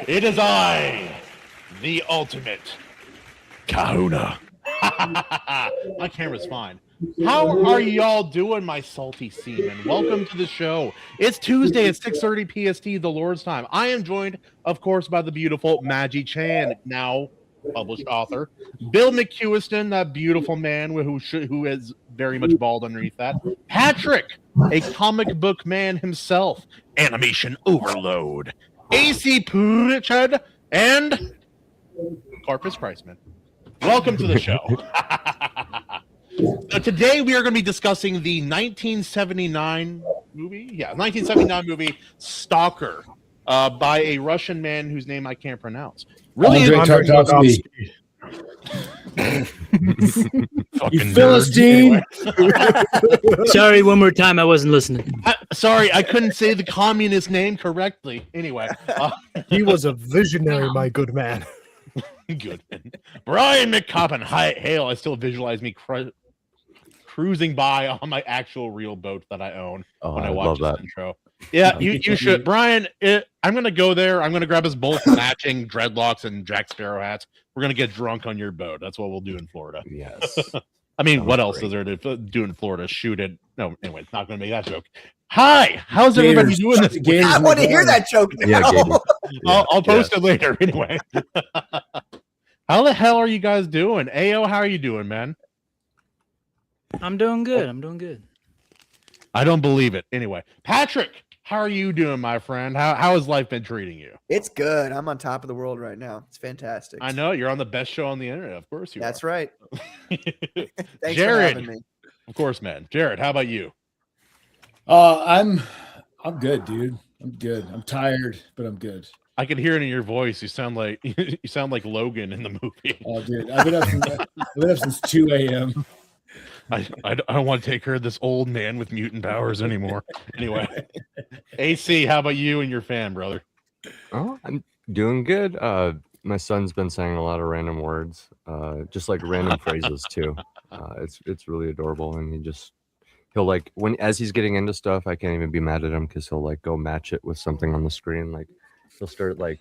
It is I, the ultimate Kahuna. My camera's fine. How are y'all doing, my salty seamen? Welcome to the show. It's Tuesday at 6:30 PST, the Lord's time. I am joined, of course, by the beautiful Maggie Chan, now published author. Bill McHuiston, that beautiful man who is very much bald underneath that. Patrick, a comic book man himself. Animation overload. A.C Pritchard and Corpus Christman. Welcome to the show. So today we are going to be discussing the 1979 movie. Yeah, 1979 movie Stalker by a Russian man whose name I can't pronounce. Really, Tarkovsky. You Philistine. Sorry, one more time. I wasn't listening. Sorry, I couldn't say the communist name correctly. Anyway, he was a visionary, my good man. Good. Brian McCoppin, hi, hail. I still visualize me cruising by on my actual real boat that I own when I watch this intro. Yeah, you should. Brian, I'm going to go there. I'm going to grab us both matching dreadlocks and Jack Sparrow hats. We're going to get drunk on your boat. That's what we'll do in Florida. Yes. I mean, what else is there to do in Florida? Shoot it. No, anyway, not going to make that joke. Hi, how's everybody doing this? I want to hear that joke now. Yeah, I'll post it later anyway. How the hell are you guys doing? Ao, how are you doing, man? I'm doing good. I'm doing good. I don't believe it. Anyway, Patrick, how are you doing, my friend? How has life been treating you? It's good. I'm on top of the world right now. It's fantastic. I know you're on the best show on the internet. Of course you are. That's right. Thanks Jarrod, for having me. Of course, man. Jarrod, how about you? I'm good, dude. I'm good. I'm tired, but I'm good. I can hear it in your voice. You sound like Logan in the movie. Oh, dude, I've been up since 2 a.m. I don't want to take care of this old man with mutant powers anymore. Anyway, AC, how about you and your fan, brother? Oh, I'm doing good. My son's been saying a lot of random words, just like random phrases too. It's really adorable, and he'll like as he's getting into stuff, I can't even be mad at him because he'll like go match it with something on the screen. Like he'll start like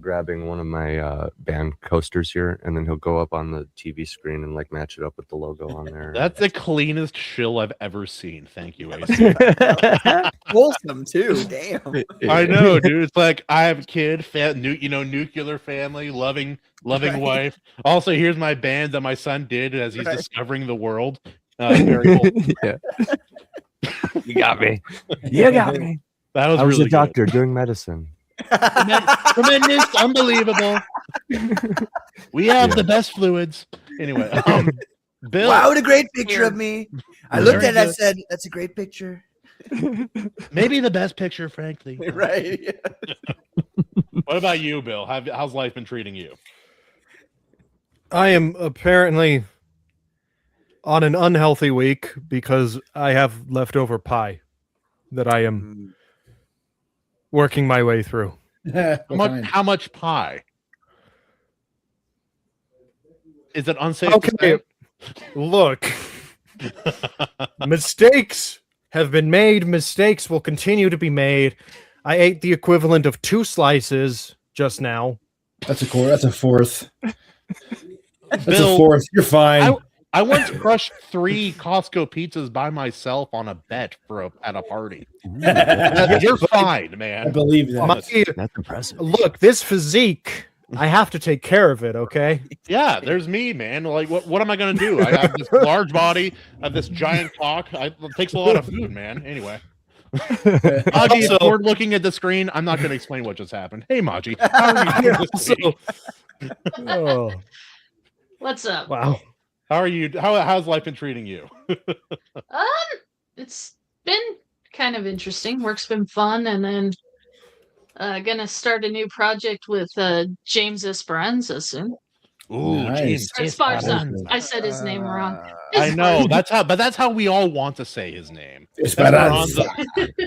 grabbing one of my band coasters here, and then he'll go up on the TV screen and like match it up with the logo on there. That's the cleanest shill I've ever seen. Thank you, AC. Wholesome too. Damn. I know, dude. It's like I have a kid, nuclear family, loving wife. Also, here's my band that my son did as he's discovering the world. Very cool. Yeah. You got me. You got me. That was I was really a doctor doing medicine. Tremendous, unbelievable. We have the best fluids. Anyway, Bill. Wow, what a great picture of me. I looked at it, I said, that's a great picture. Maybe the best picture, frankly. Right. What about you, Bill? How's life been treating you? I am apparently on an unhealthy week because I have leftover pie that I am working my way through. How much pie? Is it unsafe? Okay, look. Mistakes have been made. Mistakes will continue to be made. I ate the equivalent of 2 slices just now. That's a fourth. That's a Bill, fourth. You're fine. I once crushed 3 Costco pizzas by myself on a bet at a party. You're fine, man. I believe that. That's impressive. Look, this physique, I have to take care of it, okay? Yeah, there's me, man. Like, what am I going to do? I have this large body, I have this giant cock. It takes a lot of food, man. Anyway. Maji, if you're looking at the screen, I'm not going to explain what just happened. Hey, Maji. How are you doing this week? What's up? Wow. How are you? How's life been treating you? It's been kind of interesting. Work's been fun, and then gonna start a new project with James Esperanza soon. Ooh, Nice. Esparza. I said his name wrong. I know that's how we all want to say his name. Esperanza.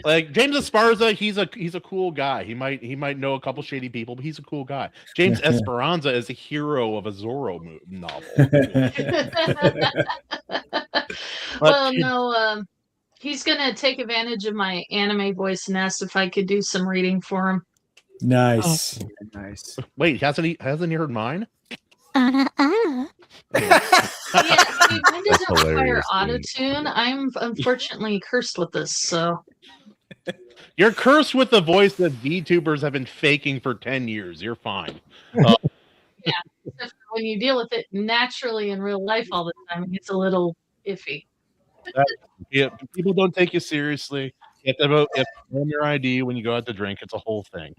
Like James Esparza, he's a cool guy. He might know a couple shady people, but he's a cool guy. James Esperanza is a hero of a Zorro novel. Well, no, He's gonna take advantage of my anime voice and asked if I could do some reading for him. Nice. Nice. Wait, hasn't he heard mine? Yeah, see, mine doesn't require hilarious, dude. autotune. I'm unfortunately cursed with this, so You're cursed with the voice that VTubers have been faking for 10 years. You're fine. except for when you deal with it naturally in real life all the time, it gets a little iffy. Yeah, people don't take you seriously. You have to own your ID when you go out to drink. It's a whole thing.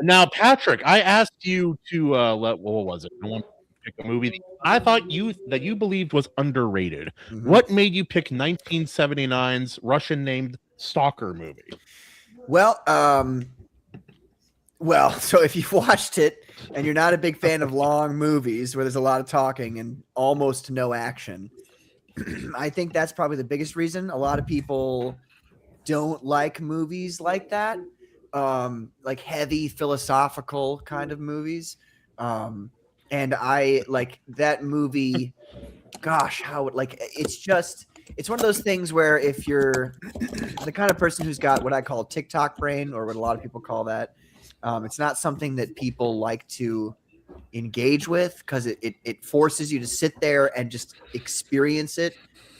Now, Patrick, I asked you to what was it? I want to pick a movie that I thought you believed was underrated. Mhm. What made you pick 1979's Russian named Stalker movie? Well, so if you've watched it and you're not a big fan of long movies where there's a lot of talking and almost no action, I think that's probably the biggest reason. A lot of people don't like movies like that, like heavy philosophical kind of movies. And I like that movie. Gosh, it's one of those things where if you're the kind of person who's got what I call TikTok brain, or what a lot of people call that, it's not something that people like to engage with because it forces you to sit there and just experience it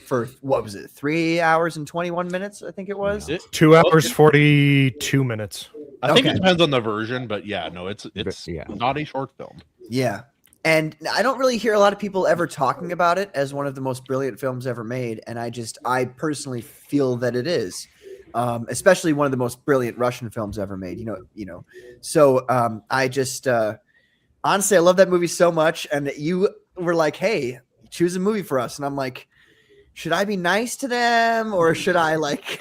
for, what was it, 3 hours and 21 minutes, I think it was. 2 hours 42 minutes. I think Okay. it depends on the version, but yeah, no, it's Yeah. not a short film. Yeah. And I don't really hear a lot of people ever talking about it as one of the most brilliant films ever made. And I personally feel that it is, especially one of the most brilliant Russian films ever made, you know. So I just, honestly, I love that movie so much. And you were like, hey, choose a movie for us. And I'm like, should I be nice to them or should I like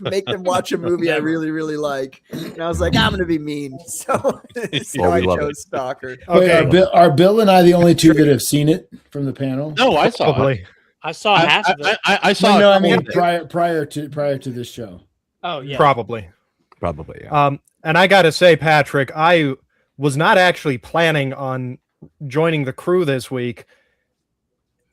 make them watch a movie I really, really like? And I was like, I'm going to be mean. So, Well, I we love chose it. Stalker. Wait, Okay. are Bill and I the only two that have seen it from the panel? No, I saw it. Probably. I saw half of it. I saw No, it. I mean prior to this show. Oh yeah. Probably. Probably, yeah. And I got to say, Patrick, I was not actually planning on joining the crew this week.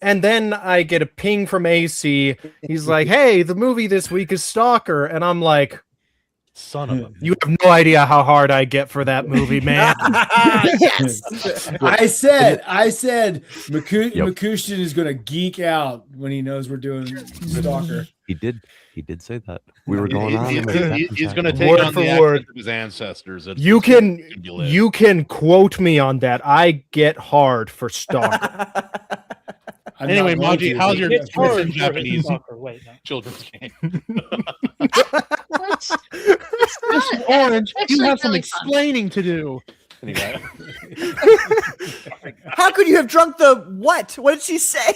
And then I get a ping from AC. He's like, hey, the movie this week is Stalker. And I'm like, Son of a. you have no idea how hard I get for that movie, man. Yes. I said Makushin is going to geek out when he knows we're doing Stalker. He did say that. We were going on. He's going to take Word on for the word. accent of his ancestors. You can quote me on that. I get hard for Stalker. I'm Anyway, not going Maji, to. how's your It's hard in for Japanese Stalker. Wait, no. children's game? What? It's not. Orange, you actually have some really fun. explaining to do. Anyway, How could you have drunk the what? What did she say?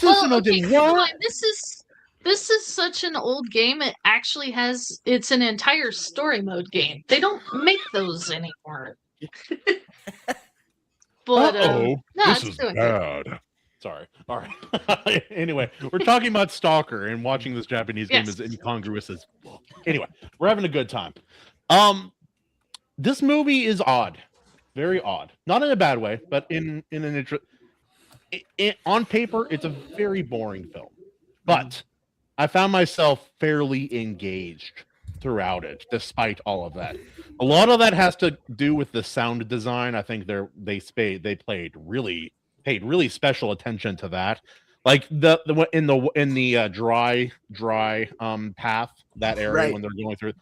Well, Susanoo okay, did keep in what? mind, this is such an old game. It actually it's an entire story mode game. They don't make those anymore. But no, it's doing good. bad. Sorry. All right. Anyway, we're talking about Stalker, and watching this Japanese game Yes. is incongruous as fuck. Anyway, we're having a good time. This movie is odd, very odd. Not in a bad way, but in an on paper, it's a very boring film. But I found myself fairly engaged throughout it, despite all of that. A lot of that has to do with the sound design. I think they paid really special attention to that. Like the in the dry path, that area Right. when they're going through,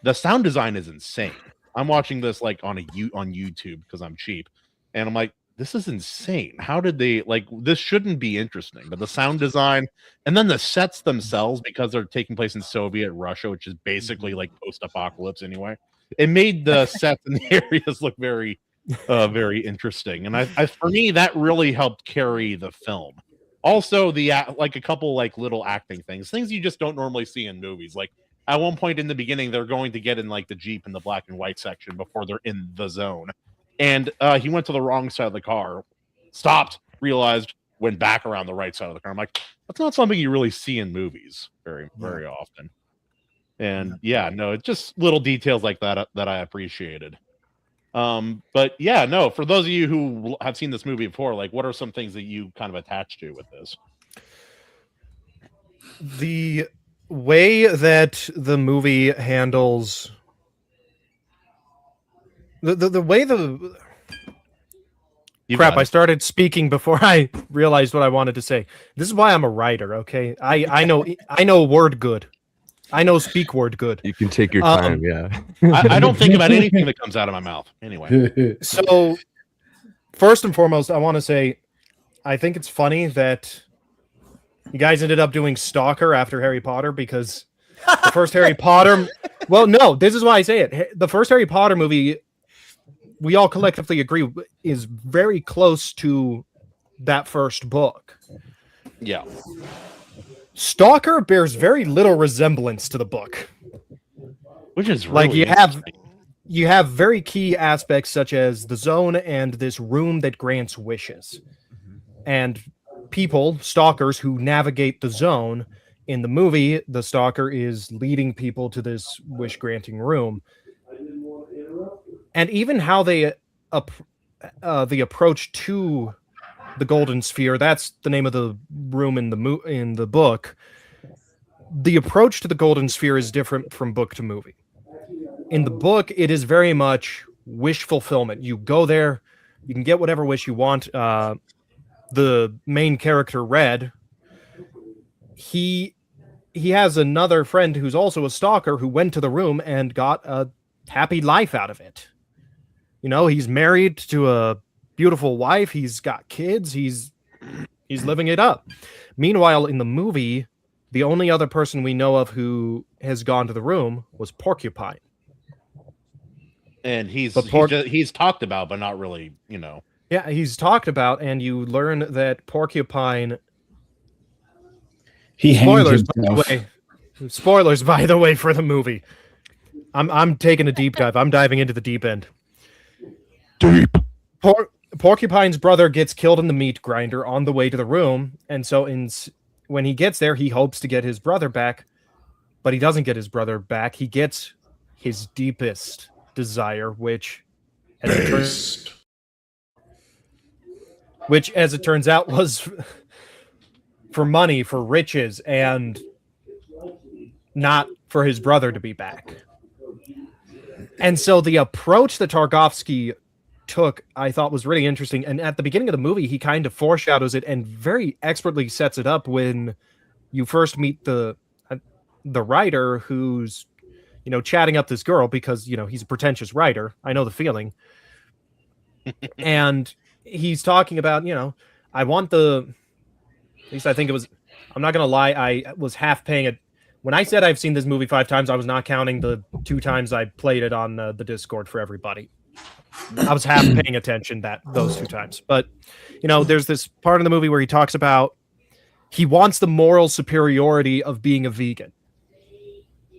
the sound design is insane. I'm watching this like on YouTube because I'm cheap, and I'm like, this is insane. How did they this shouldn't be interesting, but the sound design and then the sets themselves, because they're taking place in Soviet Russia, which is basically like post-apocalypse anyway. It made the sets and the areas look very interesting, and I for me that really helped carry the film. Also, the like a couple like little acting things you just don't normally see in movies. Like at one point in the beginning, they're going to get in like the Jeep in the black and white section before they're in the zone, and he went to the wrong side of the car, stopped, realized, went back around the right side of the car. I'm like, that's not something you really see in movies very often. And yeah, no, it's just little details like that that I appreciated. But yeah, no, for those of you who have seen this movie before, like what are some things that you kind of attach to with this? the way that the movie handles the way the You crap, got I it. started speaking before I realized what I wanted to say. This is why I'm a writer, okay? I know word good. I know speak word good. You can take your time. Yeah. I don't think about anything that comes out of my mouth. Anyway, So, first and foremost, I want to say I think it's funny that you guys ended up doing Stalker after Harry Potter because the first Harry Potter. Well, no, this is why I say it. The first Harry Potter movie, we all collectively agree, is very close to that first book. yeah. Stalker bears very little resemblance to the book. Which is Like really you have very key aspects such as the zone and this room that grants wishes. And people, stalkers who navigate the zone. In the movie, the stalker is leading people to this wish granting room. And even how they the approach to the golden sphere, that's the name of the room in the book. The approach to the golden sphere is different from book to movie. In the book, it is very much wish fulfillment. You go there, you can get whatever wish you want. The main character, Red, he has another friend who's also a stalker who went to the room and got a happy life out of it. You know, he's married to a beautiful wife. He's got kids. He's living it up. Meanwhile, in the movie, the only other person we know of who has gone to the room was Porcupine. And he's But he's talked about, but not really, Yeah, he's talked about, and you learn that Porcupine. He hanged Spoilers, by himself. the way. Spoilers, by the way, for the movie. I'm taking a deep dive. I'm diving into the deep end. deep. Porcupine's brother gets killed in the meat grinder on the way to the room, and so when he gets there, he hopes to get his brother back, but he doesn't get his brother back. He gets his deepest desire, which, as it turns out, was for money, for riches, and not for his brother to be back. And so the approach that Tarkovsky took, I thought, was really interesting. And at the beginning of the movie, he kind of foreshadows it and very expertly sets it up when you first meet the writer who's, chatting up this girl because, he's a pretentious writer. I know the feeling. And he's talking about, I want at least I think it was, I'm not going to lie, I was half paying it. When I said I've seen this movie 5 times, I was not counting the 2 times I played it on the Discord for everybody. I was half paying attention those 2 times. But, there's this part of the movie where he talks about he wants the moral superiority of being a vegan.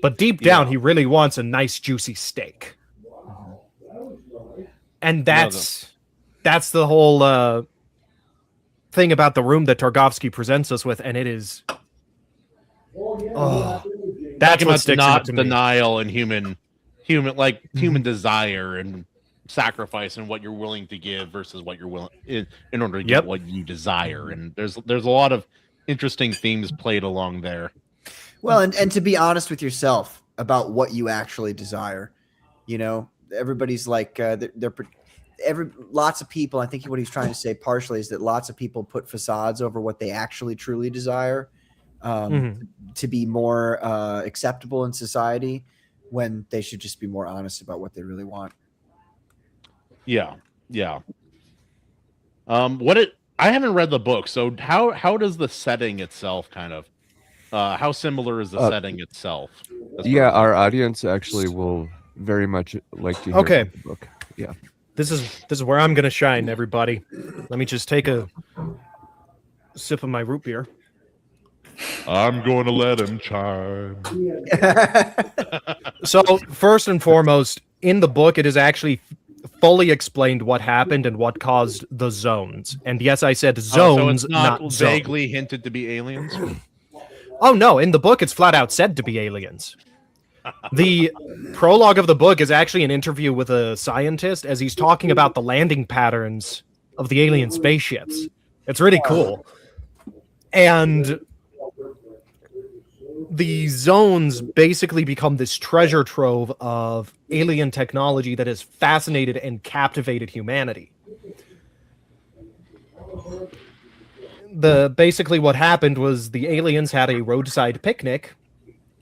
But deep down, he really wants a nice, juicy steak. And that's the whole thing about the room that Tarkovsky presents us with, and it is... that's what sticks out to me. Denial and human desire and sacrifice and what you're willing to give versus what you're willing in order to get what you desire. And there's a lot of interesting themes played along there. Well, and to be honest with yourself about what you actually desire, everybody's like lots of people. I think what he's trying to say partially is that lots of people put facades over what they actually truly desire to be more acceptable in society, when they should just be more honest about what they really want. Yeah. I haven't read the book, so how does the setting itself kind of how similar is the setting itself? Yeah, our audience actually will very much like to hear about the book. Yeah. This is where I'm gonna shine, everybody. Let me just take a sip of my root beer. I'm going to let him chime. So first and foremost, in the book, it is actually fully explained what happened and what caused the zones. And yes, I said zones, so it's not vaguely zones. hinted to be aliens. Oh no, in the book, it's flat out said to be aliens. The prologue of the book is actually an interview with a scientist as he's talking about the landing patterns of the alien spaceships. It's really cool. And the zones basically become this treasure trove of alien technology that has fascinated and captivated humanity. Basically what happened was the aliens had a roadside picnic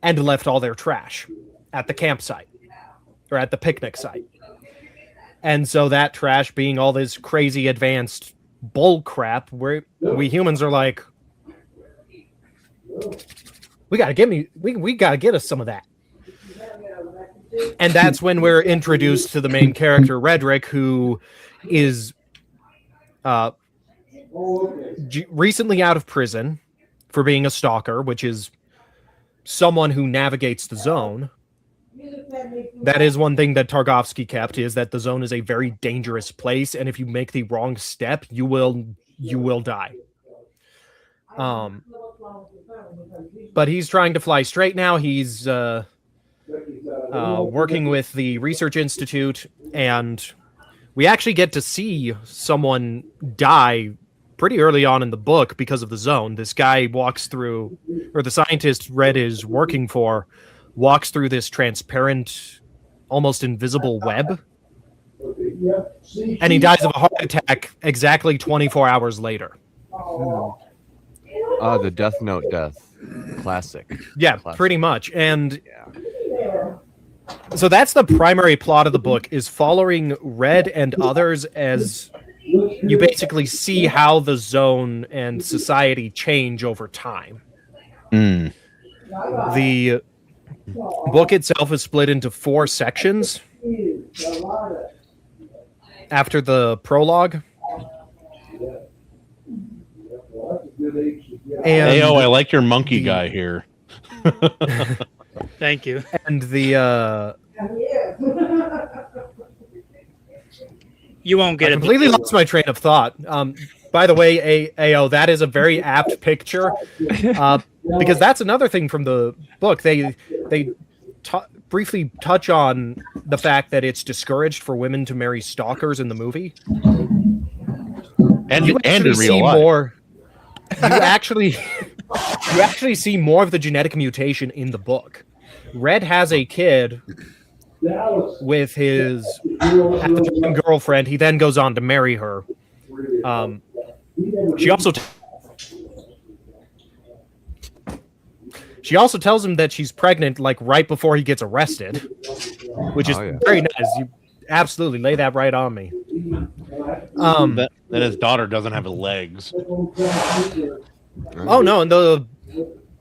and left all their trash at the campsite or at the picnic site. And so that trash being all this crazy advanced bull crap, we humans are like, we gotta get us some of that. And that's when we're introduced to the main character, Redrick, who is recently out of prison for being a stalker, which is someone who navigates the zone. That is one thing that Tarkovsky kept, is that the zone is a very dangerous place, and if you make the wrong step, you will die. But he's trying to fly straight now. He's working with the Research Institute, and we actually get to see someone die pretty early on in the book because of the zone. This guy walks through, or the scientist Red is working for, walks through this transparent, almost invisible web, and he dies of a heart attack exactly 24 hours later. The Death Note death. Classic. Yeah, Classic. pretty much. And so that's the primary plot of the book, is following Red and others as you basically see how the zone and society change over time. The book itself is split into 4 sections after the prologue. And Hey, I like your monkey guy here. Thank you. And the You won't get I it. completely lost my train of thought. By the way, AO, that is a very apt picture, because that's another thing from the book. They briefly touch on the fact that it's discouraged for women to marry stalkers in the movie, And you in actually real see life. more. You actually see more of the genetic mutation in the book. Red has a kid with his at the time girlfriend. He then goes on to marry her. She also tells him that she's pregnant, like right before he gets arrested, which is very nice. You absolutely lay that right on me. That his daughter doesn't have legs. Oh no,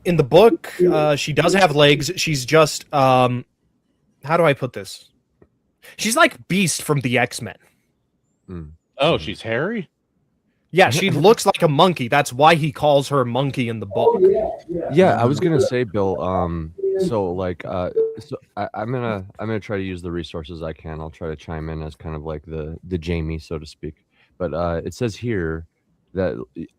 in the book, she does have legs. She's just how do I put this? She's like Beast from the X-Men. Oh, she's hairy? Yeah, she looks like a monkey. That's why he calls her Monkey in the book. Yeah, I was gonna say, Bill. So like, I'm gonna try to use the resources I can. I'll try to chime in as kind of like the Jamie, so to speak. But it says here that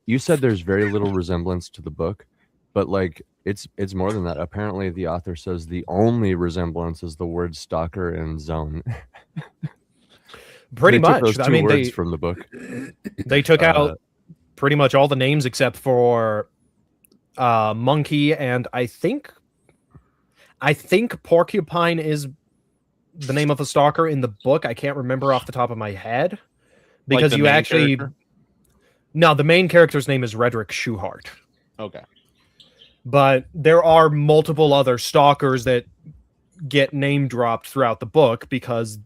you said there's very little resemblance to the book, but like it's more than that. Apparently, the author says the only resemblance is the word stalker and zone. Pretty much. Those two I mean, words from the book. They took out pretty much all the names except for Monkey, and I think Porcupine is the name of a stalker in the book. I can't remember off the top of my head because Like you actually character? No, the main character's name is Redrick Shuhart. Okay. But there are multiple other stalkers that get name dropped throughout the book because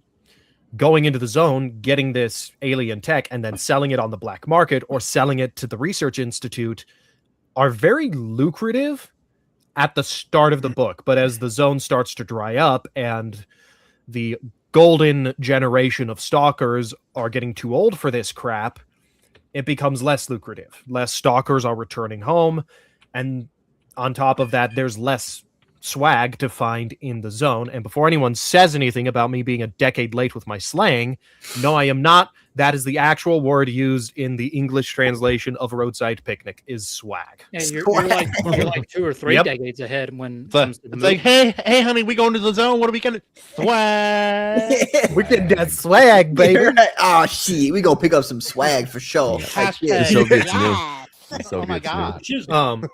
going into the zone, getting this alien tech, and then selling it on the black market or selling it to the Research Institute are very lucrative at the start of the book. But as the zone starts to dry up and the golden generation of stalkers are getting too old for this crap, it becomes less lucrative. Less stalkers are returning home, and on top of that, there's less swag to find in the zone. And before anyone says anything about me being a decade late with my slang, no, I am not. That is the actual word used in the English translation of roadside picnic is swag. And you're like 2 or 3 Yep. decades ahead when it It's comes to the like, hey, honey, we going to the zone. What are we gonna swag? We can get swag, baby. Oh shit, we gonna pick up some swag for sure. Like, The yeah. Soviets knew. Yes. The Oh my Soviets knew. god.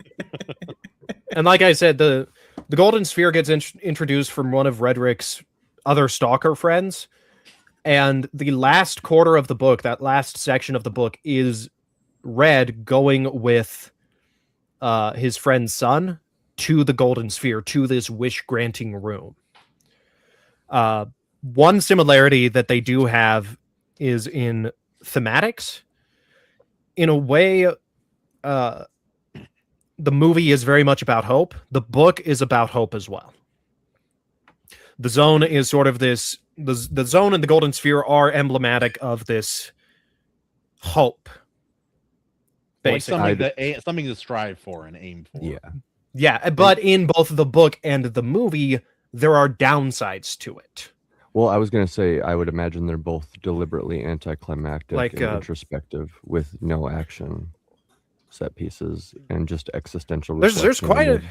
And like I said, the the Golden Sphere gets introduced from one of Redrick's other Stalker friends, and the last quarter of the book, that last section of the book, is Red going with his friend's son to the Golden Sphere, to this wish-granting room. One similarity that they do have is in thematics. In a way, the movie is very much about hope. The book is about hope as well. The zone is sort of this... The zone and the Golden Sphere are emblematic of this hope. Like something to strive for and aim for. Yeah. Yeah, but in both the book and the movie, there are downsides to it. Well, I was going to say, I would imagine they're both deliberately anticlimactic Like, and introspective with no action set pieces and just existential There's reflection quite a... of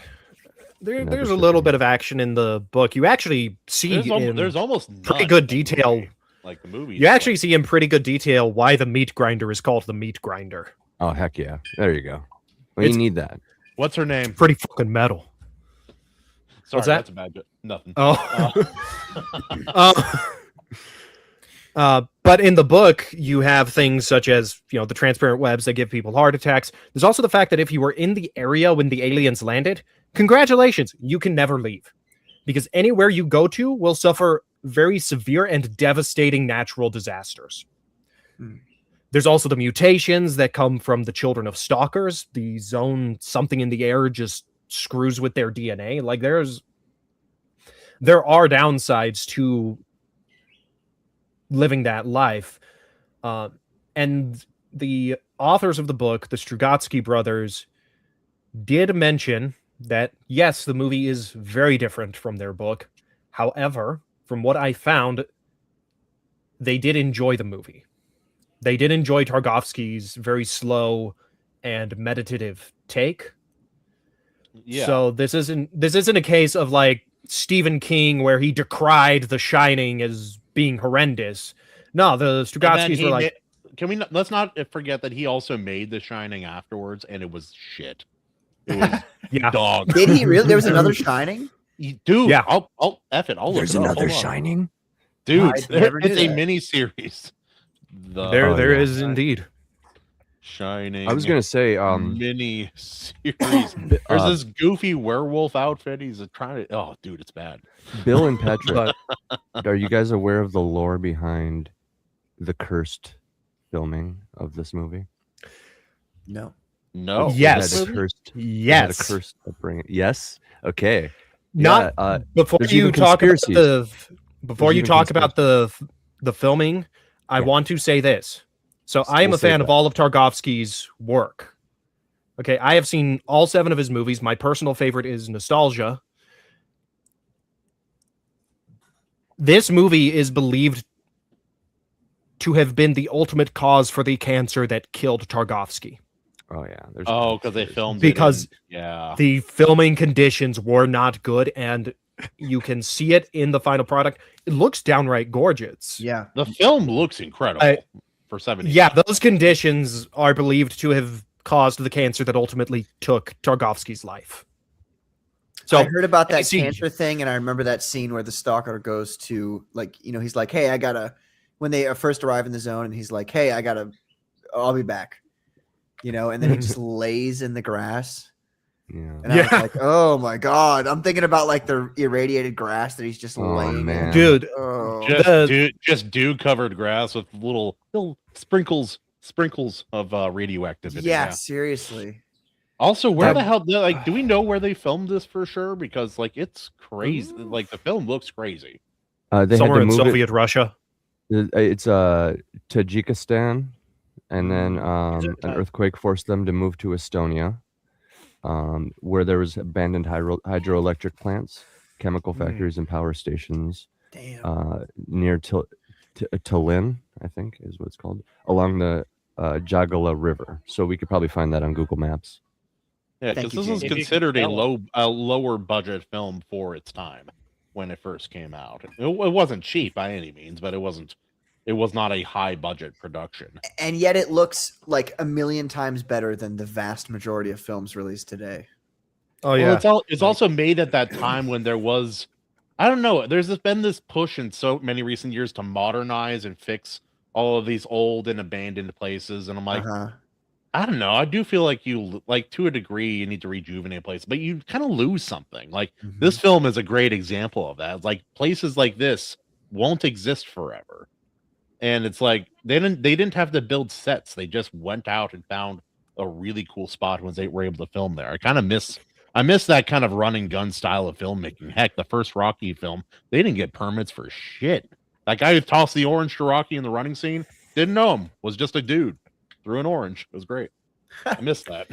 There's a little bit of action in the book. You actually see There's almost pretty none good in the detail. movie, like the movie. You actually see in pretty good detail why the meat grinder is called the meat grinder. Oh, heck yeah. There you go. Well, It's- you need that. What's her name? Pretty fucking metal. Sorry, that? that's a bad joke. Nothing. But in the book, you have things such as, the transparent webs that give people heart attacks. There's also the fact that if you were in the area when the aliens landed, congratulations, you can never leave. Because anywhere you go to will suffer very severe and devastating natural disasters. There's also the mutations that come from the children of stalkers. The zone, something in the air just screws with their DNA. Like there are downsides to living that life. And the authors of the book, the Strugatsky brothers, did mention that, yes, the movie is very different from their book. However, from what I found, they did enjoy the movie. They did enjoy Tarkovsky's very slow and meditative take. Yeah. So this isn't a case of like Stephen King where he decried The Shining as being horrendous. No, the Strugatskys were like, let's not forget that he also made The Shining afterwards, and it was shit. It was yeah. dog. Did he really? There was another Shining? Dude, Yeah. I'll F it. I'll look There's it up. another Hold on. Shining. Dude, I never it's knew a that. mini series. There is indeed. Shining. I was going to say, mini series. There's this goofy werewolf outfit. He's trying to. Oh, dude, it's bad. Bill and Patrick, are you guys aware of the lore behind the cursed filming of this movie? No. No. Yes. It had a cursed, Yes. it had a cursed upbringing. Yes. Okay. Not Yeah, before there's you even talk about conspiracies. the filming, I want to say this. So I am We'll a fan save of that. all of Tarkovsky's work. Okay, I have seen all 7 of his movies. My personal favorite is Nostalgia. This movie is believed to have been the ultimate cause for the cancer that killed Tarkovsky. Oh yeah. Because they filmed Because it. Yeah. The filming conditions were not good, and you can see it in the final product. It looks downright gorgeous. Yeah. The film looks incredible for 70. Yeah, those conditions are believed to have caused the cancer that ultimately took Tarkovsky's life. So I heard about that AC cancer thing, and I remember that scene where the stalker goes to, like, he's like, hey, I gotta, when they first arrive in the zone, and he's like, hey, I'll be back. And then he just lays in the grass. Yeah. And I was like, oh my God. I'm thinking about like the irradiated grass that he's just laying man. in. dude, Oh. Just dew covered grass with little sprinkles of radioactivity. Yeah, seriously. Also, where the hell? Do we know where they filmed this for sure? Because it's crazy. Like the film looks crazy. They somewhere had in to move Soviet Russia. It's Tajikistan, and then an earthquake forced them to move to Estonia, where there was abandoned hydroelectric plants, chemical factories, and power stations. Damn. Near Tallinn, I think is what it's called, along the Jagala River. So we could probably find that on Google Maps. Yeah, Thank because you, this is Jamie. considered a lower budget film for its time when it first came out. It wasn't cheap by any means, but it was not a high budget production. And yet it looks like a million times better than the vast majority of films released today. Oh Well, yeah. it's also made at that time when there was, I don't know, been this push in so many recent years to modernize and fix all of these old and abandoned places, and I'm like, Uh-huh. I don't know. I do feel like like to a degree, you need to rejuvenate places, but you kind of lose something. Like this film is a great example of that. Like places like this won't exist forever, and it's like they didn't have to build sets. They just went out and found a really cool spot when they were able to film there. I miss that kind of run and gun style of filmmaking. Heck, the first Rocky film, they didn't get permits for shit. That guy who tossed the orange to Rocky in the running scene, didn't know him, was just a dude. Threw an orange. It was great. I miss that.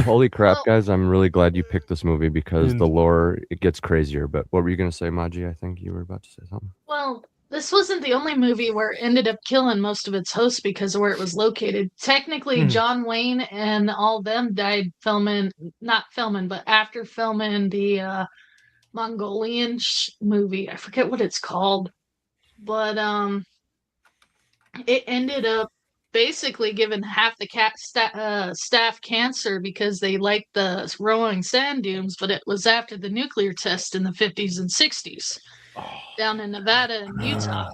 Holy crap, Well- guys! I'm really glad you picked this movie because And- the lore it gets crazier. But what were you gonna say, Maji? I think you were about to say something. Well, this wasn't the only movie where it ended up killing most of its hosts because of where it was located. Technically, Hmm. John Wayne and all them died not filming, but after filming the Mongolian movie. I forget what it's called, but it ended up basically giving half the staff cancer because they liked the rolling sand dunes, but it was after the nuclear test in the 50s and 60s down in Nevada and Utah.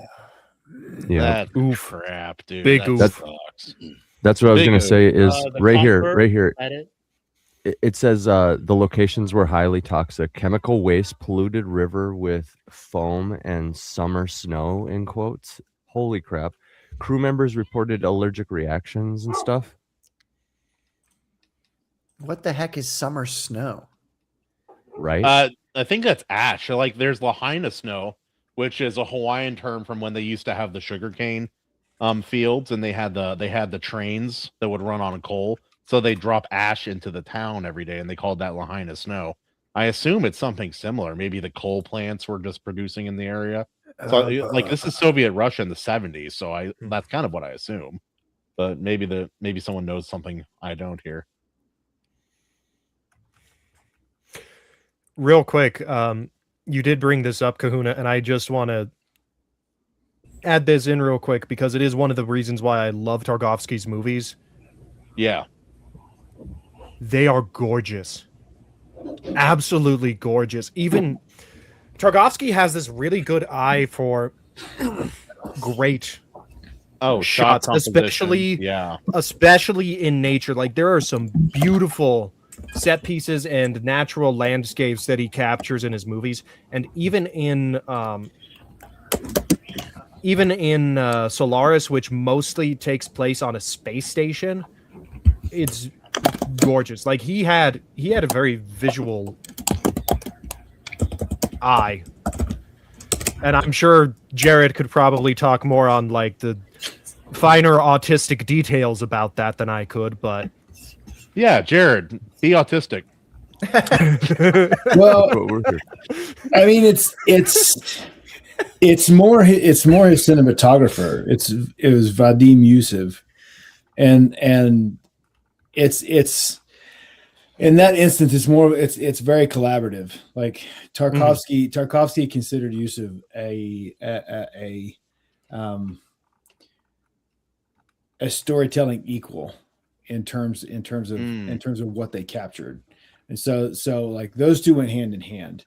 Yeah, That crap, dude. Big That oof. sucks. that's what I was Big gonna oof. say. Is The right here, Conqueror, right here. That it? It says the locations were highly toxic. Chemical waste polluted river with foam and summer snow, in quotes. Holy crap. Crew members reported allergic reactions and stuff. What the heck is summer snow? Right? I think that's ash. Like there's Lahaina snow, which is a Hawaiian term from when they used to have the sugarcane fields, and they had the trains that would run on coal. So they drop ash into the town every day, and they called that Lahaina snow. I assume it's something similar. Maybe the coal plants were just producing in the area. So like this is Soviet Russia in the 70s, so that's kind of what I assume. But maybe someone knows something I don't here. Real quick, you did bring this up, Kahuna, and I just want to add this in real quick because it is one of the reasons why I love Tarkovsky's movies. Yeah. They are gorgeous. Absolutely gorgeous. Even Tarkovsky has this really good eye for great Oh, shots, shot especially composition. especially in nature. Like there are some beautiful set pieces and natural landscapes that he captures in his movies, and even in Solaris, which mostly takes place on a space station, it's gorgeous. Like he had a very visual eye, and I'm sure Jarrod could probably talk more on like the finer autistic details about that than I could, but Yeah, Jarrod, be autistic. Well, What we're here. I mean, it's more his cinematographer. It was Vadim Yusuf, and it's in that instance it's very collaborative. Like Tarkovsky considered Yusuf a storytelling equal in terms of what they captured, and so like those two went hand in hand.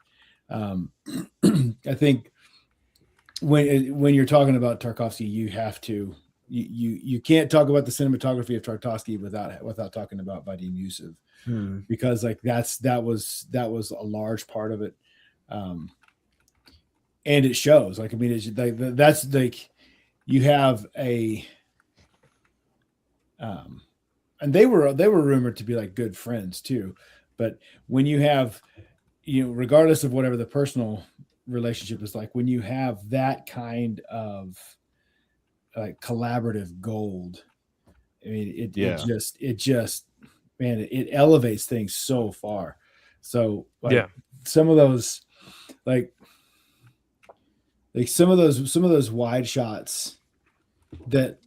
I think when you're talking about Tarkovsky, you have to you can't talk about the cinematography of Tarkovsky without talking about Vadim Yusuf, because like that was a large part of it, and it shows. Like I mean, it's like that's like you have a and they were rumored to be like good friends too, but when you have, regardless of whatever the personal relationship is like, when you have that kind of like collaborative gold, I mean it just man, it elevates things so far. So like some of those like some of those wide shots that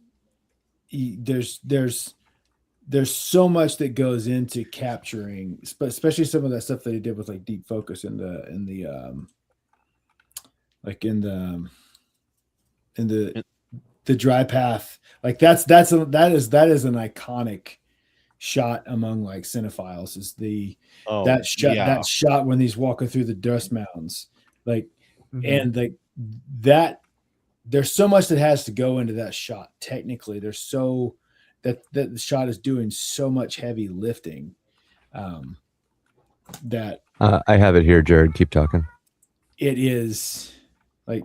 there's so much that goes into capturing, especially some of that stuff that he did with like deep focus in the dry path. Like that is an iconic shot among like cinephiles is Oh, that shot when he's walking through the dust mountains, like, Mhm. and that there's so much that has to go into that shot. Technically, there's so that the shot is doing so much heavy lifting, that I have it here, Jared. Keep talking. it is like,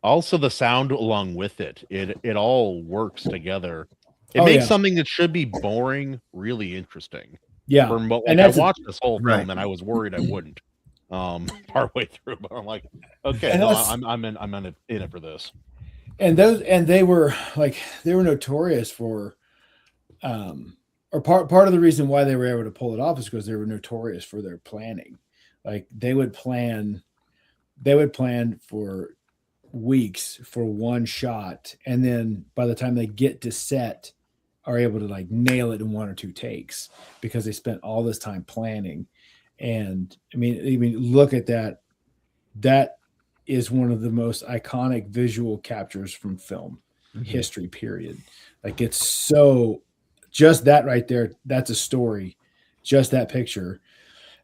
also the sound along with it. It all works together. It Oh, makes yeah. something that should be boring really interesting. yeah, From what, and like, I that's a- watched this whole film Right. and I was worried I wouldn't. Partway through, but I'm like, okay, And no, that's- I'm in it for this. and they were notorious for, or part of the reason why they were able to pull it off is because they were notorious for their planning. Like they would plan for weeks for one shot, and then by the time they get to set, are able to like nail it in 1 or 2 takes because they spent all this time planning. And I mean, look at that. That is one of the most iconic visual captures from film history, period. Like it's so, just that right there, that's a story, just that picture.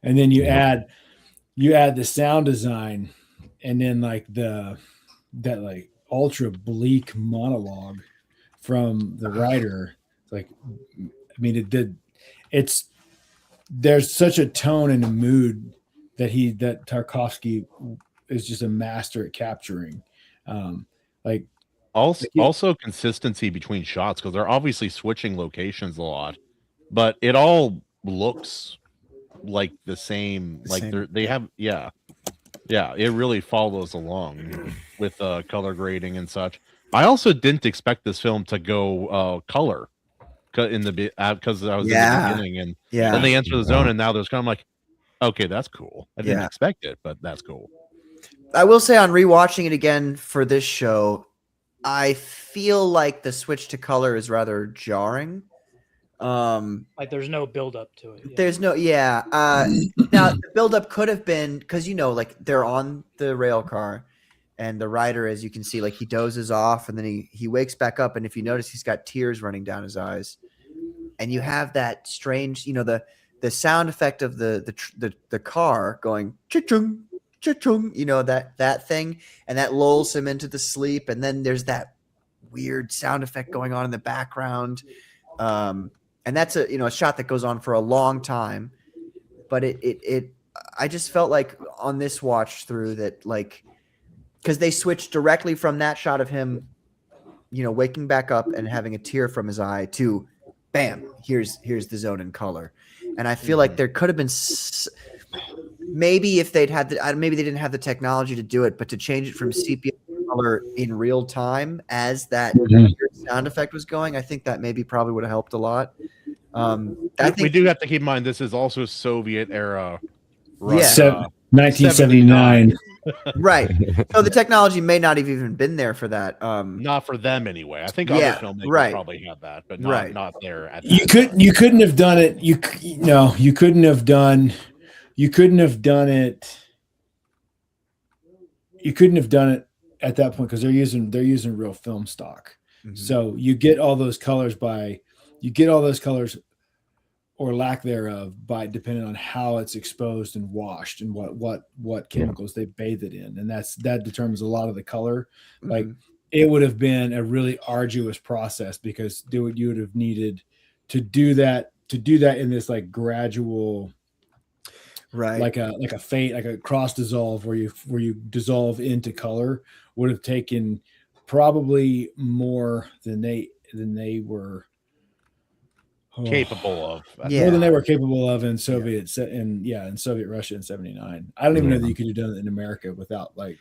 And then you add the sound design, and then like that like ultra bleak monologue from the writer. Like, I mean, there's such a tone and a mood that Tarkovsky is just a master at capturing. Like Also consistency between shots, because they're obviously switching locations a lot, but it all looks like the same. Like Same. they have, yeah, it really follows along with color grading and such. I also didn't expect this film to go color in the because I was in the Yeah. beginning, and Yeah. then they enter the zone, and now there's kind of like, okay, that's cool. I didn't Yeah. expect it, but that's cool. I will say on rewatching it again for this show, I feel like the switch to color is rather jarring. Like there's no build up to it. There's no, yeah. Now the buildup could have been because like they're on the rail car, and the rider, as you can see, like he dozes off, and then he wakes back up, and if you notice, he's got tears running down his eyes, and you have that strange, the sound effect of the car going cha-chung, cha-chung, that thing, and that lulls him into the sleep, and then there's that weird sound effect going on in the background. And that's a shot that goes on for a long time, but I just felt like on this watch through that, like, because they switched directly from that shot of him, waking back up and having a tear from his eye to, bam, here's the zone in color, and I feel like there could have been maybe if they'd had maybe they didn't have the technology to do it, but to change it from sepia to color in real time as that sound effect was going, I think that maybe probably would have helped a lot. We do have to keep in mind this is also Soviet era. Yeah. 1979. Right. So the technology may not have even been there for that. Not for them anyway. I think other filmmakers probably have that, but not there at that time. You couldn't have done it. You couldn't have done it. You couldn't have done it at that point because they're using real film stock. Mm-hmm. So you get all those colors or lack thereof by depending on how it's exposed and washed and what chemicals they bathe it in, and that determines a lot of the color. Mm-hmm. Like it would have been a really arduous process because you would have needed to do that in this like gradual, right, like a fade, like a cross dissolve where you dissolve into color would have taken probably more than they were capable of. More than they were capable of in Soviet Russia in 79. I don't even know that you could have done it in America without like,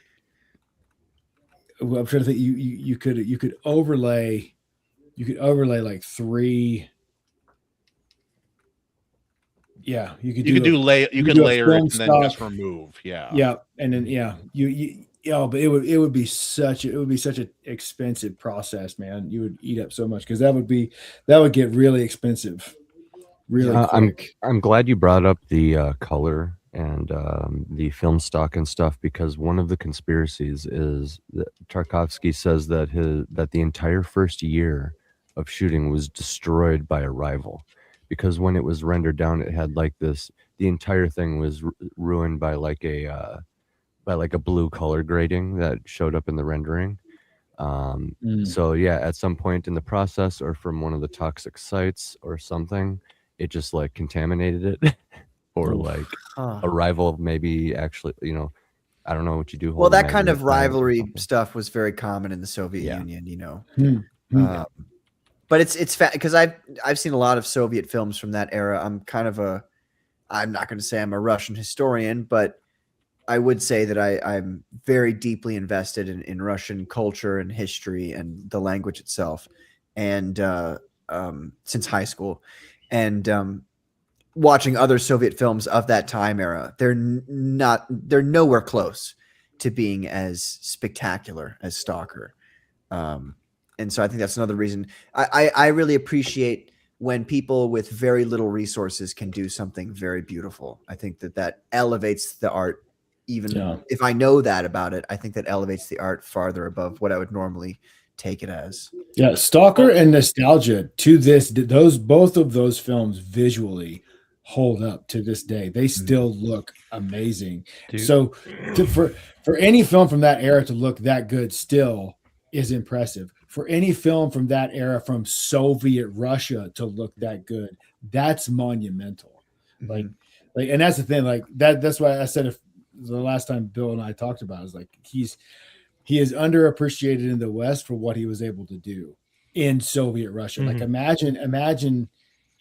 I'm trying to think, you could overlay like 3. Yeah, you could layer it and then just remove. Yeah. And then but it would be such an expensive process, man. You would eat up so much because that would get really expensive really quick. I'm glad you brought up the color and the film stock and stuff, because one of the conspiracies is that Tarkovsky says that the entire first year of shooting was destroyed by a rival, because when it was rendered down, it had like this. The entire thing was ruined by like a blue color grading that showed up in the rendering. So yeah, at some point in the process, or from one of the toxic sites or something, it just like contaminated it, or like a rival maybe actually, I don't know what you do. Well, hold a that kind of magnet lens or rivalry something. stuff was very common in the Soviet Yeah. Union, Yeah. But it's because I've seen a lot of Soviet films from that era. I'm not going to say I'm a Russian historian, but I would say that I'm very deeply invested in Russian culture and history and the language itself, and since high school, and watching other Soviet films of that time era, they're nowhere close to being as spectacular as Stalker. And so I think that's another reason I really appreciate when people with very little resources can do something very beautiful. I think that elevates the art. Even if I know that about it, I think that elevates the art farther above what I would normally take it as. Yeah, Stalker and Nostalgia to this, both of those films visually hold up to this day. They still look amazing. Dude. So for any film from that era to look that good still is impressive. For any film from that era from Soviet Russia to look that good, that's monumental. Like, and that's the thing. Like that's why I said the last time Bill and I talked about it, is like he is underappreciated in the West for what he was able to do in Soviet Russia. Like imagine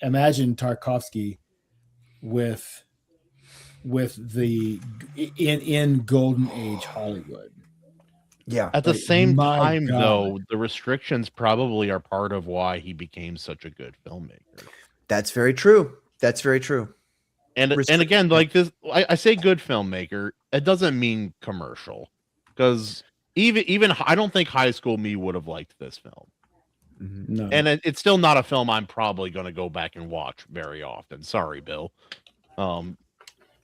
Tarkovsky with the in golden age Hollywood. Yeah. At the Like, same my time, God. though, the restrictions probably are part of why he became such a good filmmaker. That's very true. That's very true. And again, like this, I say good filmmaker. It doesn't mean commercial, because even I don't think high school me would have liked this film. No. And it's still not a film I'm probably going to go back and watch very often. Sorry, Bill. I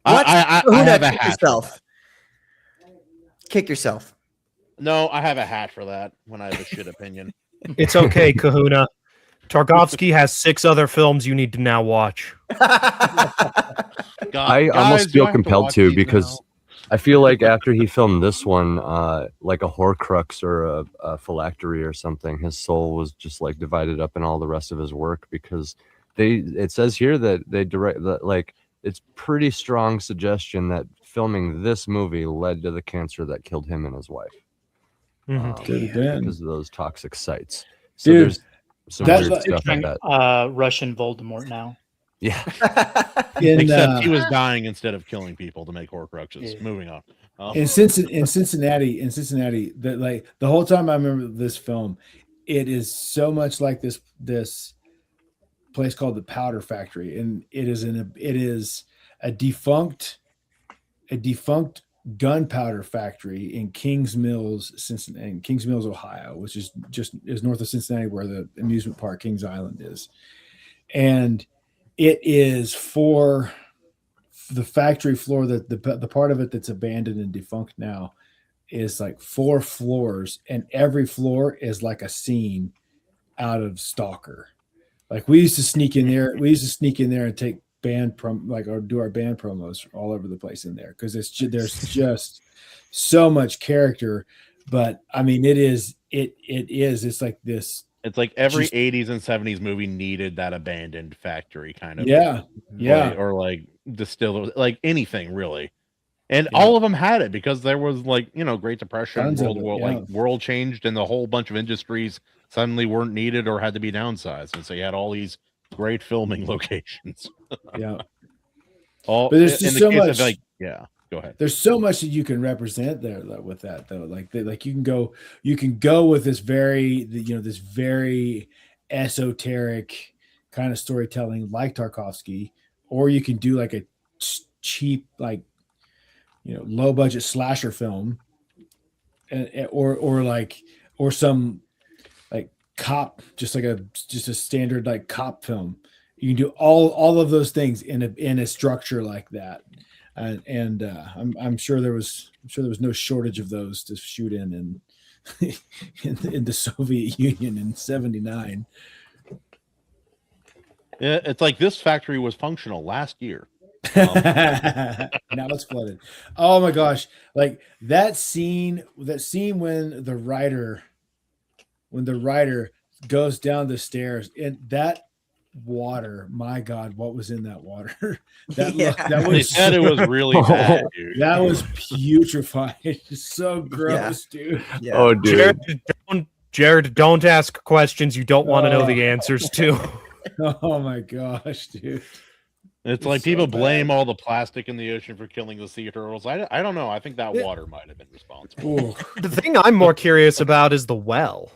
have a hat for that. Kick yourself. No, I have a hat for that when I have a shit opinion. It's okay, Kahuna. Tarkovsky has 6 other films you need to now watch. I almost feel compelled to, because I feel like after he filmed this one, like a Horcrux or a phylactery or something, his soul was just like divided up in all the rest of his work, because it says here that they direct that, like, it's pretty strong suggestion that filming this movie led to the cancer that killed him and his wife. Because of those toxic sites. So Dude, there's some weird stuff like that. Russian Voldemort now. Yeah. Except he was dying instead of killing people to make Horcruxes. Yeah. Moving on. In Cincinnati, that like the whole time I remember this film, it is so much like this place called the Powder Factory, and it is a defunct gunpowder factory in Kings Mills, Ohio, which is north of Cincinnati, where the amusement park Kings Island is. And it is for the factory floor, that the part of it that's abandoned and defunct now is like 4 floors, and every floor is like a scene out of Stalker. Like we used to sneak in there and take or do our band promos all over the place in there, because there's just so much character. But I mean, it's like this. It's like every 80s and 70s movie needed that abandoned factory kind of. Yeah. Or like distillery, like anything really. And all of them had it, because there was like, Great Depression, world changed, and the whole bunch of industries suddenly weren't needed or had to be downsized. And so you had all these great filming locations. Yeah. But there's just so much. Go ahead. There's so much that you can represent there with that, though. Like you can go with this very esoteric kind of storytelling like Tarkovsky, or you can do like a cheap, like, low budget slasher film, or some like cop, just a standard like cop film. You can do all of those things in a structure like that, and I'm sure there was no shortage of those to shoot in the Soviet Union in '79. It's like this factory was functional last year. Now it's flooded. Oh my gosh. Like that scene when the writer goes down the stairs and that water, my God, what was in that water? That They was said it was really bad, dude. that was putrefying. It's so gross, dude. Yeah. Oh, dude. Jared, don't ask questions you don't want to know the answers to. Oh my gosh, dude. It's like so people bad. blame all the plastic in the ocean for killing the sea turtles. I don't know. I think that water might have been responsible. Ooh. The thing I'm more curious about is the well.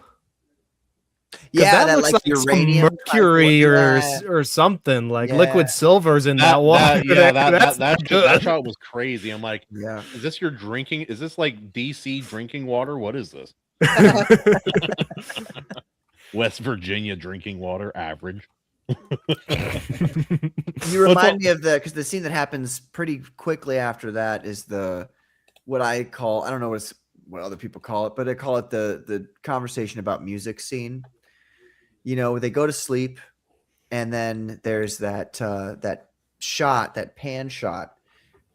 'Cause Yeah, that looks like uranium some mercury type or something like Yeah. liquid silver's in that water. That shot was crazy. I'm like, Yeah. is this your drinking? Is this like DC drinking water? What is this? West Virginia drinking water average. You remind me of because the scene that happens pretty quickly after that is what I call, I don't know what other people call it, but I call it the conversation about music scene. You know, they go to sleep, and then there's that pan shot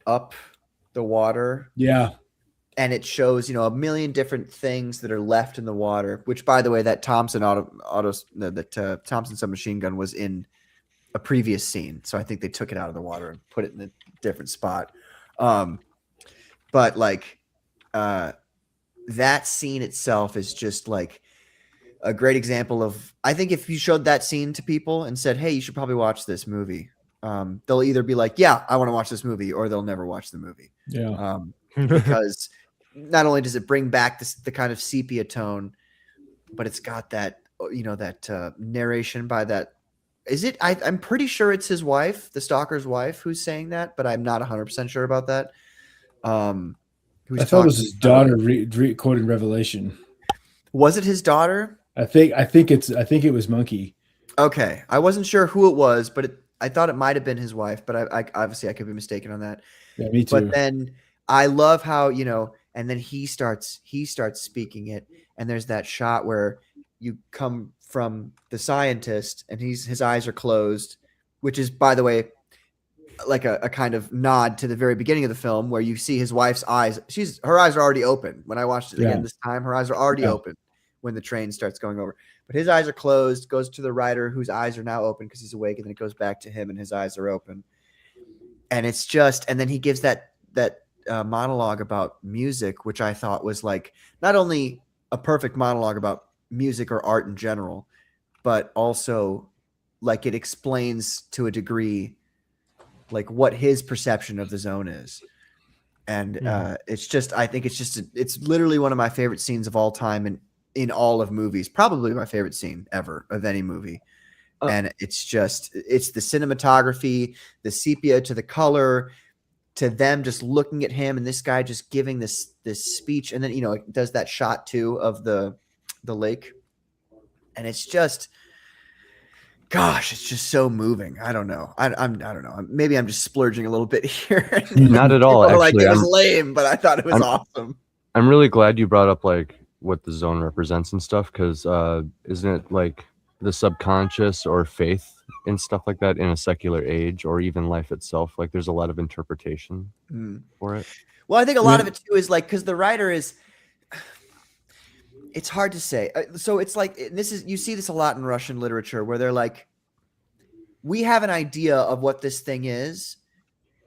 up the water. Yeah. And it shows, a million different things that are left in the water, which, by the way, that Thompson Thompson submachine gun was in a previous scene. So I think they took it out of the water and put it in a different spot. But like that scene itself is just like a great example of, I think if you showed that scene to people and said, hey, you should probably watch this movie, they'll either be like, yeah, I want to watch this movie, or they'll never watch the movie. Yeah. Because not only does it bring back the kind of sepia tone, but it's got that, narration by that. Is it? I'm pretty sure it's his wife, the stalker's wife, who's saying that, but I'm not 100% sure about that. I thought it was his daughter quoting Revelation. Was it his daughter? I think it was Monkey. Okay, I wasn't sure who it was, but I thought it might have been his wife, but I obviously I could be mistaken on that. Yeah, me too. But then I love how, and then he starts speaking it, and there's that shot where you come from the scientist and his eyes are closed, which is, by the way, like a kind of nod to the very beginning of the film where you see his wife's eyes. Her eyes are already open. When I watched it again this time, her eyes are already open when the train starts going over. But his eyes are closed, goes to the writer whose eyes are now open because he's awake, and then it goes back to him and his eyes are open. And it's just, and then he gives that monologue about music, which I thought was like not only a perfect monologue about music or art in general, but also like it explains to a degree like what his perception of the zone is. And it's just, I think it's literally one of my favorite scenes of all time and in all of movies, probably my favorite scene ever of any movie. And it's the cinematography, the sepia to the color, to them just looking at him and this guy just giving this speech. And then, it does that shot too of the lake. And it's just, gosh, it's just so moving. I don't know. I don't know. Maybe I'm just splurging a little bit here. Not at all. Actually, it was lame, but I thought it was awesome. I'm really glad you brought up like what the zone represents and stuff, because isn't it like the subconscious or faith and stuff like that in a secular age, or even life itself? Like there's a lot of interpretation for it. Well, I think a lot of it too is like, because the writer is, it's hard to say. So it's like, you see this a lot in Russian literature where they're like, we have an idea of what this thing is,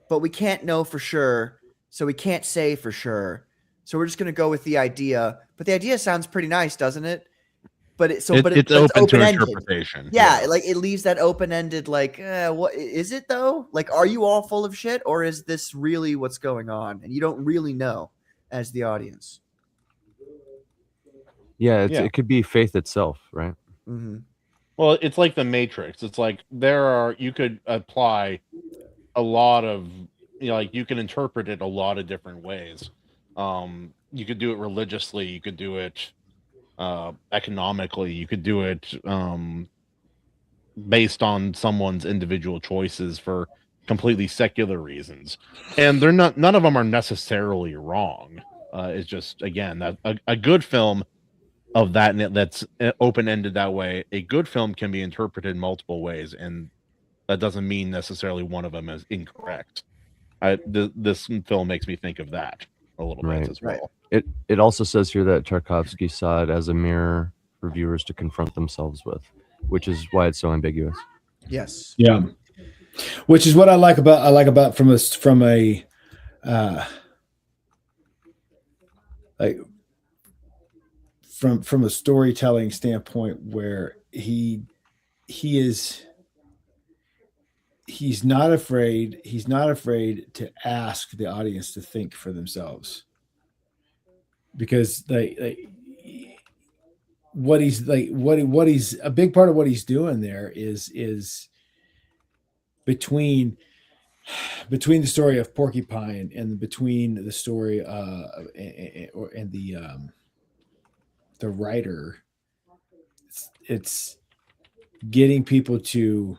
but we can't know for sure. So we can't say for sure. So we're just going to go with the idea, but the idea sounds pretty nice, doesn't it? But it's open to interpretation. Yeah, like it leaves that open-ended, like, what is it though? Like, are you all full of shit, or is this really what's going on? And you don't really know as the audience. Yeah, it could be faith itself, right? Mm-hmm. Well, it's like the Matrix. It's like you could apply a lot of, like you can interpret it a lot of different ways. You could do it religiously. You could do it economically. You could do it based on someone's individual choices for completely secular reasons, and none of them are necessarily wrong. It's just, again, that a good film of that's open-ended that way, a good film can be interpreted multiple ways, and that doesn't mean necessarily one of them is incorrect. This film makes me think of that a little Right. bit as well. It also says here that Tarkovsky saw it as a mirror for viewers to confront themselves with, which is why it's so ambiguous. Yes. Yeah, which is what I like about from a like from a storytelling standpoint, where he's not afraid to ask the audience to think for themselves, because what he's a big part of what he's doing there is between the story of Porcupine and between the story and the writer, it's getting people to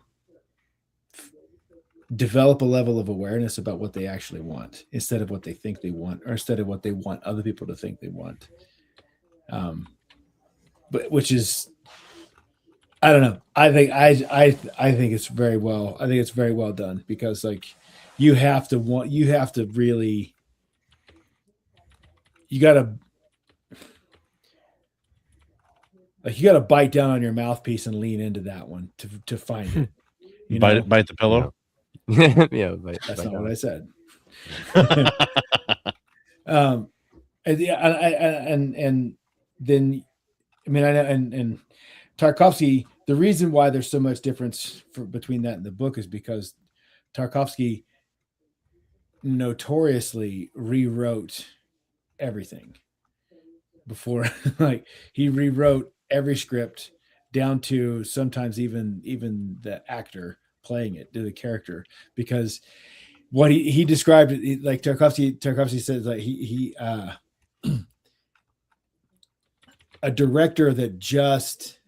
develop a level of awareness about what they actually want instead of what they think they want, or instead of what they want other people to think they want. But which is, I don't know. I think it's very well. I think it's very well done, because like you have to really, you gotta bite down on your mouthpiece and lean into that one to find it. You know? Bite the pillow. Yeah, That's not what I said. And then, I mean, I know, and Tarkovsky, the reason why there's so much difference between that and the book is because Tarkovsky notoriously rewrote everything before. Like, he rewrote every script down to sometimes even the actor playing it, to the character, because what he described it like, Tarkovsky says, like he a director that just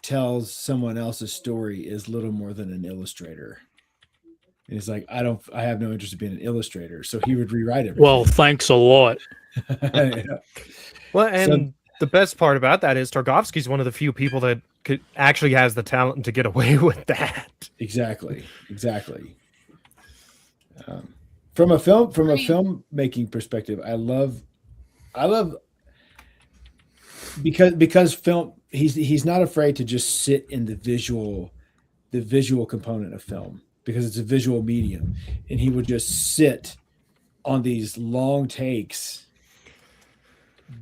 tells someone else's story is little more than an illustrator. And he's like, I have no interest in being an illustrator. So he would rewrite it. Well, thanks a lot. Yeah. Well, and the best part about that is Tarkovsky's one of the few people that actually has the talent to get away with that. Exactly. From a filmmaking perspective, I love because film, he's not afraid to just sit in the visual component of film, because it's a visual medium, and he would just sit on these long takes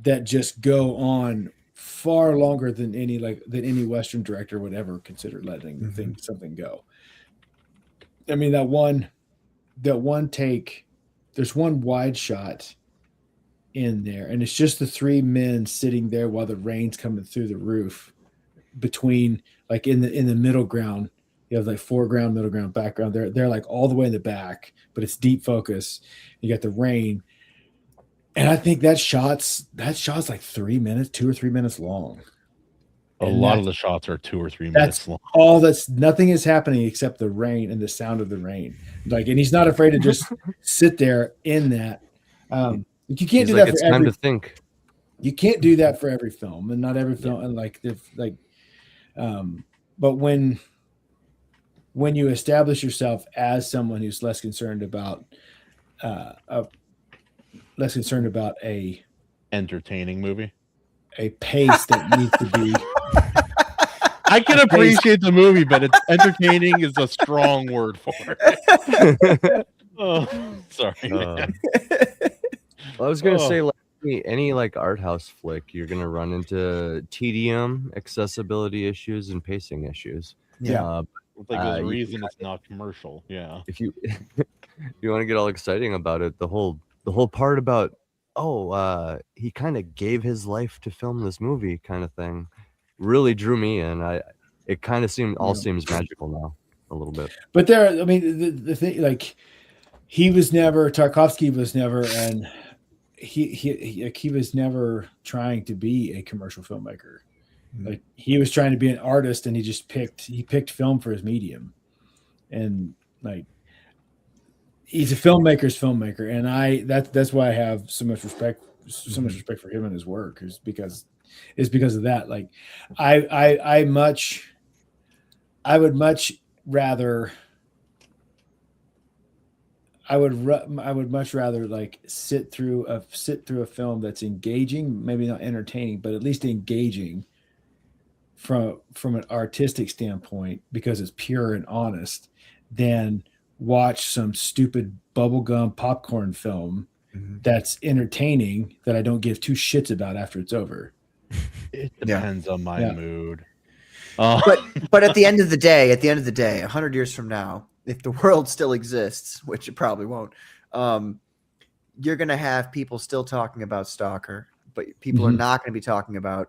that just go on far longer than any Western director would ever consider letting something go. I mean, that one take, there's one wide shot in there, and it's just the three men sitting there while the rain's coming through the roof, between, like, in the middle ground. You have like foreground, middle ground, background. They're like all the way in the back, but it's deep focus. You got the rain, and I think that shot's like 3 minutes, 2 or 3 minutes long. A lot of the shots are 2 or 3 minutes long. Nothing is happening except the rain and the sound of the rain. Like, and he's not afraid to just sit there in that. You can't do that for time to think. You can't do that for every film, and not every film. And but when you establish yourself as someone who's less concerned about a Entertaining movie, a pace that needs to be. I can appreciate the movie, but it's entertaining is a strong word for it. Oh, sorry. Man. Well, I was gonna say, like, any like art house flick, you're gonna run into tedium, accessibility issues, and pacing issues. Yeah. Like, there's a reason it's not commercial. Yeah. If you want to get all exciting about it, the whole part about he kind of gave his life to film this movie kind of thing really drew me in. It kind of seems magical now a little bit. But I mean, the thing, like, Tarkovsky was never, and he was never trying to be a commercial filmmaker. Like, he was trying to be an artist, and he picked film for his medium. And like, he's a filmmaker's filmmaker, and that's why I have so much respect for him and his work, is because of that. Like, I would much rather. I would much rather like sit through a film that's engaging, maybe not entertaining, but at least engaging from an artistic standpoint because it's pure and honest, than watch some stupid bubblegum popcorn film that's entertaining that I don't give two shits about after it's over. It depends on my mood. But at the end of the day, 100 years from now, if the world still exists, which it probably won't, you're going to have people still talking about Stalker, but people are not going to be talking about,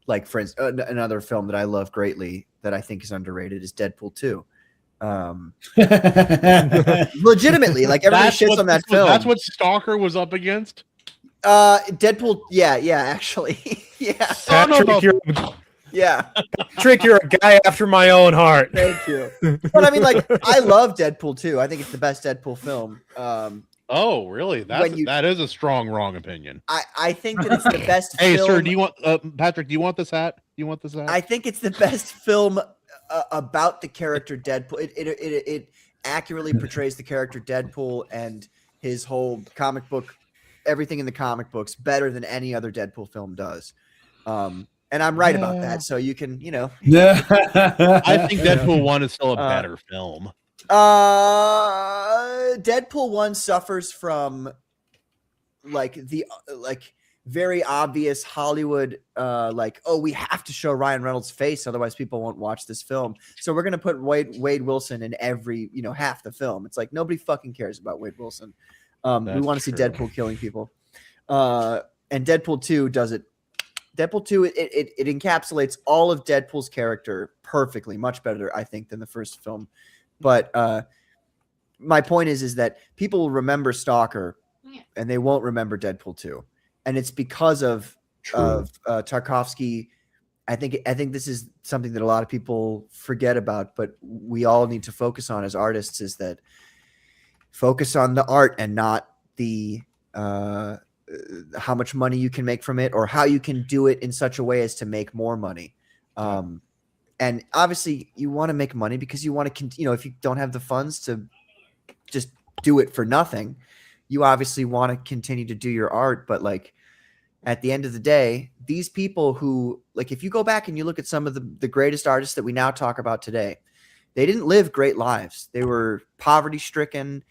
like, for instance, another film that I love greatly that I think is underrated is Deadpool 2. Legitimately, like, everybody shits on that film. That's what Stalker was up against? Deadpool, yeah, actually. Yeah. Yeah. Patrick, you're a guy after my own heart. Thank you. But I mean, like, I love Deadpool 2. I think it's the best Deadpool film. Oh, really? That is a strong wrong opinion. I think that it's the best Hey, film. sir, do you want Patrick, do you want this hat? I think it's the best film about the character Deadpool. It accurately portrays the character Deadpool and his whole comic book, everything in the comic books, better than any other Deadpool film does. And I'm right about that. So you can, I think Deadpool 1 is still a better film. Deadpool 1 suffers from very obvious Hollywood, we have to show Ryan Reynolds' face, otherwise people won't watch this film. So we're gonna put Wade Wilson in every, half the film. It's like nobody fucking cares about Wade Wilson. We want to see Deadpool killing people. And Deadpool 2 does it. Deadpool 2, it encapsulates all of Deadpool's character perfectly, much better, I think, than the first film. But my point is that people will remember Stalker, and they won't remember Deadpool 2, and it's because of Tarkovsky. I think this is something that a lot of people forget about, but we all need to focus on as artists: is that focus on the art and not the how much money you can make from it or how you can do it in such a way as to make more money. And obviously you want to make money because you want to, if you don't have the funds to just do it for nothing, you obviously want to continue to do your art. But like at the end of the day, these people who, like, if you go back and you look at some of the greatest artists that we now talk about today, they didn't live great lives. They were poverty stricken,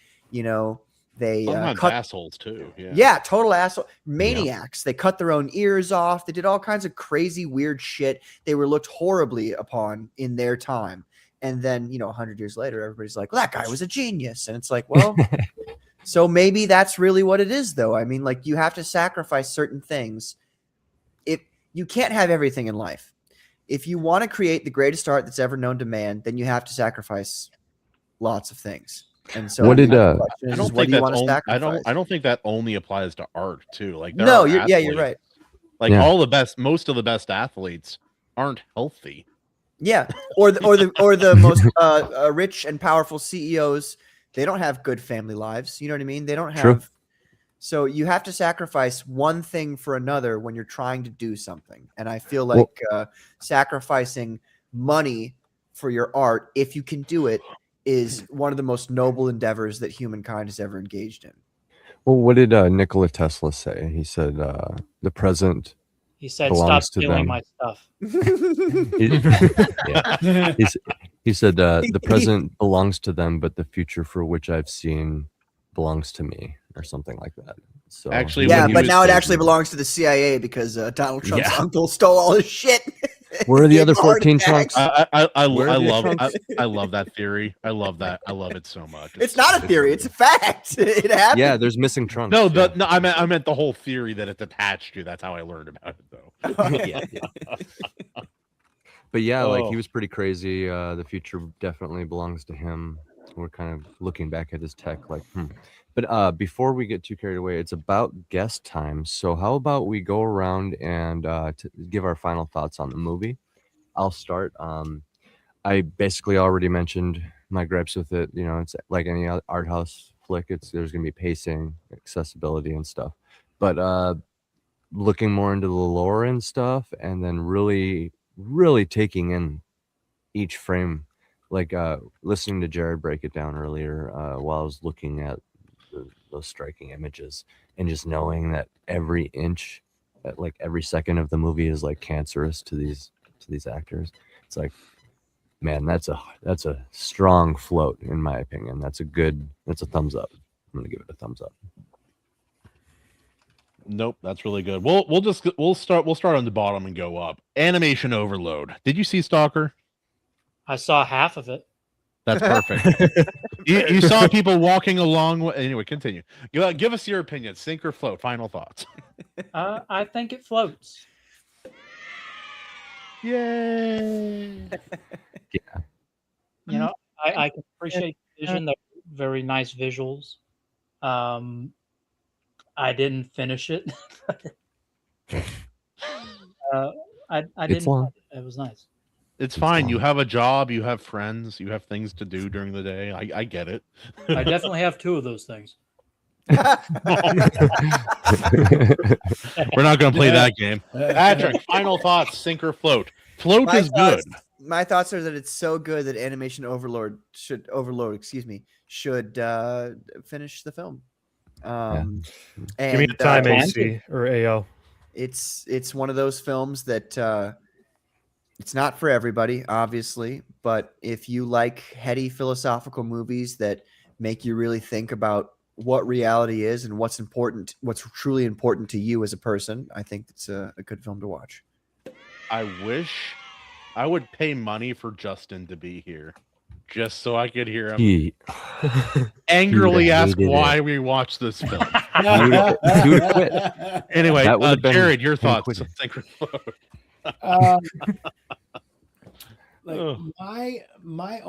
they cut assholes too. Yeah, total asshole maniacs. They cut their own ears off. They did all kinds of crazy, weird shit. They were looked horribly upon in their time. And then, 100 years later, everybody's like, well, that guy was a genius. And it's like, well, so maybe that's really what it is, though. I mean, like, you have to sacrifice certain things. If you can't have everything in life. If you want to create the greatest art that's ever known to man, then you have to sacrifice lots of things. And so what did I don't think that only applies to art too. Like you're right. Like most of the best athletes aren't healthy. Yeah, or the most rich and powerful CEOs, they don't have good family lives. You know what I mean? They don't have. True. So you have to sacrifice one thing for another when you're trying to do something. And I feel like sacrificing money for your art, if you can do it, is one of the most noble endeavors that humankind has ever engaged in. Well, what did Nikola Tesla say? He said the present. He said, "Stop stealing my stuff." He said the present belongs to them, but the future for which I've seen belongs to me, or something like that. So actually, but now it actually belongs to the CIA because Donald Trump's uncle stole all his shit. Where are the other 14 trunks? I love that theory. I love that. I love it so much. It's not a theory; it's a fact. It happened. Yeah, there's missing trunks. No, I meant the whole theory that it's attached to. That's how I learned about it, though. But yeah, like he was pretty crazy. The future definitely belongs to him. We're kind of looking back at his tech, like, But before we get too carried away, it's about guest time. So how about we go around and to give our final thoughts on the movie? I'll start. I basically already mentioned my gripes with it. It's like any art house flick. There's going to be pacing, accessibility, and stuff. But looking more into the lore and stuff, and then really, really taking in each frame like listening to Jarrod break it down earlier while I was looking at those striking images, and just knowing that every inch, like every second of the movie is like cancerous to these actors. It's like, man, that's a strong float in my opinion. That's a thumbs up. I'm gonna give it a thumbs up. Nope, that's really good. We'll start on the bottom and go up. Animation overload. Did you see Stalker? I saw half of it. That's perfect. you saw people walking along. Anyway, continue. Give us your opinion. Sink or float. Final thoughts. I think it floats. Yay! Yeah. You know, I can appreciate the vision. They're very nice visuals. I didn't finish it. I didn't. long. It was nice. It's fine. You have a job. You have friends. You have things to do during the day. I get it. I definitely have two of those things. We're not going to play that game. Patrick, final thoughts. Sink or float. Float is good. My thoughts are that it's so good that animation overload should finish the film. And Give me a time, AC or AO. It's one of those films that it's not for everybody, obviously, but if you like heady philosophical movies that make you really think about what reality is and what's truly important to you as a person, I think it's a good film to watch. I wish I would pay money for Justin to be here, just so I could hear him angrily ask why we watched this film. He would quit. Anyway, That would've been Jarrod, your him thoughts. quitting. Sink or float. My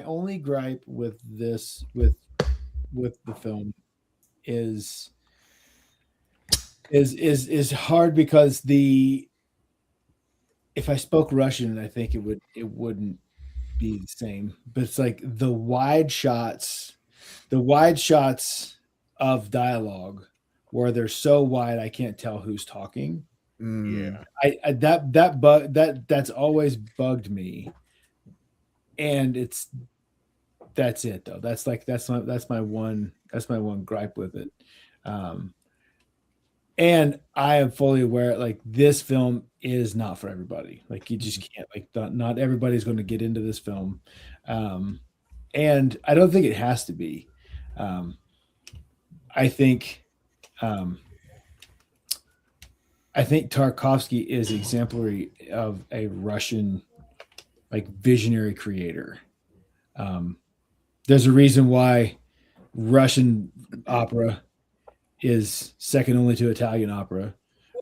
only gripe with this with the film is hard because if I spoke Russian, I think it wouldn't be the same. But it's like the wide shots of dialogue where they're so wide I can't tell who's talking. Yeah, that's always bugged me, and that's it though. That's my one gripe with it. And I am fully aware, like, this film is not for everybody. Like, you just can't, like, not everybody's going to get into this film, and I don't think it has to be. I think Tarkovsky is exemplary of a Russian, like, visionary creator. There's a reason why Russian opera is second only to Italian opera.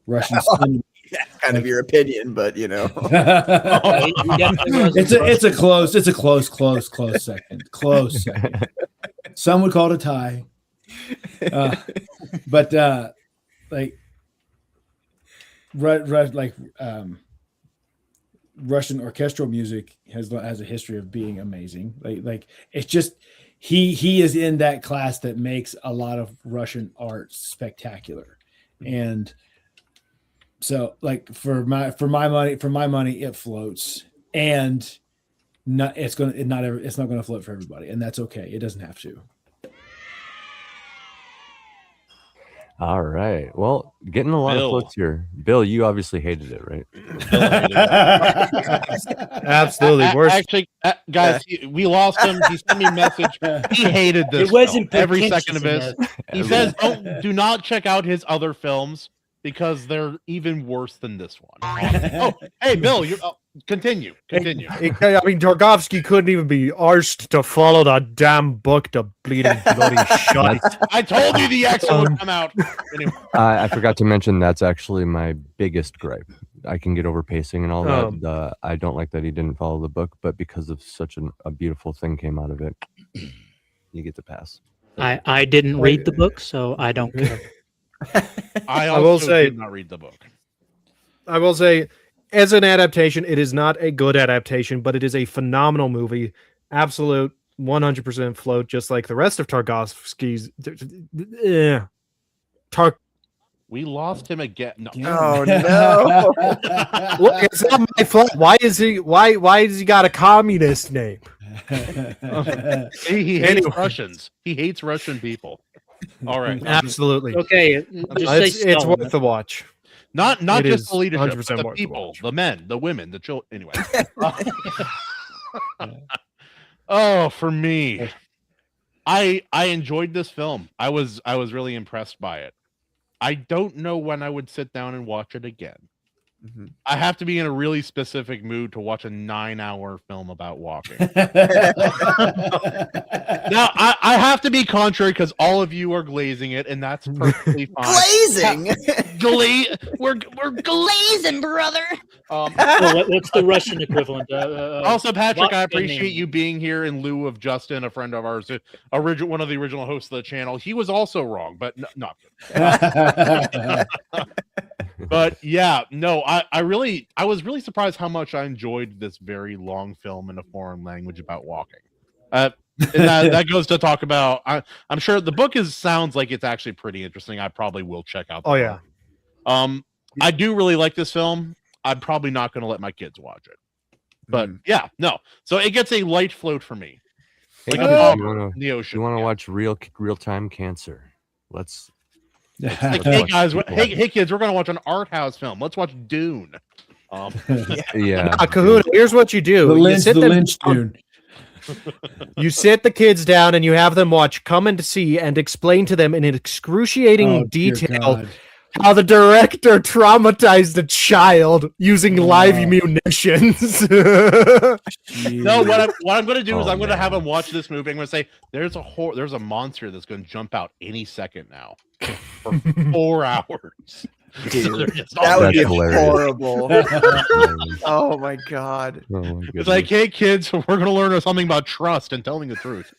Russian cinema. That's kind of your opinion, but you know. It's a close second. Close second. Some would call it a tie. But Russian orchestral music has a history of being amazing. Like it's just he is in that class that makes a lot of Russian art spectacular. And so, like, for my money, it floats, and it's not going to float for everybody, and that's okay. It doesn't have to. All right. Well, getting a lot of floats here. Bill, you obviously hated it, right? Absolutely. Worst. Actually, guys, we lost him. He sent me a message. He hated this. It wasn't film. Every pretentious second of his. He says, do not check out his other films because they're even worse than this one. Oh, hey, Bill, continue. I mean, Tarkovsky couldn't even be arsed to follow that damn book to bleeding bloody shite. I told you the accent would come out. Anyway. I forgot to mention that's actually my biggest gripe. I can get over pacing and all that. I don't like that he didn't follow the book, but because of such a beautiful thing came out of it, you get the pass. I didn't read the book, so I don't care. I also did not read the book. I will say, as an adaptation, it is not a good adaptation, but it is a phenomenal movie. Absolute 100% float, just like the rest of Tarkovsky's. We lost him again. No. Oh no! Look, it's not my fault. Why has he got a communist name? He hates Anyway. Russians. He hates Russian people. All right. Absolutely. Okay, just say It's Stalin. worth the watch. Not It just is the leadership, 100% but the worth the people, watch. the men, the women, the children. Anyway. Oh, for me, I enjoyed this film. I was really impressed by it. I don't know when I would sit down and watch it again. Mhm. I have to be in a really specific mood to watch a 9-hour film about walking. Now, I have to be contrary because all of you are glazing it, and that's perfectly fine. Glazing. We're glazing, brother. Oh, what's the Russian equivalent? Also, Patrick, I vodka appreciate name. you being here in lieu of Justin, a friend of ours, one of the original hosts of the channel. He was also wrong, but no. But yeah, no, I was really surprised how much I enjoyed this very long film in a foreign language about walking. And that goes to talk about. I'm sure the book sounds like it's actually pretty interesting. I probably will check out. The book. I do really like this film. I'm probably not going to let my kids watch it. But yeah, no. So it gets a light float for me. Hey, Like kids, a pop you in the ocean. You want to yeah. watch real time cancer? Let's. Like, hey guys, hey kids, we're gonna watch an art house film. Let's watch Dune. Yeah. Kahuna, here's what you do. The Lynch Dune. You sit the kids down and you have them watch Come and See and explain to them in excruciating detail how the director traumatized a child using live munitions. No, what I'm going to do is I'm going to have them watch this movie. I'm going to say there's a monster that's going to jump out any second now for 4 hours. Dude, that would be horrible. Oh my god! It's like, hey kids, we're going to learn something about trust and telling the truth.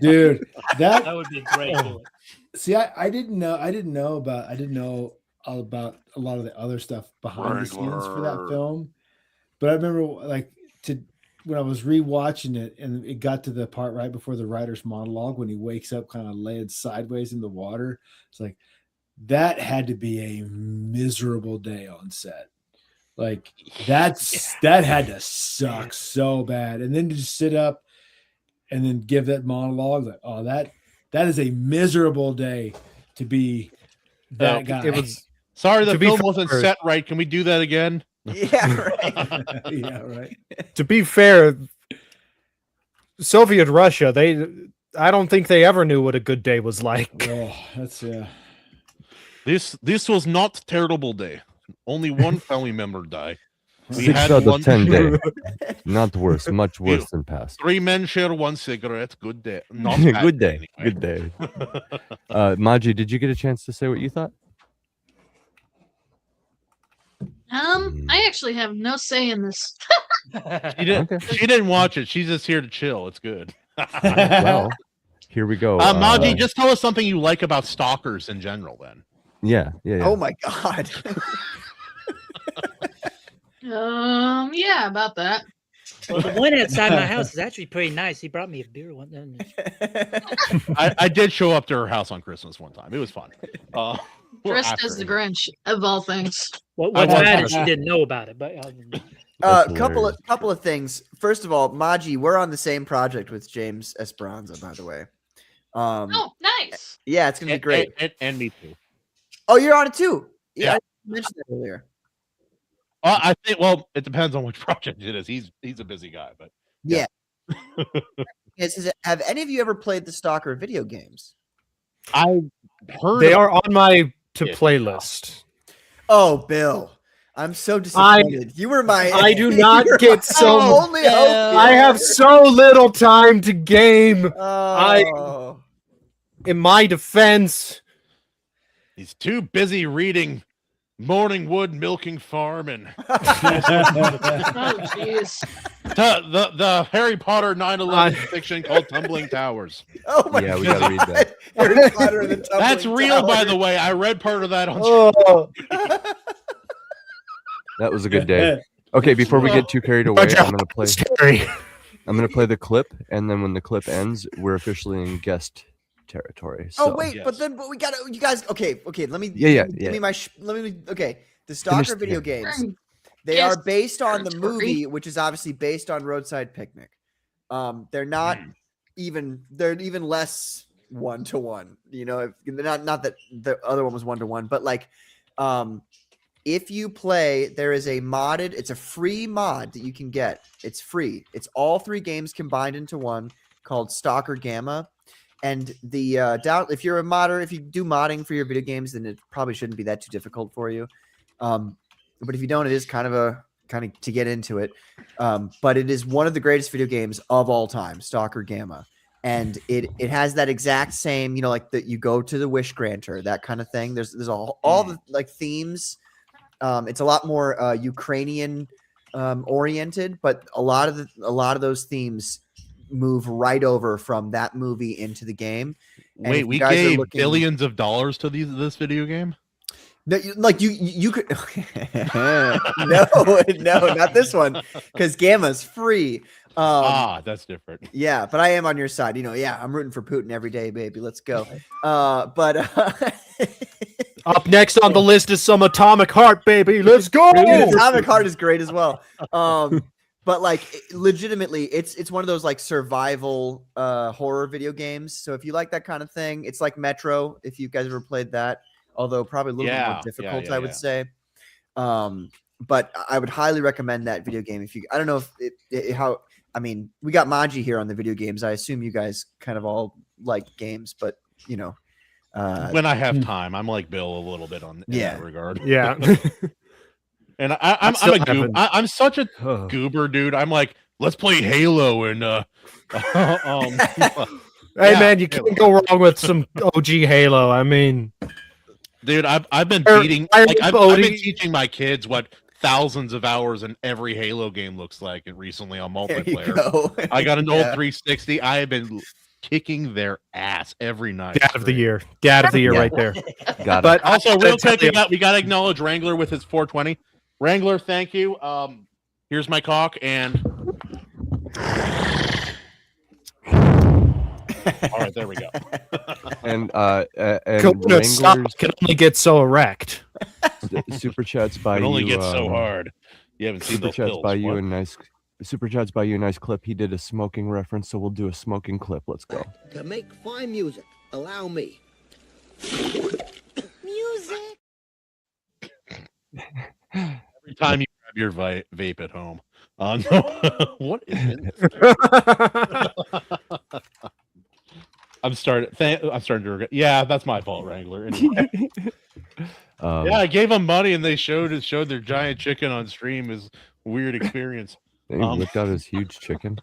Dude, that would be great. See, I didn't know about all about a lot of the other stuff behind the scenes for that film. But I remember when I was rewatching it and it got to the part right before the writer's monologue when he wakes up kind of laying sideways in the water. It's like that had to be a miserable day on set. Like that had to suck so bad. And then to just sit up and then give that monologue, like, oh, that is a miserable day to be that guy. It was sorry the film wasn't set right. Can we do that again? Yeah, right. Yeah, right. To be fair, Soviet Russia, I don't think they ever knew what a good day was like. Oh, that's This was not terrible day. Only one family member died. 6 out of 10 day. Not worse. Much worse than past. 3 men share 1 cigarette. Good day. Not Good day. Anyway. Good day. Maji, did you get a chance to say what you thought? I actually have no say in this. She didn't watch it. She's just here to chill. It's good. Well, here we go. Maji, just tell us something you like about stalkers in general, then. Yeah. Oh my god. Yeah, about that. Well, the one outside my house is actually pretty nice. He brought me a beer one day. I did show up to her house on Christmas one time. It was fun. Dressed as the Grinch, of all things. What's bad is she didn't know about it. But couple of things. First of all, Maji, we're on the same project with James Esperanza, by the way. Oh, nice. Yeah, it's gonna be great. And me too. Oh, you're on it too. Yeah. I mentioned that earlier. I think. Well, it depends on which project it is. He's a busy guy, but yeah. Have any of you ever played the Stalker video games? I heard they are on my play list. Oh, Bill, I'm so disappointed. You were my. I do not get so. Only hope. I have so little time to game. Oh. In my defense, he's too busy reading Morningwood Milking Farm and Oh, jeez. the Harry Potter 9/11 fiction called Tumbling Towers. Oh my Yeah, we god. gotta read that. Harry Potter and the Tumbling That's real, by Tower. the way. I read part of that on. That was a good day. Okay, before we get too carried away, I'm gonna play. Scary. I'm gonna play the clip, and then when the clip ends, we're officially in guest territory. So. Oh wait, yes. but we gotta. You guys, okay. Let me. Yeah. Give me my. Okay, the Stalker Finish video the game. games. They Yes, are based on the territory. movie, which is obviously based on Roadside Picnic. They're not even. They're even less 1-to-1. You know, not that the other one was 1-to-1, but like, if you play, there is a modded. It's a free mod that you can get. It's free. It's all 3 games combined into one called Stalker Gamma. And the if you're a modder, if you do modding for your video games, then it probably shouldn't be that too difficult for you. But if you don't, it is kind of to get into it. But it is one of the greatest video games of all time, Stalker Gamma. And it has that exact same, you know, like that you go to the wish granter, that kind of thing. There's all the like themes. It's a lot more Ukrainian oriented, but a lot of those themes move right over from that movie into the game. And wait, we gave billions of dollars to this video game? No, like you could no, not this one, because Gamma's free. That's different. Yeah, but I am on your side. You know, yeah, I'm rooting for Putin every day, baby. Let's go. But up next on the list is some Atomic Heart, baby. Let's go. Dude, Atomic Heart is great as well. But like legitimately, it's one of those like survival horror video games. So if you like that kind of thing, it's like Metro. If you guys ever played that, although probably a little bit more difficult, I would say. But I would highly recommend that video game. If you, I don't know if I mean, we got Maji here on the video games. I assume you guys kind of all like games, but you know, when I have time, I'm like Bill a little bit in that regard. Yeah. And I'm such a goober, dude. I'm like, let's play Halo and hey man, you can't go wrong with some OG Halo. I mean, dude, I've been beating. I've been teaching my kids what thousands of hours in every Halo game looks like, and recently on multiplayer. I got an old 360. I have been kicking their ass every night. Dad of the year right there. But also, real quick, we got to acknowledge Wrangler with his 420. Wrangler, thank you. Here's my cock, and all right, there we go. and Wranglers can only get so erect. Super chats by you. Can only get so hard. You haven't seen those pills. Super chats by you a nice clip. He did a smoking reference, so we'll do a smoking clip. Let's go. To make fine music, allow me. Music. Every time you grab your vape at home. No. What is in this? I'm starting to regret. Yeah, that's my fault, Wrangler. Anyway. I gave them money and they showed their giant chicken on stream. Is a weird experience. He whipped out his huge chicken.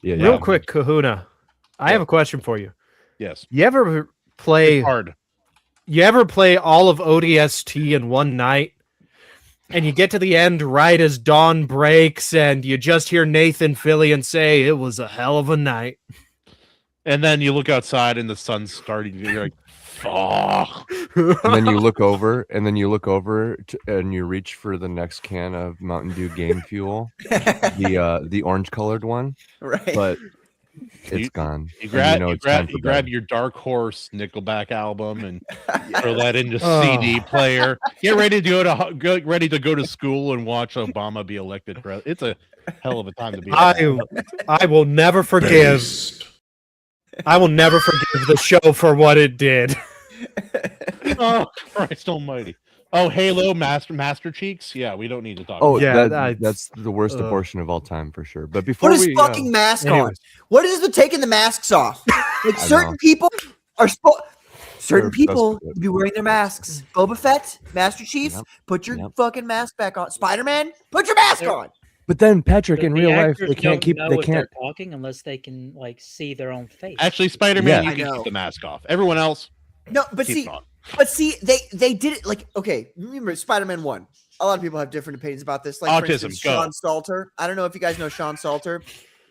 Yeah. Real quick, Kahuna, I have a question for you. Yes. You ever play hard? You ever play all of ODST in one night? And you get to the end right as dawn breaks, and you just hear Nathan Fillion say, "It was a hell of a night." And then you look outside, and the sun's starting. You're like, "Fuck!" And then you look over, and you reach for the next can of Mountain Dew Game Fuel, the orange-colored one. Right. But it's gone. You grab your Dark Horse Nickelback album and throw that into CD player. Get ready to go to school and watch Obama be elected president. It's a hell of a time to be. I will never forgive. I will never forgive the show for what it did. Oh Christ Almighty! Oh, Halo Master Cheeks. Yeah, we don't need to talk. Oh, yeah, that's the worst abortion of all time for sure. But before put his fucking mask on. What is with taking the masks off? Like certain people are certain people be wearing their masks. Boba Fett, Master Chief, put your fucking mask back on. Spider-Man, put your mask on. But then Patrick, in real life, they can't keep. They can't talking unless they can like see their own face. Actually, Spider-Man, you can keep the mask off. Everyone else, no. But see, they did it like okay. Remember Spider-Man 1. A lot of people have different opinions about this. Like autism. For instance, Sean Salter. I don't know if you guys know Sean Salter.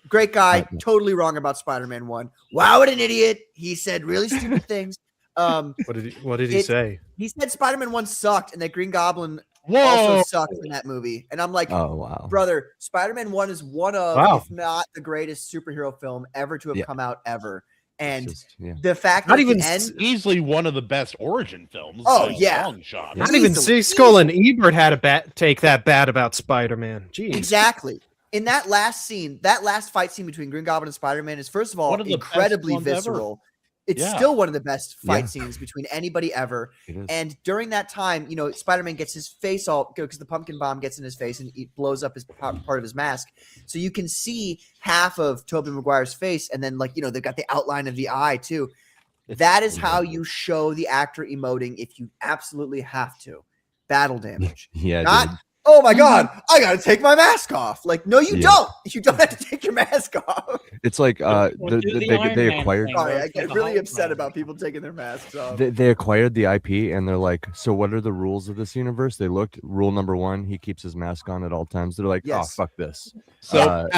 Great guy. Totally wrong about Spider-Man 1. Wow, what an idiot! He said really stupid things. What did he say? He said Spider-Man 1 sucked, and that Green Goblin also sucked in that movie. And I'm like, oh wow, brother, Spider-Man 1 is one of, if not the greatest superhero film ever to have come out ever. And the fact that easily one of the best origin films. Oh yeah, long shot. Not even Siskel and Ebert had a take that bad about Spider-Man. Jeez. Exactly. in that last scene, that last fight scene between Green Goblin and Spider-Man is first of all One of the best incredibly ones ever. visceral. It's Yeah. still one of the best fight Yeah. scenes between anybody ever. It is. And during that time, you know, Spider-Man gets his face all because the pumpkin bomb gets in his face and it blows up his part of his mask. So you can see half of Tobey Maguire's face, and then like, you know, they've got the outline of the eye too. That is how you show the actor emoting if you absolutely have to. Battle damage. Yeah, Not, dude. oh my God, I got to take my mask off. Like, no, you Yeah. don't. You don't have to take your mask off. It's like Well, do the Iron they Man acquired thing. Sorry, I Like get the really Hulk upset man. about people taking their masks off. they acquired the IP, and they're like, so what are the rules of this universe? They looked, rule number 1, he keeps his mask on at all times. They're like, Yes. oh, fuck this. So,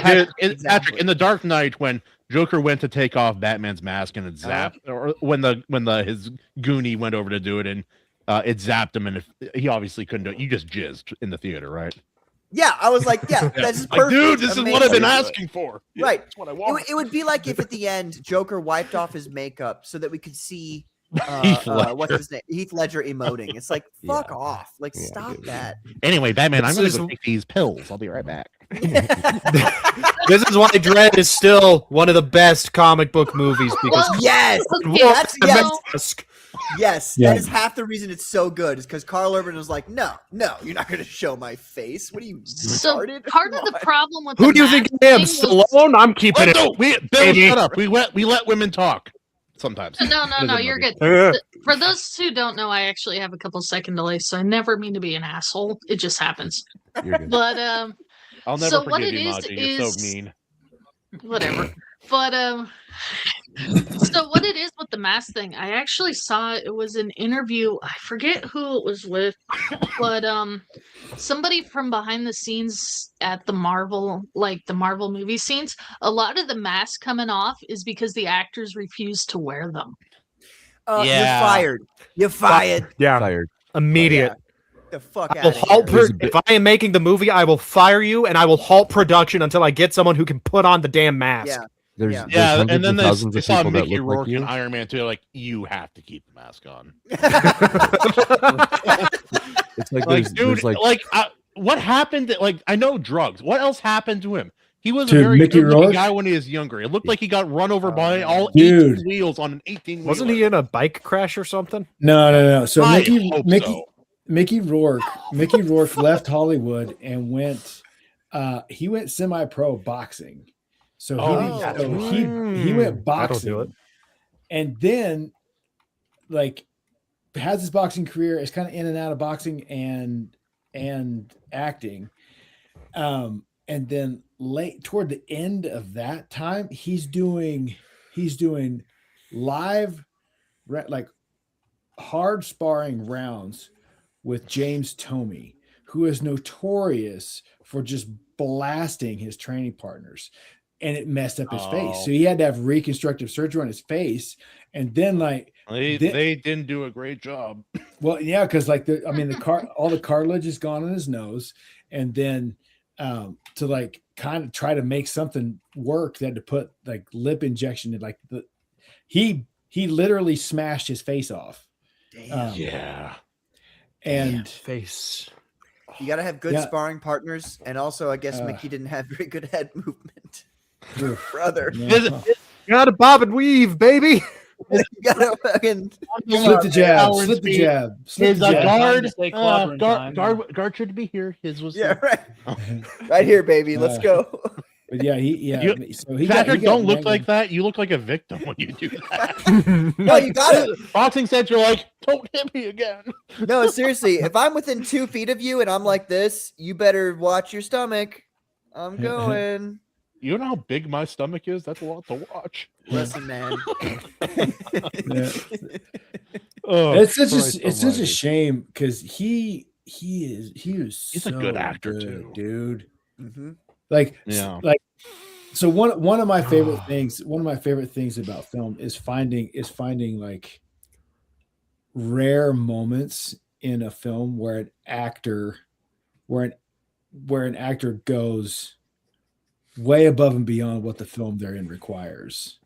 Patrick, Exactly. in The Dark Knight, when Joker went to take off Batman's mask and it zapped, or when his Goonie went over to do it and it zapped him, and he obviously couldn't do it. You just jizzed in the theater, right? Yeah, I was like, yeah, that's Like, perfect. dude, this is what I've been Amazing. asking for. Right. That's what I It, want. it would be like if at the end Joker wiped off his makeup so that we could see Heath Ledger. what's his name, Heath Ledger emoting. It's like fuck Yeah. off, like Yeah, stop dude. that. Anyway, Batman, I'm This going is- to go take these pills. I'll be right back. This is why Dread is still one of the best comic book movies because Well, Yes, Okay, that's the yes, mask. yes. Yeah. That is half the reason it's so good. Is because Carl Urban was like, no, you're not going to show my face. What are you So retarded? part of Come the on. problem with Who the do you think mask I am, thing was- Stallone? I'm keeping it. No, Bill, baby. shut up. We let women talk sometimes. No, you're good. Uh, For those who don't know, I actually have a couple second delays, so I never mean to be an asshole. It just happens. You're good. But I'll never So what forgive it you, is Maji. You're so is- mean. whatever. But so what it is with the mask thing, I actually saw it was an interview. I forget who it was with, but somebody from behind the scenes at the Marvel movie scenes. A lot of the masks coming off is because the actors refuse to wear them. You're Yeah. fired. You're fired. yeah, Fired. immediate. The fuck I out will of halt here. if I am making the movie, I will fire you and I will halt production until I get someone who can put on the damn mask. Yeah. There's, Yeah. there's Yeah, hundreds and then of they thousands of saw people that Mickey look like Rourke you. and Iron Man 2. They're like, you have to keep the mask on. It's like, Like, there's dude, like what happened? Like, I know drugs. What else happened to him? He was To a very Mickey good-looking Rourke? guy when he was younger. It looked like he got run over by all Dude. 18 wheels on an 18 Wasn't he in a bike crash or something? No. So I Mickey hope Mickey so. Mickey Rourke left Hollywood and went he went semi-pro boxing. So he went That'll do it. boxing. And then like has his boxing career, is kind of in and out of boxing and acting. And then toward the end of that time, he's doing live like hard sparring rounds with James Tomey, who is notorious for just blasting his training partners, and it messed up his face. So he had to have reconstructive surgery on his face. And then They didn't do a great job. well, yeah, because all the cartilage is gone in his nose, and then to like kind of try to make something work, they had to put like lip injection in he literally smashed his face off. Damn. Yeah. And Face. You got to have good Yeah. sparring partners, and also I guess Uh. Mickey didn't have very good head movement. oof, Brother, yeah. Gotta bob and weave, baby. you gotta fucking Slip the jab, Howard slip the Speed. jab, slip His the jab. guard, to stay clobbering time. guard should be here. His was yeah, right, right here, baby. Let's go. But yeah, so he Patrick, got don't look mangled. like that. You look like a victim when you do that. No, you got it. Boxing sense, you're like, don't hit me again. No, seriously. If I'm within 2 feet of you and I'm like this, you better watch your stomach. I'm going. You know how big my stomach is? That's a lot to watch. Listen, man. Yeah. Oh, It's such Christ a almighty. shame because he's He's a good actor, too. dude. hmm Like Yeah. So one of my favorite things about film is finding like rare moments in a film where an actor goes way above and beyond what the film they're in requires.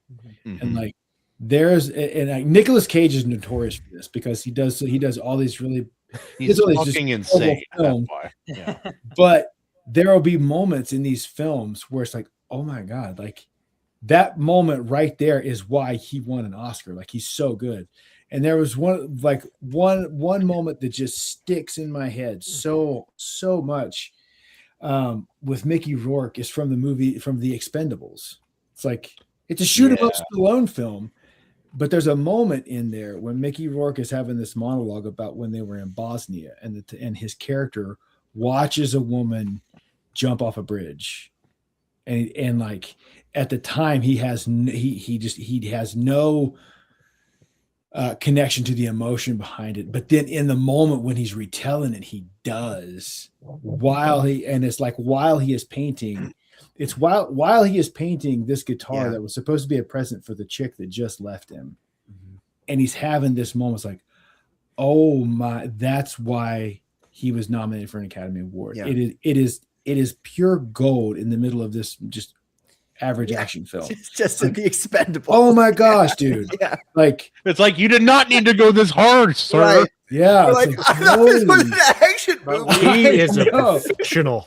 Mhm. And like Nicolas Cage is notorious for this because he does all these really He's it's always just fucking insane. film. That's why. Yeah. but there will be moments in these films where it's like, oh my God, like that moment right there is why he won an Oscar. Like he's so good. And there was one moment that just sticks in my head so much with Mickey Rourke is from the movie, from The Expendables. It's like, it's a shoot 'em up Stallone film, but there's a moment in there when Mickey Rourke is having this monologue about when they were in Bosnia, and his character watches a woman jump off a bridge, and like at the time he has no connection to the emotion behind it, but then in the moment when he's retelling it, he does. While he is painting, it's while he is painting this guitar that was supposed to be a present for the chick that just left him, and he's having this moment. It's like, oh my, that's why he was nominated for an Academy Award. It is pure gold in the middle of this just average action film. It's just The Expendables. Oh my gosh, dude! Like, it's like, you did not need to go this hard, sir. Right. Yeah, We're like, I thought this was an action movie. He is a professional.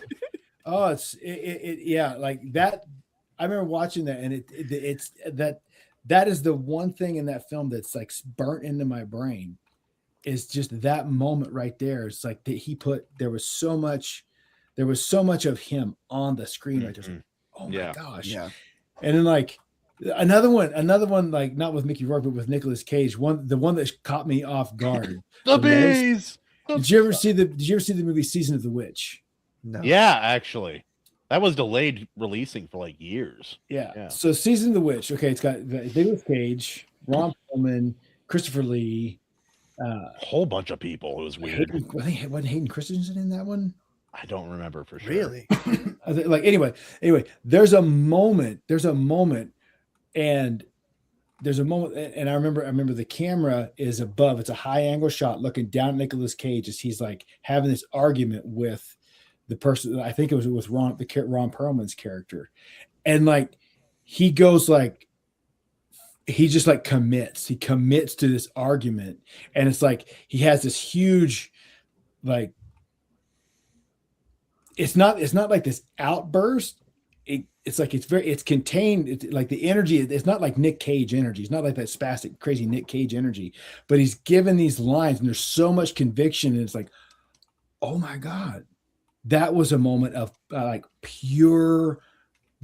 Oh, yeah, like that. I remember watching that, and it's that is the one thing in that film that's like burnt into my brain. Is just that moment right there. It's like that there was so much of him on the screen right there. Like, oh my gosh. Yeah. And then like another one, like not with Mickey Rourke, but with Nicolas Cage. The one that caught me off guard. The bees. Did you ever see the movie Season of the Witch? No. Yeah, actually. That was delayed releasing for like years. Yeah. So Season of the Witch. Okay, it's got Nicolas Cage, Ron Perlman, Christopher Lee, a whole bunch of people. It was weird. Wasn't Hayden Christensen in that one? I don't remember for sure. Really? Like anyway, there's a moment, and I remember the camera is above. It's a high angle shot looking down at Nicolas Cage as he's like having this argument with the person. I think it was with Ron Perlman's character, and like he goes like, he just like commits to this argument, and it's like he has this huge, like, it's not like this outburst. It's like it's contained. It's like the energy. It's not like Nick Cage energy. It's not like that spastic, crazy Nick Cage energy. But he's given these lines, and there's so much conviction, and it's like, oh my God, that was a moment of like pure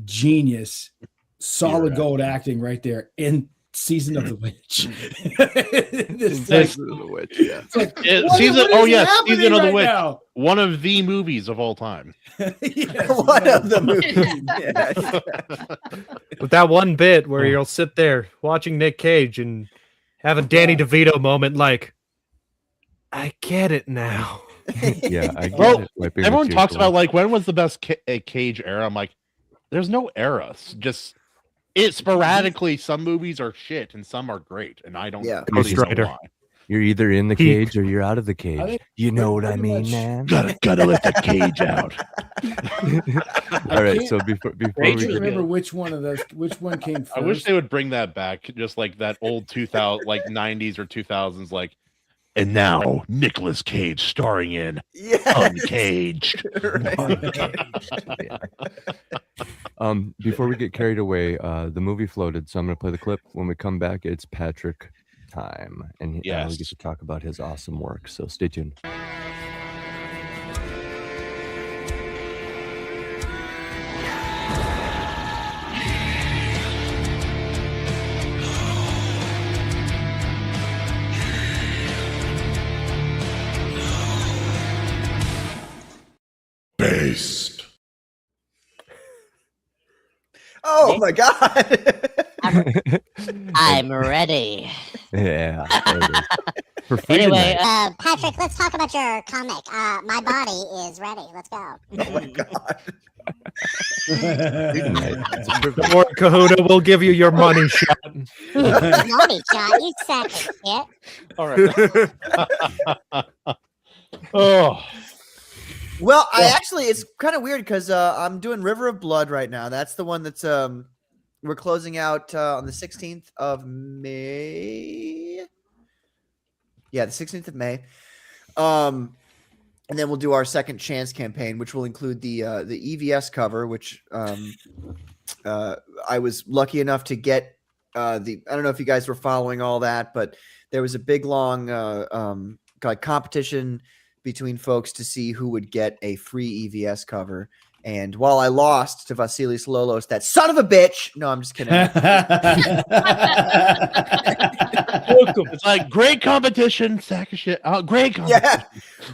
genius, solid gold acting right there in Season of the Witch. Season of the Witch, yeah. Season of the Witch. Now? One of the movies of all time. One of the movies. With that one bit where you'll sit there watching Nick Cage and have a Danny DeVito moment, like, I get it now. Yeah, I get it. Everyone talks about like, when was the best Cage era? I'm like, there's no era. Just sporadically, some movies are shit and some are great, and I don't really know why. You're either in the cage or you're out of the cage. You know what I mean, man? Gotta let the cage out. All right, so before I can't remember which one came first. I wish they would bring that back, just like that old 2000, like 90s or 2000s, like, and now Nicolas Cage starring in Uncaged. Before we get carried away, the movie floated, so I'm going to play the clip. When we come back, it's Patrick time, and we get to talk about his awesome work. So stay tuned. Based. Oh my God. I'm ready. Yeah. For free anyway, Patrick, let's talk about your comic. My body is ready. Let's go. Oh my God. Or Kahuna will give you your money shot. Money shot, you sack of shit. All right. Oh. Well, it's kind of weird because I'm doing River of Blood right now. That's the one that's we're closing out on the 16th of May. Yeah, the 16th of May. and then we'll do our second chance campaign, which will include the EVS cover, which I was lucky enough to get. I don't know if you guys were following all that, but there was a big long like competition between folks to see who would get a free EVS cover. And while I lost to Vasilis Lolos, that son of a bitch. No, I'm just kidding. It's like great competition, sack of shit. Oh, great competition. Yeah.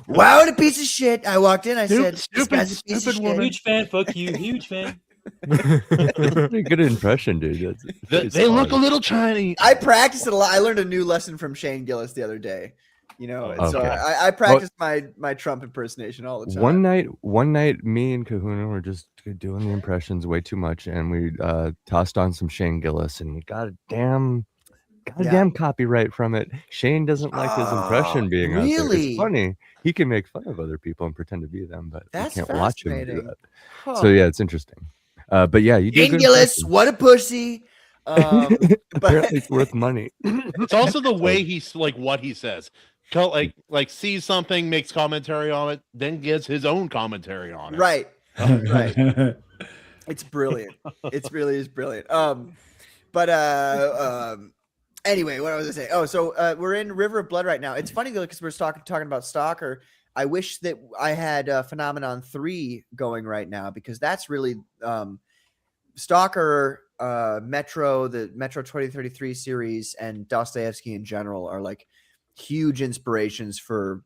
Wow, what a piece of shit. I walked in. I said, this guy's a piece of stupid shit. woman. Huge fan. Fuck you. Huge fan. That's a pretty good impression, dude. They look a little Chinese. I practiced it a lot. I learned a new lesson from Shane Gillis the other day. You know, and so Okay. I practiced my Trump impersonation all the time. One night, me and Kahuna were just doing the impressions way too much, and we tossed on some Shane Gillis, and we got a damn copyright from it. Shane doesn't like his impression being out there. really? It's funny. He can make fun of other people and pretend to be them, but That's you can't watch him do fascinating. that. Huh. So yeah, it's interesting. But yeah, you do Shane good Gillis, impressions. what a pussy. But Apparently, it's worth money. It's also the way he's like what he says. Like sees something, makes commentary on it, then gives his own commentary on it. right. Right. It's brilliant. It really is brilliant. Anyway, what was I saying? Oh, so we're in River of Blood right now. It's funny though, because we're talking about Stalker. I wish that I had Phenomenon 3 going right now, because that's really Stalker, Metro, the Metro 2033 series, and Dostoevsky in general are like huge inspirations for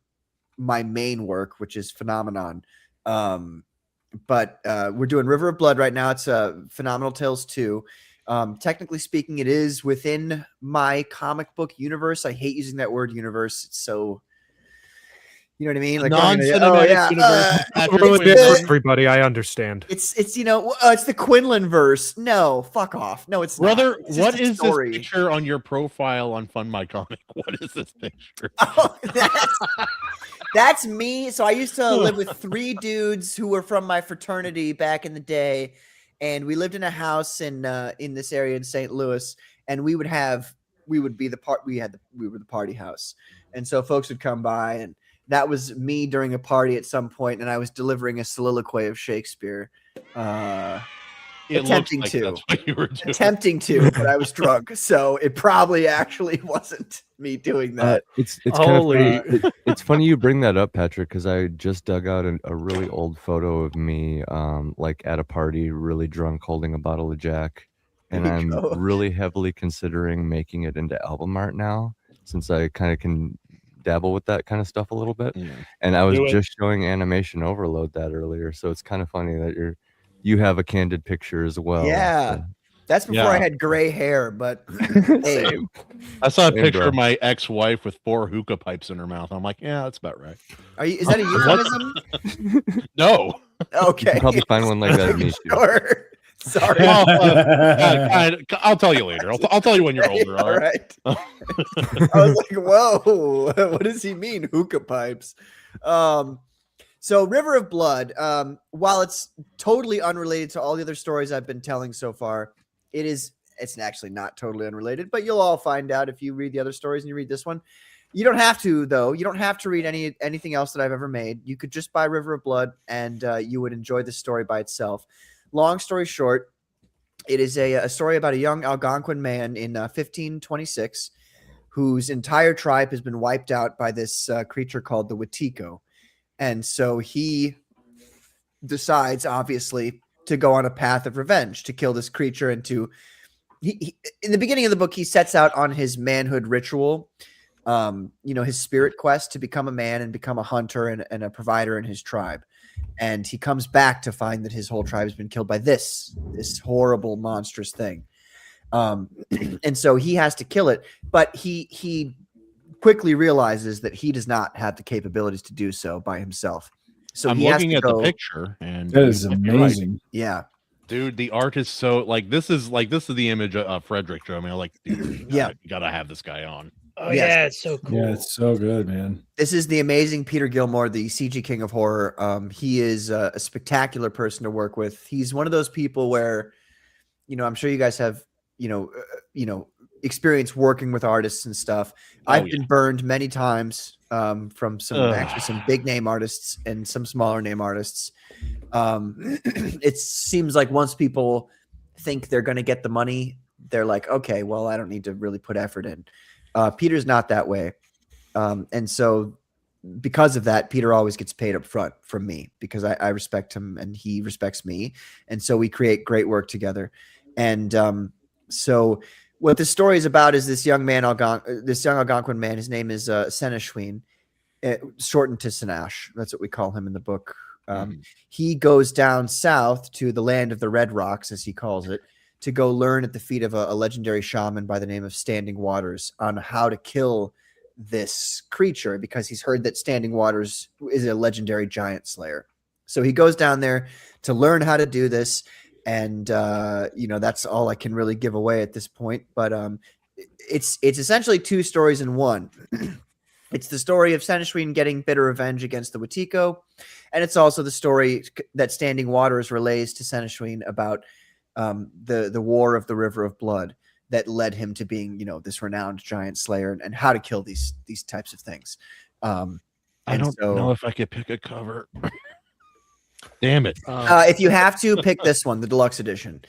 my main work, which is Phenomenon. But we're doing River of Blood right now. It's Phenomenal Tales 2. Technically speaking, it is within my comic book universe. I hate using that word universe. It's so, you know what I mean? Like Non-cinematic universe. Ruined it for everybody. I understand. It's it's the Quinlan verse. No, fuck off. No, it's Brother, not. It's just what a is story. this picture on your profile on Fund My Comic? What is this picture? Oh, that's me. So I used to live with 3 dudes who were from my fraternity back in the day, and we lived in a house in this area in St. Louis, and we were the party house, and so folks would come by, and that was me during a party at some point, and I was delivering a soliloquy of Shakespeare. Attempting to, that's what you were doing. attempting to, but I was drunk, so it probably actually wasn't me doing that. It's kind of funny. It's funny you bring that up, Patrick, because I just dug out a really old photo of me, like at a party, really drunk, holding a bottle of Jack, and I'm really heavily considering making it into album art now, since I kind of can dabble with that kind of stuff a little bit. And I was just showing Animation Overload that earlier, so it's kind of funny that you have a candid picture as well. Yeah. So. That's before I had gray hair, but hey. I saw a Same, picture bro. of my ex-wife with 4 hookah pipes in her mouth. I'm like, yeah, that's about right. Is that a euphemism? No. Okay. You can probably find one like that in me too. Sure. Sorry. I'll tell you later. I'll tell you when you're older. All right. I was like, whoa, what does he mean? Hookah pipes. So River of Blood, while it's totally unrelated to all the other stories I've been telling so far, it's actually not totally unrelated, but you'll all find out if you read the other stories and you read this one. You don't have to, though. You don't have to read anything else that I've ever made. You could just buy River of Blood, and you would enjoy the story by itself. Long story short, it is a story about a young Algonquin man in 1526 whose entire tribe has been wiped out by this creature called the Wetiko. And so he decides, obviously, to go on a path of revenge, to kill this creature, and in the beginning of the book, he sets out on his manhood ritual, his spirit quest to become a man and become a hunter and a provider in his tribe. And he comes back to find that his whole tribe has been killed by this horrible, monstrous thing. And so he has to kill it, but he quickly realizes that he does not have the capabilities to do so by himself. So I'm looking at the picture, and that is amazing. Right. Yeah, dude, the art is so this is the image of Frederick showed me. I'm like, dude, you gotta have this guy on. Oh yeah, it's so cool. Yeah, it's so good, man. This is the amazing Peter Gilmore, the CG King of Horror. He is a spectacular person to work with. He's one of those people where, I'm sure you guys have, experience working with artists and stuff. I've been burned many times from some big name artists and some smaller name artists. It seems like once people think they're going to get the money, they're like, okay, well, I don't need to really put effort in. Peter's not that way. And so because of that, Peter always gets paid up front from me because I respect him and he respects me. And so we create great work together. And so what this story is about is this young Algonquin man. His name is Seneshween, shortened to Sanash. That's what we call him in the book. He goes down south to the land of the Red Rocks, as he calls it, to go learn at the feet of a legendary shaman by the name of Standing Waters on how to kill this creature, because he's heard that Standing Waters is a legendary giant slayer. So he goes down there to learn how to do this. And, that's all I can really give away at this point. But it's essentially two stories in one. It's the story of Seneshween getting bitter revenge against the Wetiko. And it's also the story that Standing Waters relays to Seneshween about the War of the River of Blood that led him to being, this renowned giant slayer and how to kill these types of things. I don't know if I could pick a cover. Damn it. If you have to, pick this one, the deluxe edition.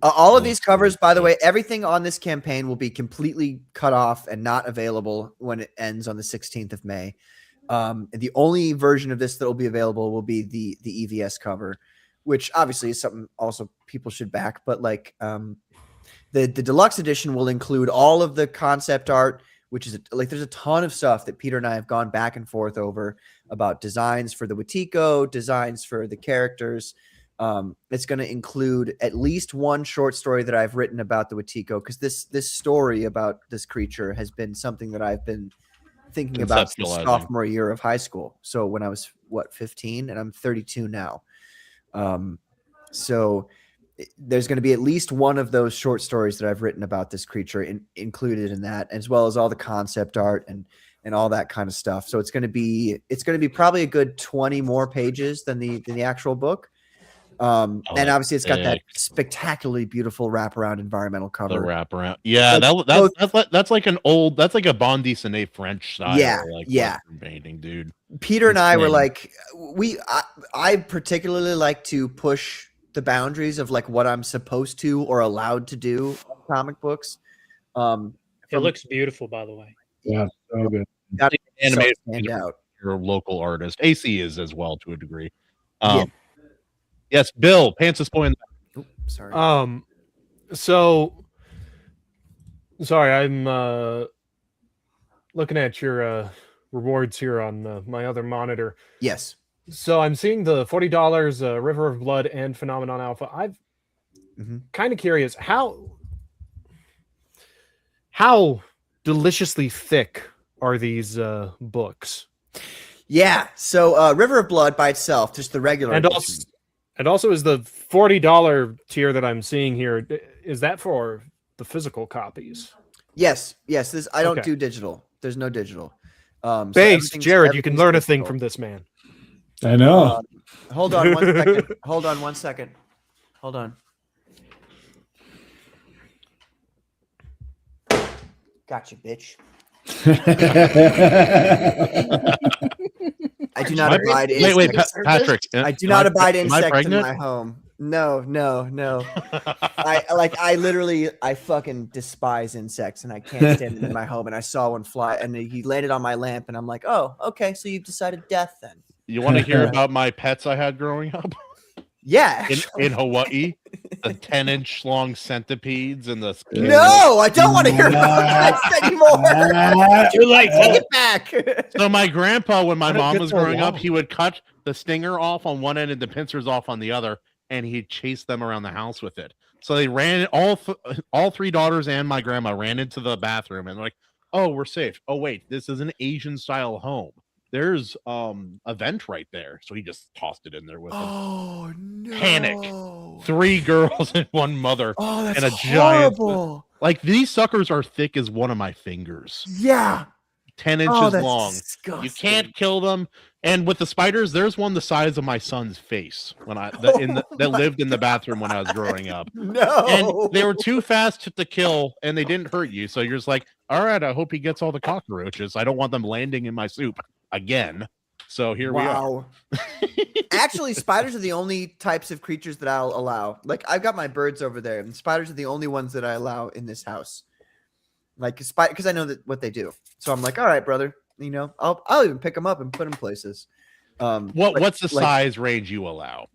All of these covers, by the way, everything on this campaign will be completely cut off and not available when it ends on the 16th of May. The only version of this that will be available will be the EVS cover, which obviously is something also people should back. But the deluxe edition will include all of the concept art, which is there's a ton of stuff that Peter and I have gone back and forth over about designs for the Wetiko, designs for the characters. It's going to include at least one short story that I've written about the Wetiko, because this story about this creature has been something that I've been thinking about since sophomore year of high school. So when I was 15, and I'm 32 now. So there's going to be at least one of those short stories that I've written about this creature included in that, as well as all the concept art and all that kind of stuff. So it's going to be probably a good 20 more pages than the actual book. And obviously it's got that spectacularly beautiful wraparound environmental cover. The wraparound. Yeah, that's like a bande dessinée French style. Painting, dude. Peter and I were like, I particularly like to push the boundaries of what I'm supposed to or allowed to do on comic books. It looks beautiful, by the way. Yeah, so good. Got to animated stand out. Your local artist. AC is as well to a degree. Yes, Bill, Pants boy. Sorry. So sorry, I'm looking at your rewards here on my other monitor. Yes. So I'm seeing the $40 River of Blood and Phenomenon Alpha. I'm kind of curious how deliciously thick are these books? Yeah. So River of Blood by itself, just the regular edition. And also is the $40 tier that I'm seeing here, is that for the physical copies? Yes. I don't do digital. There's no digital. Base, Jarrod, you can learn a thing from this man. I know. Hold on 1 second. Hold on 1 second. Hold on. Gotcha, bitch. I do not abide in. Wait, Patrick. I do not abide insects in my home. No. I fucking despise insects and I can't stand them in my home. And I saw one fly and he landed on my lamp and I'm like, oh, okay. So you've decided death then. You want to hear about my pets I had growing up? Yeah. In Hawaii, the 10-inch long centipedes and the No, I don't want to hear about that anymore. Too late. Take it back. So my grandpa, when my mom was growing up, he would cut the stinger off on one end and the pincers off on the other, and he'd chase them around the house with it. So they ran all three daughters and my grandma ran into the bathroom and they're like, oh, we're safe. Oh, wait, this is an Asian style home. There's a vent right there. So he just tossed it in there with him. Oh, no. Panic. 3 girls and 1 mother. Oh, that's and a horrible. Giant, these suckers are thick as one of my fingers. Yeah. 10 Oh, inches that's long. disgusting. You can't kill them. And with the spiders, there's one the size of my son's face that lived in the bathroom when I was growing up. No. And they were too fast to kill, and they didn't hurt you. So you're just like, all right, I hope he gets all the cockroaches. I don't want them landing in my soup again. So here we are. Actually, spiders are the only types of creatures that I'll allow. Like, I've got my birds over there, and spiders are the only ones that I allow in this house. Like, because I know that what they do. So I'm like, all right, brother. You know, I'll even pick them up and put them places. What's the size range you allow?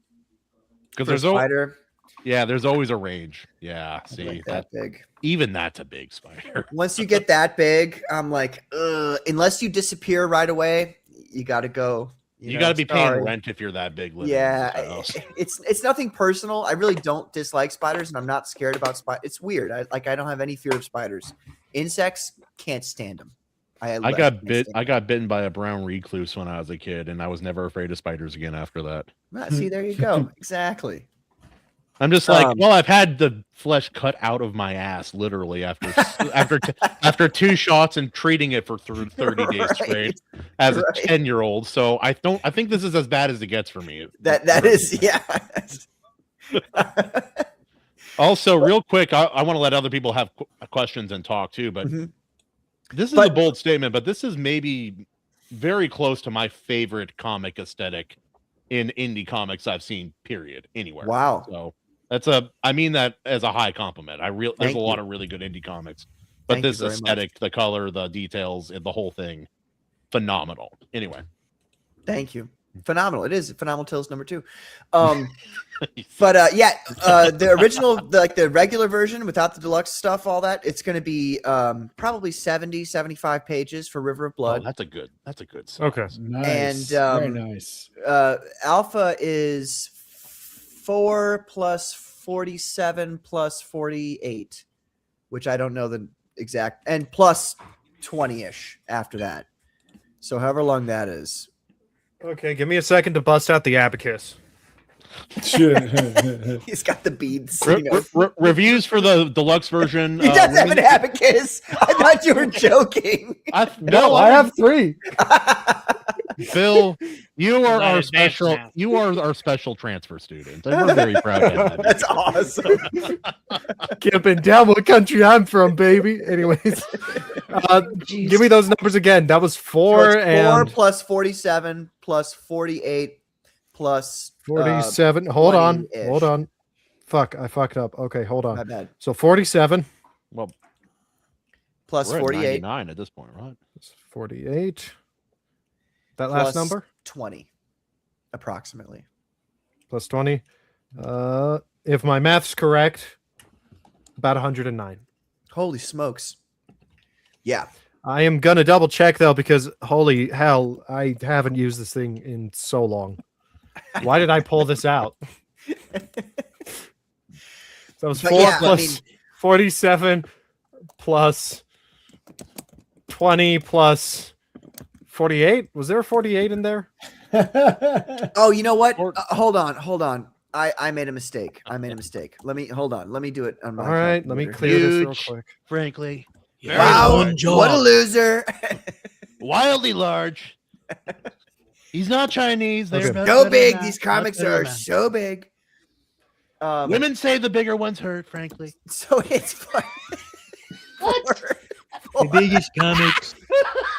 Because there's spider. There's always a range. Yeah, see like that big. Even that's a big spider. Once you get that big, I'm like, unless you disappear right away, you got to go. You got to be paying rent if you're that big. Yeah, it's nothing personal. I really don't dislike spiders, and I'm not scared about spiders. It's weird. I don't have any fear of spiders. Insects, can't stand them. I got bitten by a brown recluse when I was a kid, and I was never afraid of spiders again after that. See, there you go. Exactly. I'm just like, well, I've had the flesh cut out of my ass literally after 2 shots and treating it for 30 days straight as a 10-year-old. So I think this is as bad as it gets for me. That is, yeah. Also, real quick, I want to let other people have questions and talk too, but this is a bold statement, but this is maybe very close to my favorite comic aesthetic in indie comics I've seen, period, anywhere. Wow. So I mean that as a high compliment. There's a lot of really good indie comics, but this aesthetic, the color, the details, the whole thing, phenomenal. Anyway. Thank you. Phenomenal. It is Phenomenal Tales #2. The original, the regular version without the deluxe stuff, all that, it's going to be probably 70-75 pages for River of Blood. Oh, that's a good size. Okay. Nice. And very nice. Alpha is 4 plus 47 plus 48, which I don't know the exact, and plus 20-ish after that. So however long that is. Okay, give me a second to bust out the abacus. He's got the beads. Reviews for the deluxe version. He does have an abacus. I thought you were joking. No, I have 3. Phil, you are our special. You are our special transfer student. And we're very proud of that. That's awesome. Keeping down what country I'm from, baby. Anyways, give me those numbers again. That was 4 and 4 plus 47 plus 48 plus 47. Hold on. Fuck, I fucked up. Okay, hold on. My bad. So 47. Well, plus 48. 99 at this point, right? 48. That last number? 20, approximately. Plus 20. If my math's correct, about 109. Holy smokes. Yeah. I am going to double check, though, because holy hell, I haven't used this thing in so long. Why did I pull this out? So it was 4 plus 47 plus 20 plus 48. Was there a 48 in there? Oh, you know what? Hold on. I made a mistake. Let me hold on. Let me do it on my. All right, let me clear this real quick. Frankly. Wow, what a loser. Wildly large. He's not Chinese. They're so big. These comics are so big. Women say the bigger ones hurt, frankly. So it's fun. The biggest comics,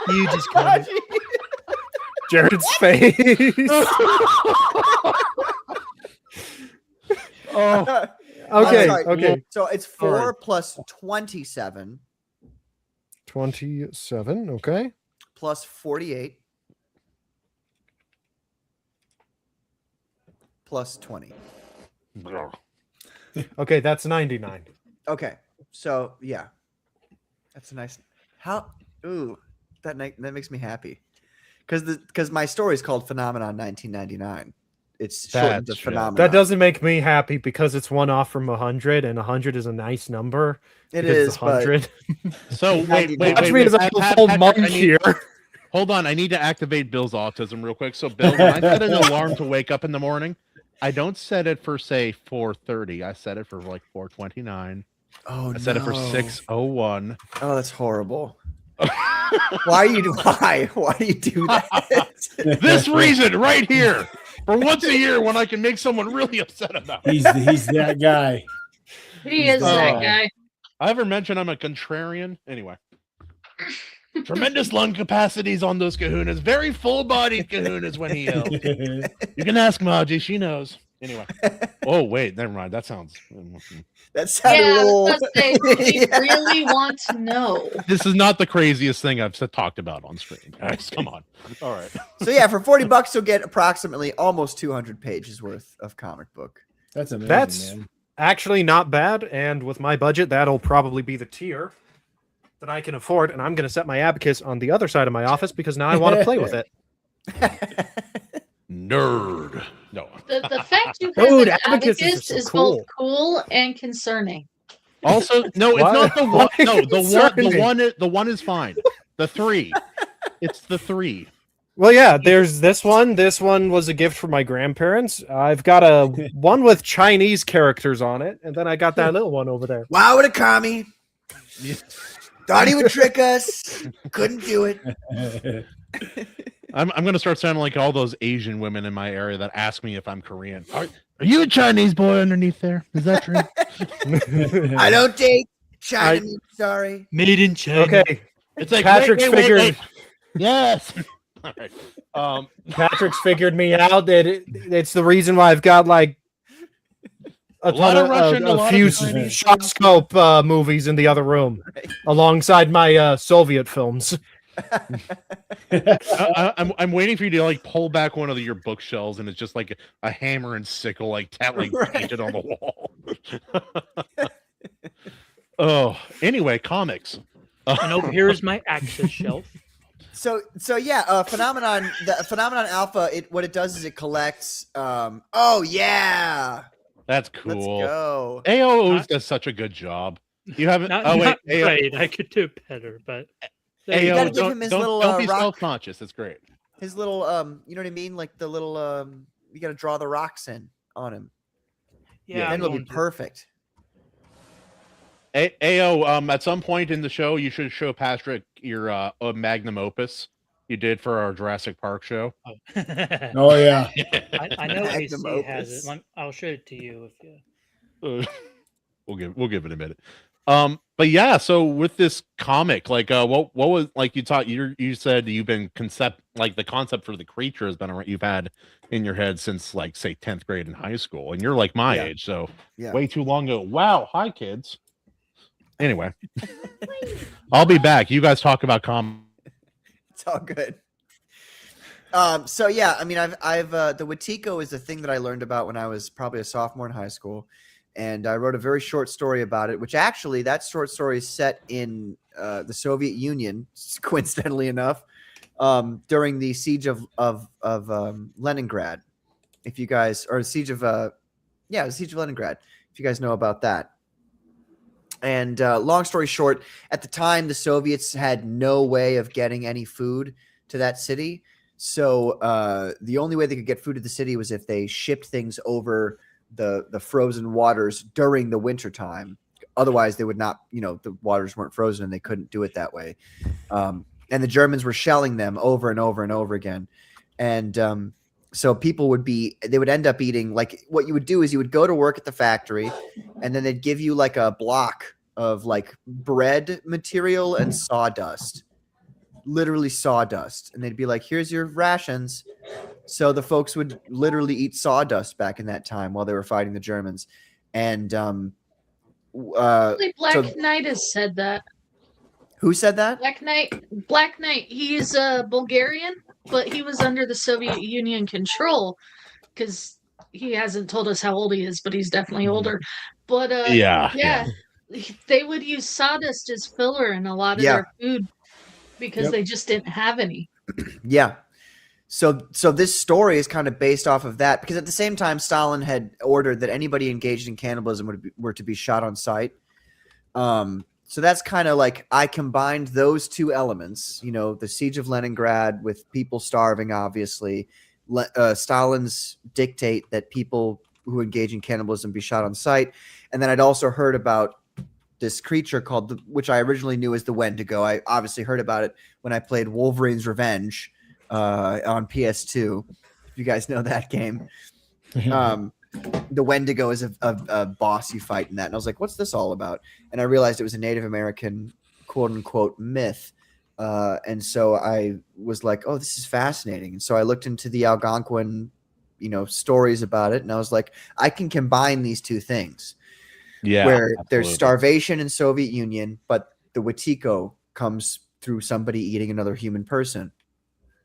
hugest comics. Jarrod's face. Oh, okay. So it's 4 plus 27. 27, okay. Plus 48. Plus 20. Okay, that's 99. Okay, so yeah, that's a nice. That makes me happy, because my story is called Phenomenon 1999. It's shortened to Phenomenon. That doesn't make me happy because it's one off from 100, and 100 is a nice number. It is 100. So wait. A full month here. Hold on, I need to activate Bill's autism real quick. So Bill, when I set an alarm to wake up in the morning, I don't set it for say 4:30. I set it for like 4:29. Oh, I set it for 6:01. Oh, that's horrible. Why do you do that? This reason right here. For once a year when I can make someone really upset about it. He's that guy. He is that Oh. guy. I ever mentioned I'm a contrarian? Anyway. Tremendous lung capacities on those kahunas. Very full-bodied kahunas when he yells. You can ask Maji. She knows. Anyway. Oh, wait. Never mind. That sounds... That sounded Yeah, a little... I was gonna say, we really want to know. This is not the craziest thing I've talked about on stream. Guys, come on. All right. So yeah, for $40 you'll get approximately almost 200 pages worth of comic book. That's amazing, That's man. actually not bad, and with my budget, that'll probably be the tier that I can afford, and I'm going to set my abacus on the other side of my office because now I want to play with it. Nerd. No. The fact you have Dude, an abacus abacus is is so both cool and concerning. Also, no, it's Why- not the one. why No, the concerning? one. The one is fine. The 3. It's the 3. Well, yeah, there's this one. This one was a gift from my grandparents. I've got a one with Chinese characters on it, and then I got that little one over there. Wow, what a commie. Thought he would trick us. Couldn't do it. I'm going to start sounding like all those Asian women in my area that ask me if I'm Korean. Are you a Chinese boy underneath there? Is that true? I don't date China. Sorry. Made in China. Okay, It's like Patrick's figured. Yes. All right. Patrick's figured me out that it's the reason why I've got like a lot ton of Russian, a a lot few of Chinese. shot scope movies in the other room, alongside my Soviet films. I'm waiting for you to like pull back one of your bookshelves, and it's just like a hammer and sickle, like painted on the wall. Oh, anyway, comics. And over here is my access shelf. So yeah, Phenomenon Alpha. What it does is it collects. Oh yeah, That's let's cool. go. AO always does such a good job. You haven't. Not, Oh wait, not AO, great. I could do better, but You AO, gotta give don't, him his don't, little, don't be rock. self-conscious. It's great. His little you know what I mean? Like the little you got to draw the rocks in on him. yeah, Then I'm it'll be going to. perfect. AO, at some point in the show, you should show Patrick your magnum opus you did for our Jurassic Park show. Oh yeah. I know Magnum AC has opus. it. I'll show it to you if you. We'll give it a minute. But yeah, so with this comic, like, what was like you said you've been the concept for the creature has been you've had in your head since like say 10th grade in high school, and you're like my age, so way too long ago. Wow, hi kids. Anyway, I'll be back. You guys talk about It's all good. So yeah, I mean, I've the Wetiko is the thing that I learned about when I was probably a sophomore in high school, and I wrote a very short story about it. Which actually, that short story is set in the Soviet Union, coincidentally enough, during the siege of Leningrad. If you guys, or the siege of the siege of Leningrad. If you guys know about that. And long story short, at the time, the Soviets had no way of getting any food to that city. So the only way they could get food to the city was if they shipped things over the frozen waters during the wintertime. Otherwise, they would not, the waters weren't frozen and they couldn't do it that way. And the Germans were shelling them over and over and over again. And so people they would end up eating, like what you would do is you would go to work at the factory and then they'd give you like a block of like bread material and sawdust, literally sawdust. And they'd be like, here's your rations. So the folks would literally eat sawdust back in that time while they were fighting the Germans. And Black Knight has said that. Who said that? Black Knight. He's Bulgarian, but he was under the Soviet Union control because he hasn't told us how old he is, but he's definitely older. But they would use sawdust as filler in a lot of their food because they just didn't have any. Yeah. So this story is kind of based off of that, because at the same time, Stalin had ordered that anybody engaged in cannibalism were to be shot on sight. So that's kind of like, I combined those two elements, the siege of Leningrad with people starving, obviously, Stalin's dictate that people who engage in cannibalism be shot on sight. And then I'd also heard about this creature called which I originally knew as the Wendigo. I obviously heard about it when I played Wolverine's Revenge on PS2. If you guys know that game. The Wendigo is a boss you fight in that. And I was like, what's this all about? And I realized it was a Native American quote unquote myth. And so I was like, oh, this is fascinating. And so I looked into the Algonquin, stories about it. And I was like, I can combine these two things. Yeah. Where absolutely. there's starvation in Soviet Union, but the Wetiko comes through somebody eating another human person.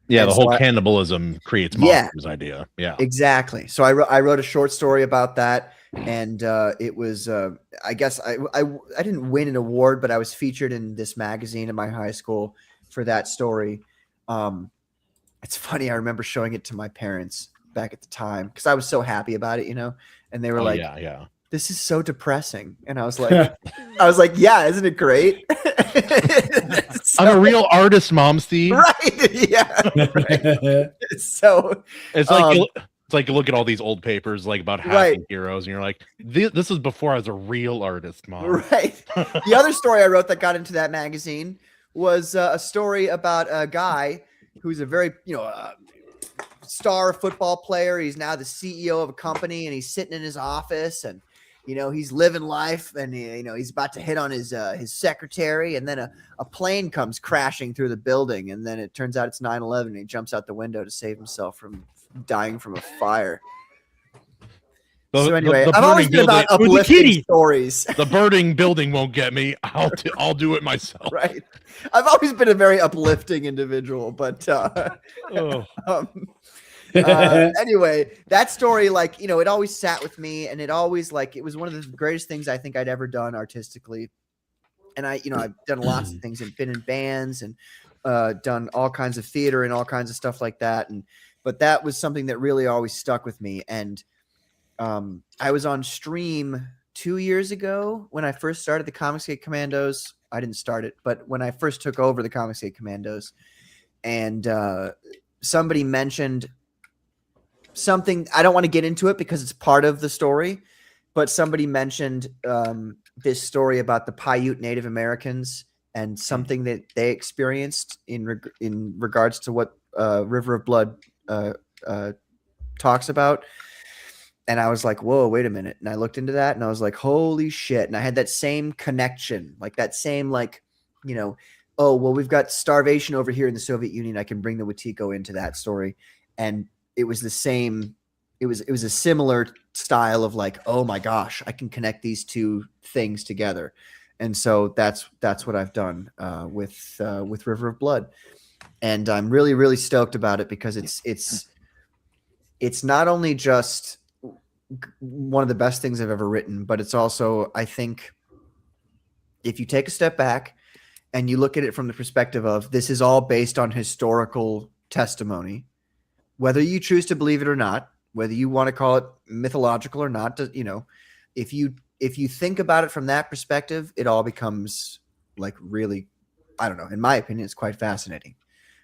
Yeah, And the so whole cannibalism creates monsters idea. Yeah, exactly. So I wrote a short story about that, and it was I guess I didn't win an award, but I was featured in this magazine in my high school for that story. It's funny. I remember showing it to my parents back at the time because I was so happy about it, and they were like, yeah. This is so depressing. And I was like, yeah, isn't it great? I'm a real artist, Mom, Steve. Right. Yeah. Right. So it's like you look at all these old papers like about hacking right. heroes, and you're like, this is before I was a real artist, Mom. Right. The other story I wrote that got into that magazine was a story about a guy who's a very, star football player. He's now the CEO of a company, and he's sitting in his office, and he's living life, and he's about to hit on his secretary, and then a plane comes crashing through the building, and then it turns out it's 9/11, and he jumps out the window to save himself from dying from a fire. So anyway, I've always been about uplifting stories. The burning building won't get me. I'll do it myself. Right. I've always been a very uplifting individual, but anyway, that story, it always sat with me, and it always it was one of the greatest things I think I'd ever done artistically. And I've done lots of things and been in bands and done all kinds of theater and all kinds of stuff like that. But that was something that really always stuck with me. And I was on stream 2 years ago when I first started the Comicsgate Commandos. I didn't start it, but when I first took over the Comicsgate Commandos, and somebody mentioned something. I don't want to get into it because it's part of the story, but somebody mentioned this story about the Paiute Native Americans and something that they experienced in regards to what River of Blood talks about. And I was like, whoa, wait a minute. And I looked into that, and I was like, holy shit. And I had that same connection, oh, well, we've got starvation over here in the Soviet Union. I can bring the Wetiko into that story. And it was the same. It was a similar style of oh my gosh, I can connect these two things together. And so that's what I've done with River of Blood. And I'm really, really stoked about it because it's not only just one of the best things I've ever written, but it's also, I think, if you take a step back and you look at it from the perspective of this is all based on historical testimony, whether you choose to believe it or not, whether you want to call it mythological or not, if you think about it from that perspective, it all becomes really, I don't know, in my opinion, it's quite fascinating.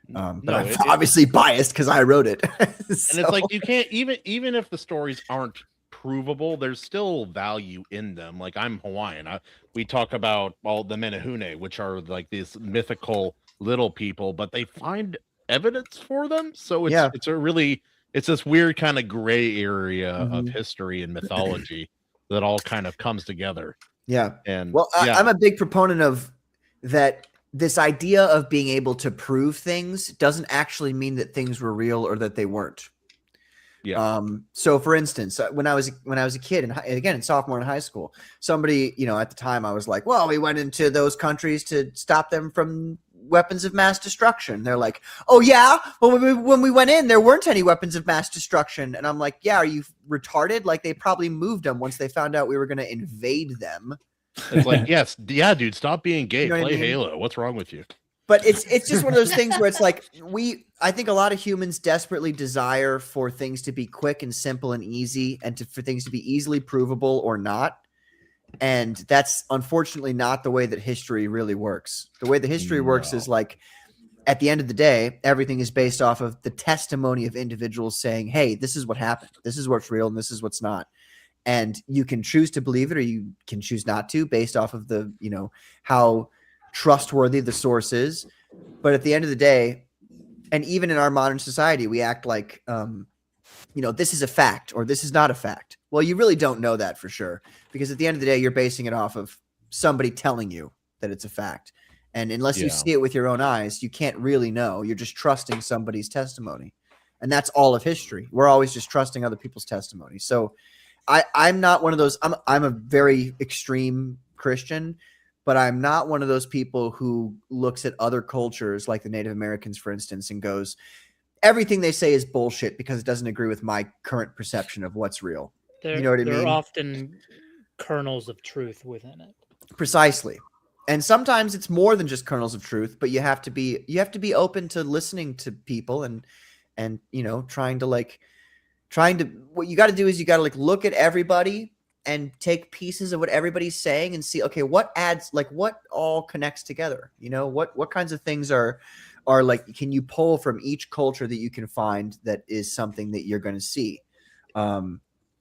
But I'm obviously biased because I wrote it. And it's you can't, even if the stories aren't provable, there's still value in them. I'm Hawaiian. We talk about all the Menehune, which are these mythical little people, but they find evidence for them. So it's this weird kind of gray area of history and mythology that all kind of comes together. Yeah. And I'm a big proponent of that. This idea of being able to prove things doesn't actually mean that things were real or that they weren't. Yeah. So for instance, when I was a kid, and again in sophomore in high school, somebody, at the time I was like, well, we went into those countries to stop them from weapons of mass destruction. They're like, oh yeah, well when we went in, there weren't any weapons of mass destruction. And I'm like, yeah, are you retarded? They probably moved them once they found out we were going to invade them. It's yes, yeah, dude, stop being gay. Play I mean? Halo. What's wrong with you? But it's just one of those things where it's I think a lot of humans desperately desire for things to be quick and simple and easy, and for things to be easily provable or not. And that's unfortunately not the way that history really works. The way the history works is at the end of the day, everything is based off of the testimony of individuals saying, hey, this is what happened. This is what's real and this is what's not. and you can choose to believe it or you can choose not to based off of the, how trustworthy the source is. But at the end of the day, and even in our modern society, we act like, this is a fact or this is not a fact. Well, you really don't know that for sure, because at the end of the day, you're basing it off of somebody telling you that it's a fact. And unless you see it with your own eyes, you can't really know. You're just trusting somebody's testimony. And that's all of history. We're always just trusting other people's testimony. So I'm not one of those. I'm a very extreme Christian, but I'm not one of those people who looks at other cultures like the Native Americans, for instance, and goes, everything they say is bullshit because it doesn't agree with my current perception of what's real. You know what I mean? There are often kernels of truth within it. Precisely. And sometimes it's more than just kernels of truth, but you have to be open to listening to people and what you got to do is you got to look at everybody and take pieces of what everybody's saying and see, okay, what all connects together? What kinds of things are can you pull from each culture that you can find that is something that you're going to see? And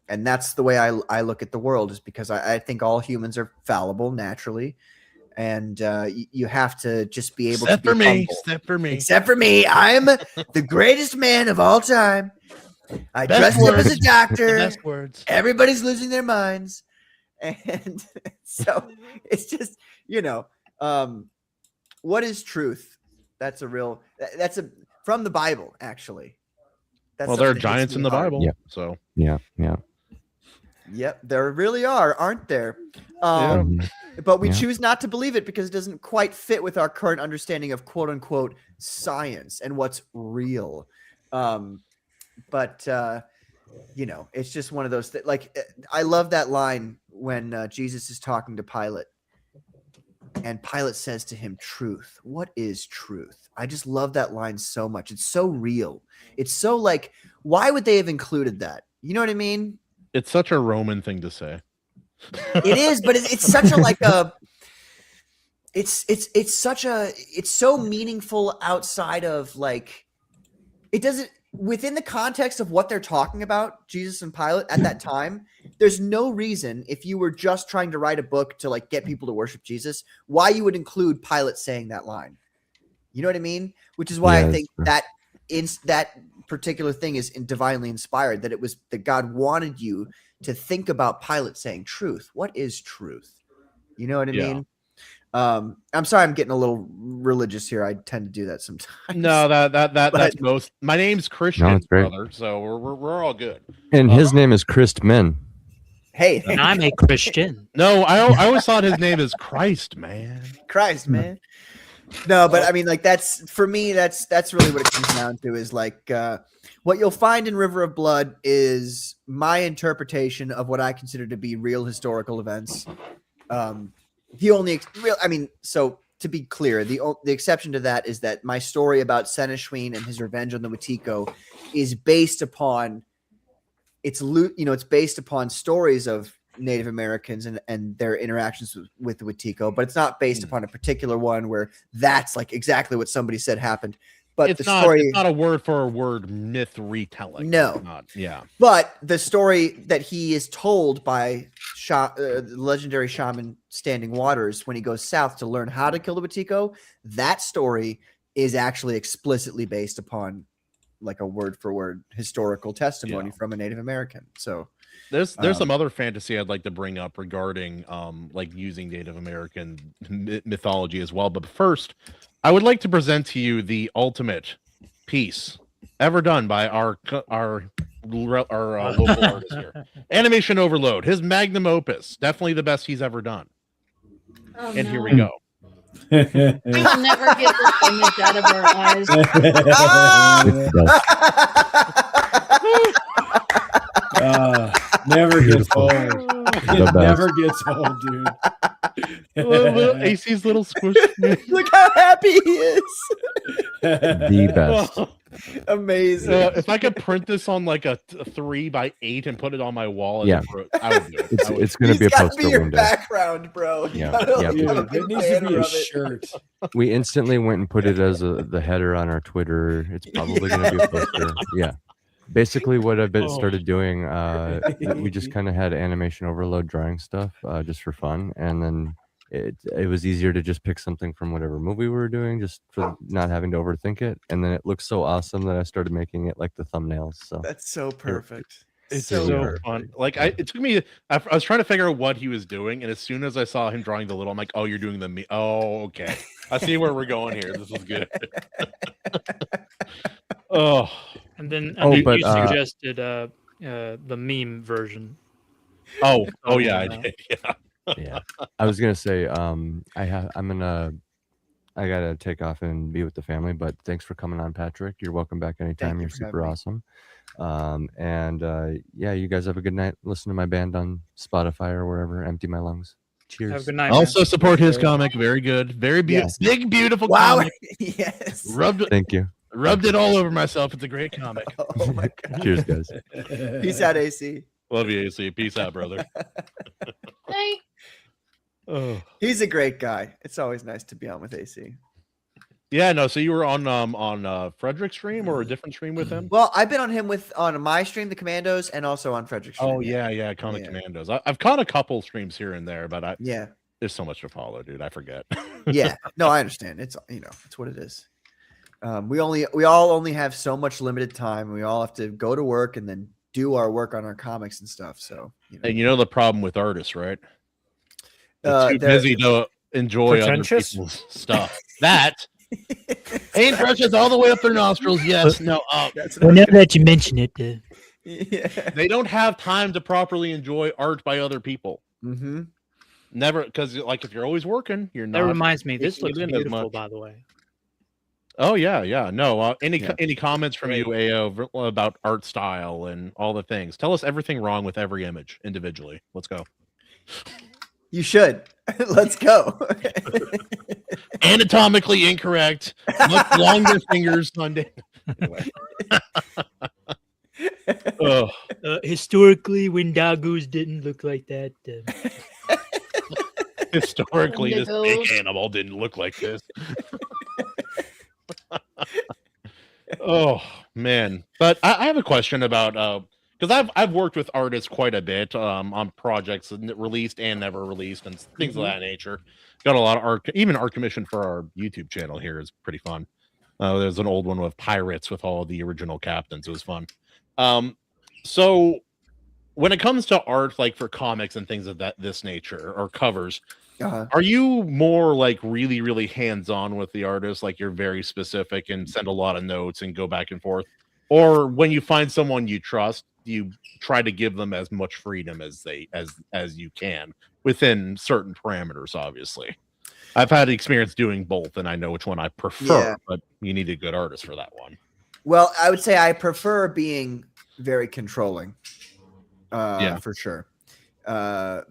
that's the way I look at the world, is because I think all humans are fallible naturally. And you have to just be able to be humble. Except for me. I'm the greatest man of all time. I dressed up as a doctor. Best words. Everybody's losing their minds. And so it's just, what is truth? That's from the Bible, actually. Well, there are giants in the Bible. Yeah. So yeah. Yep, there really are, aren't there? But we choose not to believe it because it doesn't quite fit with our current understanding of quote unquote science and what's real. But it's just one of those things. I love that line when Jesus is talking to Pilate, and Pilate says to him, "Truth. What is truth?" I just love that line so much. It's so real. It's so why would they have included that? You know what I mean? It's such a Roman thing to say. It is, but it's such a it's so meaningful outside of it doesn't, within the context of what they're talking about, Jesus and Pilate at that time, there's no reason, if you were just trying to write a book to get people to worship Jesus, why you would include Pilate saying that line. You know what I mean? Which is why I think that that particular thing is divinely inspired, that it was that God wanted you to think about Pilate saying truth. What is truth? You know what I mean? I'm sorry, I'm getting a little religious here. I tend to do that sometimes. No, that's most. My name's Christian, brother. So we're all good. And his name is Christman. Hey, and I'm a Christian. No, I always thought his name is Christ, man. Christ, man. No, but I mean, that's for me. That's really what it comes down to. Is what you'll find in River of Blood is my interpretation of what I consider to be real historical events. So to be clear, the exception to that is that my story about Seneshween and his revenge on the Wetiko is based upon it's based upon stories of Native Americans and their interactions with the Wetiko, but it's not based upon a particular one where that's exactly what somebody said happened. But it's not a word for a word myth retelling. No. But the story that he is told by the legendary shaman Standing Waters when he goes south to learn how to kill the Wetiko, that story is actually explicitly based upon a word for word historical testimony from a Native American. So there's some other fantasy I'd like to bring up regarding using Native American mythology as well. But first, I would like to present to you the ultimate piece ever done by our local artist here, Animation Overload. His magnum opus, definitely the best he's ever done. Oh, and here we go. We will never get this image out of our eyes. Never gets old. It never gets old, dude. AC's little squish. Look how happy he is. The best. Amazing. If I could print this on a 3x8 and put it on my wall, I would do it. It's going to be a poster your window. Background, bro. Yeah. It needs to be a shirt. We instantly went and put it as the header on our Twitter. It's probably going to be a poster. Yeah. basically what I've been started doing, we just kind of had animation overload drawing stuff just for fun, and then it was easier to just pick something from whatever movie we were doing, just for not having to overthink it. And then it looks so awesome that I started making it like the thumbnails. So That's so perfect. It's Here we so are. fun. Like it took me. I was trying to figure out what he was doing, and as soon as I saw him drawing the little, I'm like, "Oh, you're doing the me." Oh, okay. I see where we're going here. This is good. Oh, And then Oh, but, you suggested the meme version. oh, yeah, I did. Yeah. yeah, I was gonna say I gotta take off and be with the family, but thanks for coming on, Patrick. You're welcome back anytime. you You're for super having me. awesome. Yeah, you guys have a good night. Listen to my band on Spotify or wherever. Empty My Lungs. Cheers. Have a good night. Also man. support his comic. Very good. Very Yes. big, beautiful Wow. comic. Yes. Thank you. Rubbed it all over myself. It's a great comic. Oh my God. Cheers, guys. Peace out, AC. Love you, AC. Peace out, brother. Hey. Oh. He's a great guy. It's always nice to be on with AC. Yeah, no. So you were on Frederick's stream or a different stream with him? Well, I've been on him on my stream, the Commandos, and also on Frederick's stream. Oh yeah, Comic Yeah. Commandos. I've caught a couple streams here and there, but Yeah. there's so much to follow, dude. I forget. Yeah. No, I understand. It's it's what it is. We all only have so much limited time. We all have to go to work and then do our work on our comics and stuff. So And you know the problem with artists, right? they're They're too busy to enjoy other Pretentious? people's stuff. That paintbrushes all the way up their nostrils. Yes, no. that's Well, now that you mention it, yeah. They don't have time to properly enjoy art by other people. Mm-hmm. Never, because like if you're always working, you're That not. reminds me. This taking looks it in as beautiful, much. by the way. Oh yeah. No, Yeah. any comments from you, AO, about art style and all the things? Tell us everything wrong with every image individually. Let's go. You should. Let's go. Anatomically incorrect. Much longer fingers Sunday. Anyway. Oh, historically, Wendigos didn't look like that. historically, this big Wendigos. animal didn't look like this. Oh man, but I have a question about because I've worked with artists quite a bit on projects released and never released and things of that nature. Got a lot of art, even art commission for our YouTube channel here is pretty fun. There's an old one with pirates with all the original captains. It was fun. So when it comes to art, like for comics and things of this nature or covers, are you more like really, really hands-on with the artist? Like you're very specific and send a lot of notes and go back and forth? Or when you find someone you trust, you try to give them as much freedom as you can within certain parameters, obviously. I've had experience doing both and I know which one I prefer, but you need a good artist for that one. Well, I would say I prefer being very controlling. For sure.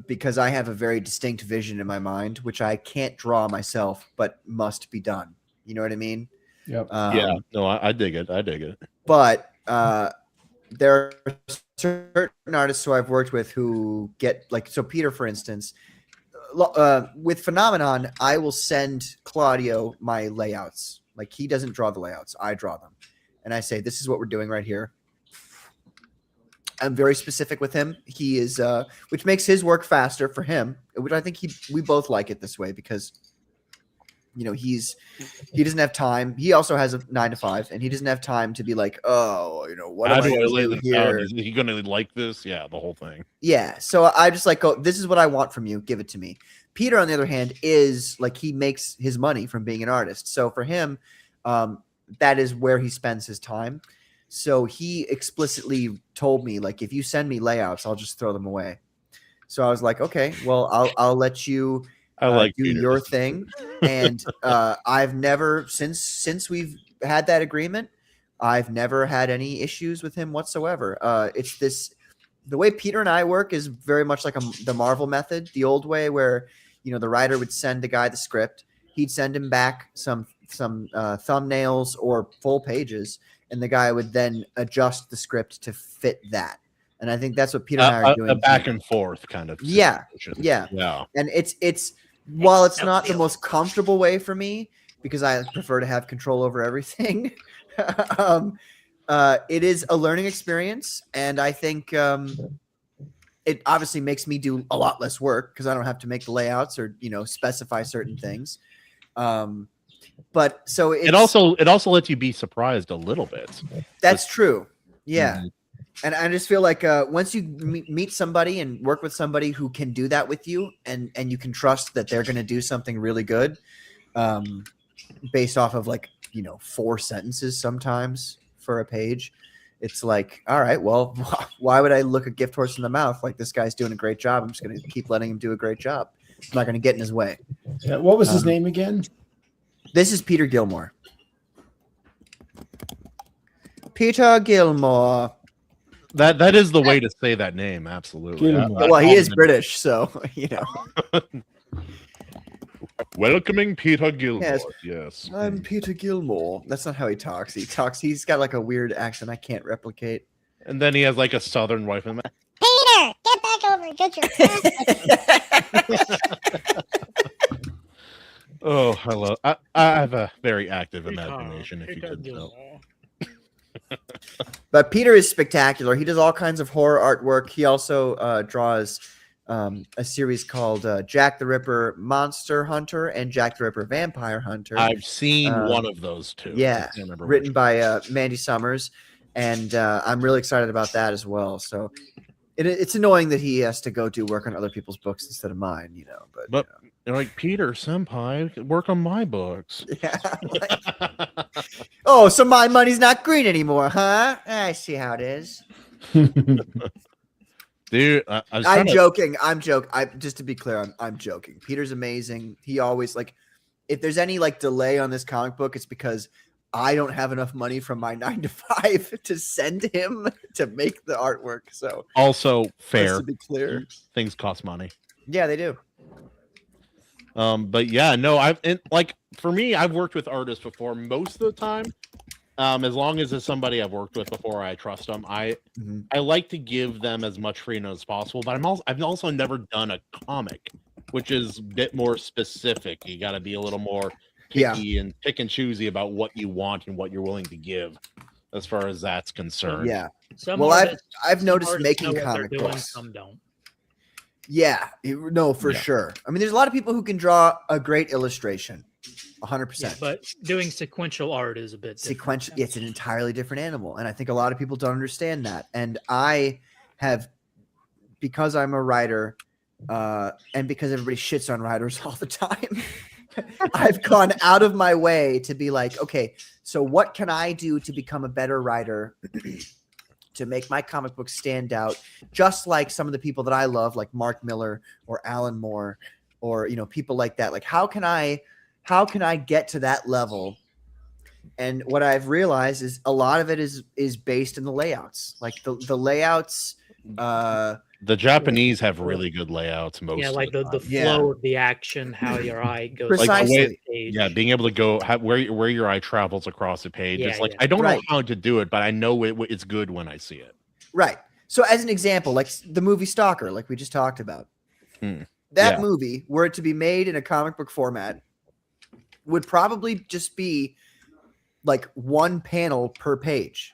Because I have a very distinct vision in my mind, which I can't draw myself, but must be done. You know what I mean? Yep. Yeah, no, I dig it. I dig it. But there are certain artists who I've worked with who get so Peter, for instance, with Phenomenon, I will send Claudio my layouts. Like he doesn't draw the layouts, I draw them. And I say, this is what we're doing right here. I'm very specific with him. He is, which makes his work faster for him, which I think we both like it this way because, he doesn't have time. He also has a 9 to 5 and he doesn't have time to be like, oh, what am I going to do here? Is he going to like this? Yeah, the whole thing. Yeah. So I just go, this is what I want from you. Give it to me. Peter, on the other hand, is like, he makes his money from being an artist. So for him, that is where he spends his time. So he explicitly told me, like, if you send me layouts, I'll just throw them away. So I was like, okay, well, I'll let you do Peter. your thing. And I've never, since we've had that agreement, I've never had any issues with him whatsoever. It's the way Peter and I work is very much like the Marvel method, the old way where, the writer would send the guy the script. He'd send him back some thumbnails or full pages. And the guy would then adjust the script to fit that. And I think that's what Peter and I are doing. A back and forth kind of situation. Yeah. And it's while it's not the most comfortable way for me, because I prefer to have control over everything, it is a learning experience, and I think it obviously makes me do a lot less work because I don't have to make the layouts or specify certain things. But so it also lets you be surprised a little bit. That's true. Yeah. And I just feel like once you meet somebody and work with somebody who can do that with you, and you can trust that they're going to do something really good, based off of 4 sentences sometimes for a page, it's like, all right, well, why would I look a gift horse in the mouth? Like, this guy's doing a great job. I'm just going to keep letting him do a great job. I'm not going to get in his way. Yeah, what was his name again? This is Peter Gilmore. Peter Gilmore. That is the way to say that name. Absolutely. Well, he is British, so Welcoming Peter Gilmore. Yes. I'm Peter Gilmore. That's not how he talks. He's got like a weird accent I can't replicate. And then he has like a southern wife in the Peter, get back over and get your Oh, hello. I have a very active imagination, if you could tell. But Peter is spectacular. He does all kinds of horror artwork. He also draws a series called Jack the Ripper Monster Hunter and Jack the Ripper Vampire Hunter. I've seen one of those two. Yeah, written by Mandy Summers, and I'm really excited about that as well. So it's annoying that he has to go do work on other people's books instead of mine, But you're like, Peter Senpai, work on my books. Yeah. Oh, so my money's not green anymore, huh? I see how it is. Dude, I'm joking. Just to be clear, I'm joking. Peter's amazing. He always if there's any delay on this comic book, it's because I don't have enough money from my 9 to 5 to send him to make the artwork. So also fair. Just to be clear, things cost money. Yeah, they do. But yeah, no, for me, I've worked with artists before. Most of the time, as long as it's somebody I've worked with before, I trust them. I like to give them as much freedom as possible. But I've also never done a comic, which is a bit more specific. You got to be a little more picky and pick and choosy about what you want and what you're willing to give, as far as that's concerned. Yeah. Some well, artists, I've noticed artists making know what comic they're doing, books. some don't. Yeah, no, for sure. I mean, there's a lot of people who can draw a great illustration, 100%. Yeah, but doing sequential art is a bit sequential. It's an entirely different animal, and I think a lot of people don't understand that. And I have, because I'm a writer, and because everybody shits on writers all the time, I've gone out of my way to be like, okay, so what can I do to become a better writer? To make my comic book stand out, just like some of the people that I love, like Mark Miller or Alan Moore, or people like that. Like, how can I get to that level? And what I've realized is a lot of it is based in the layouts, like the layouts. The Japanese have really good layouts. Most like of the flow of the action, how your eye goes. Precisely. Being able to go where your eye travels across a page. It's like I don't know how to do it, but I know it's good when I see it. Right. So as an example, like the movie Stalker, like we just talked about, that movie, were it to be made in a comic book format, would probably just be like one panel per page.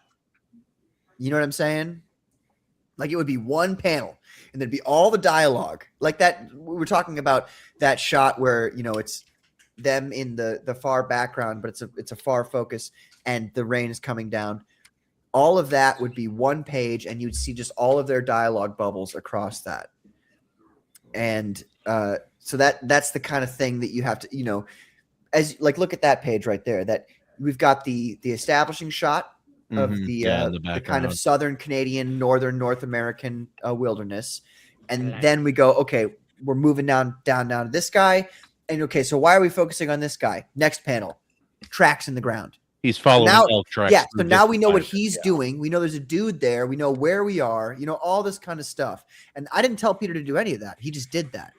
You know what I'm saying? Like, it would be one panel and there'd be all the dialogue like that. We were talking about that shot where, it's them in the far background, but it's a far focus and the rain is coming down. All of that would be one page and you'd see just all of their dialogue bubbles across that. And so that's the kind of thing that you have to, as look at that page right there, that we've got the establishing shot of the kind of southern Canadian, northern North American wilderness. And then we go, okay, we're moving down to this guy. And okay, so why are we focusing on this guy? Next panel, tracks in the ground. He's following elk tracks. Yeah, so now we know what he's doing. We know there's a dude there. We know where we are, all this kind of stuff. And I didn't tell Peter to do any of that. He just did that.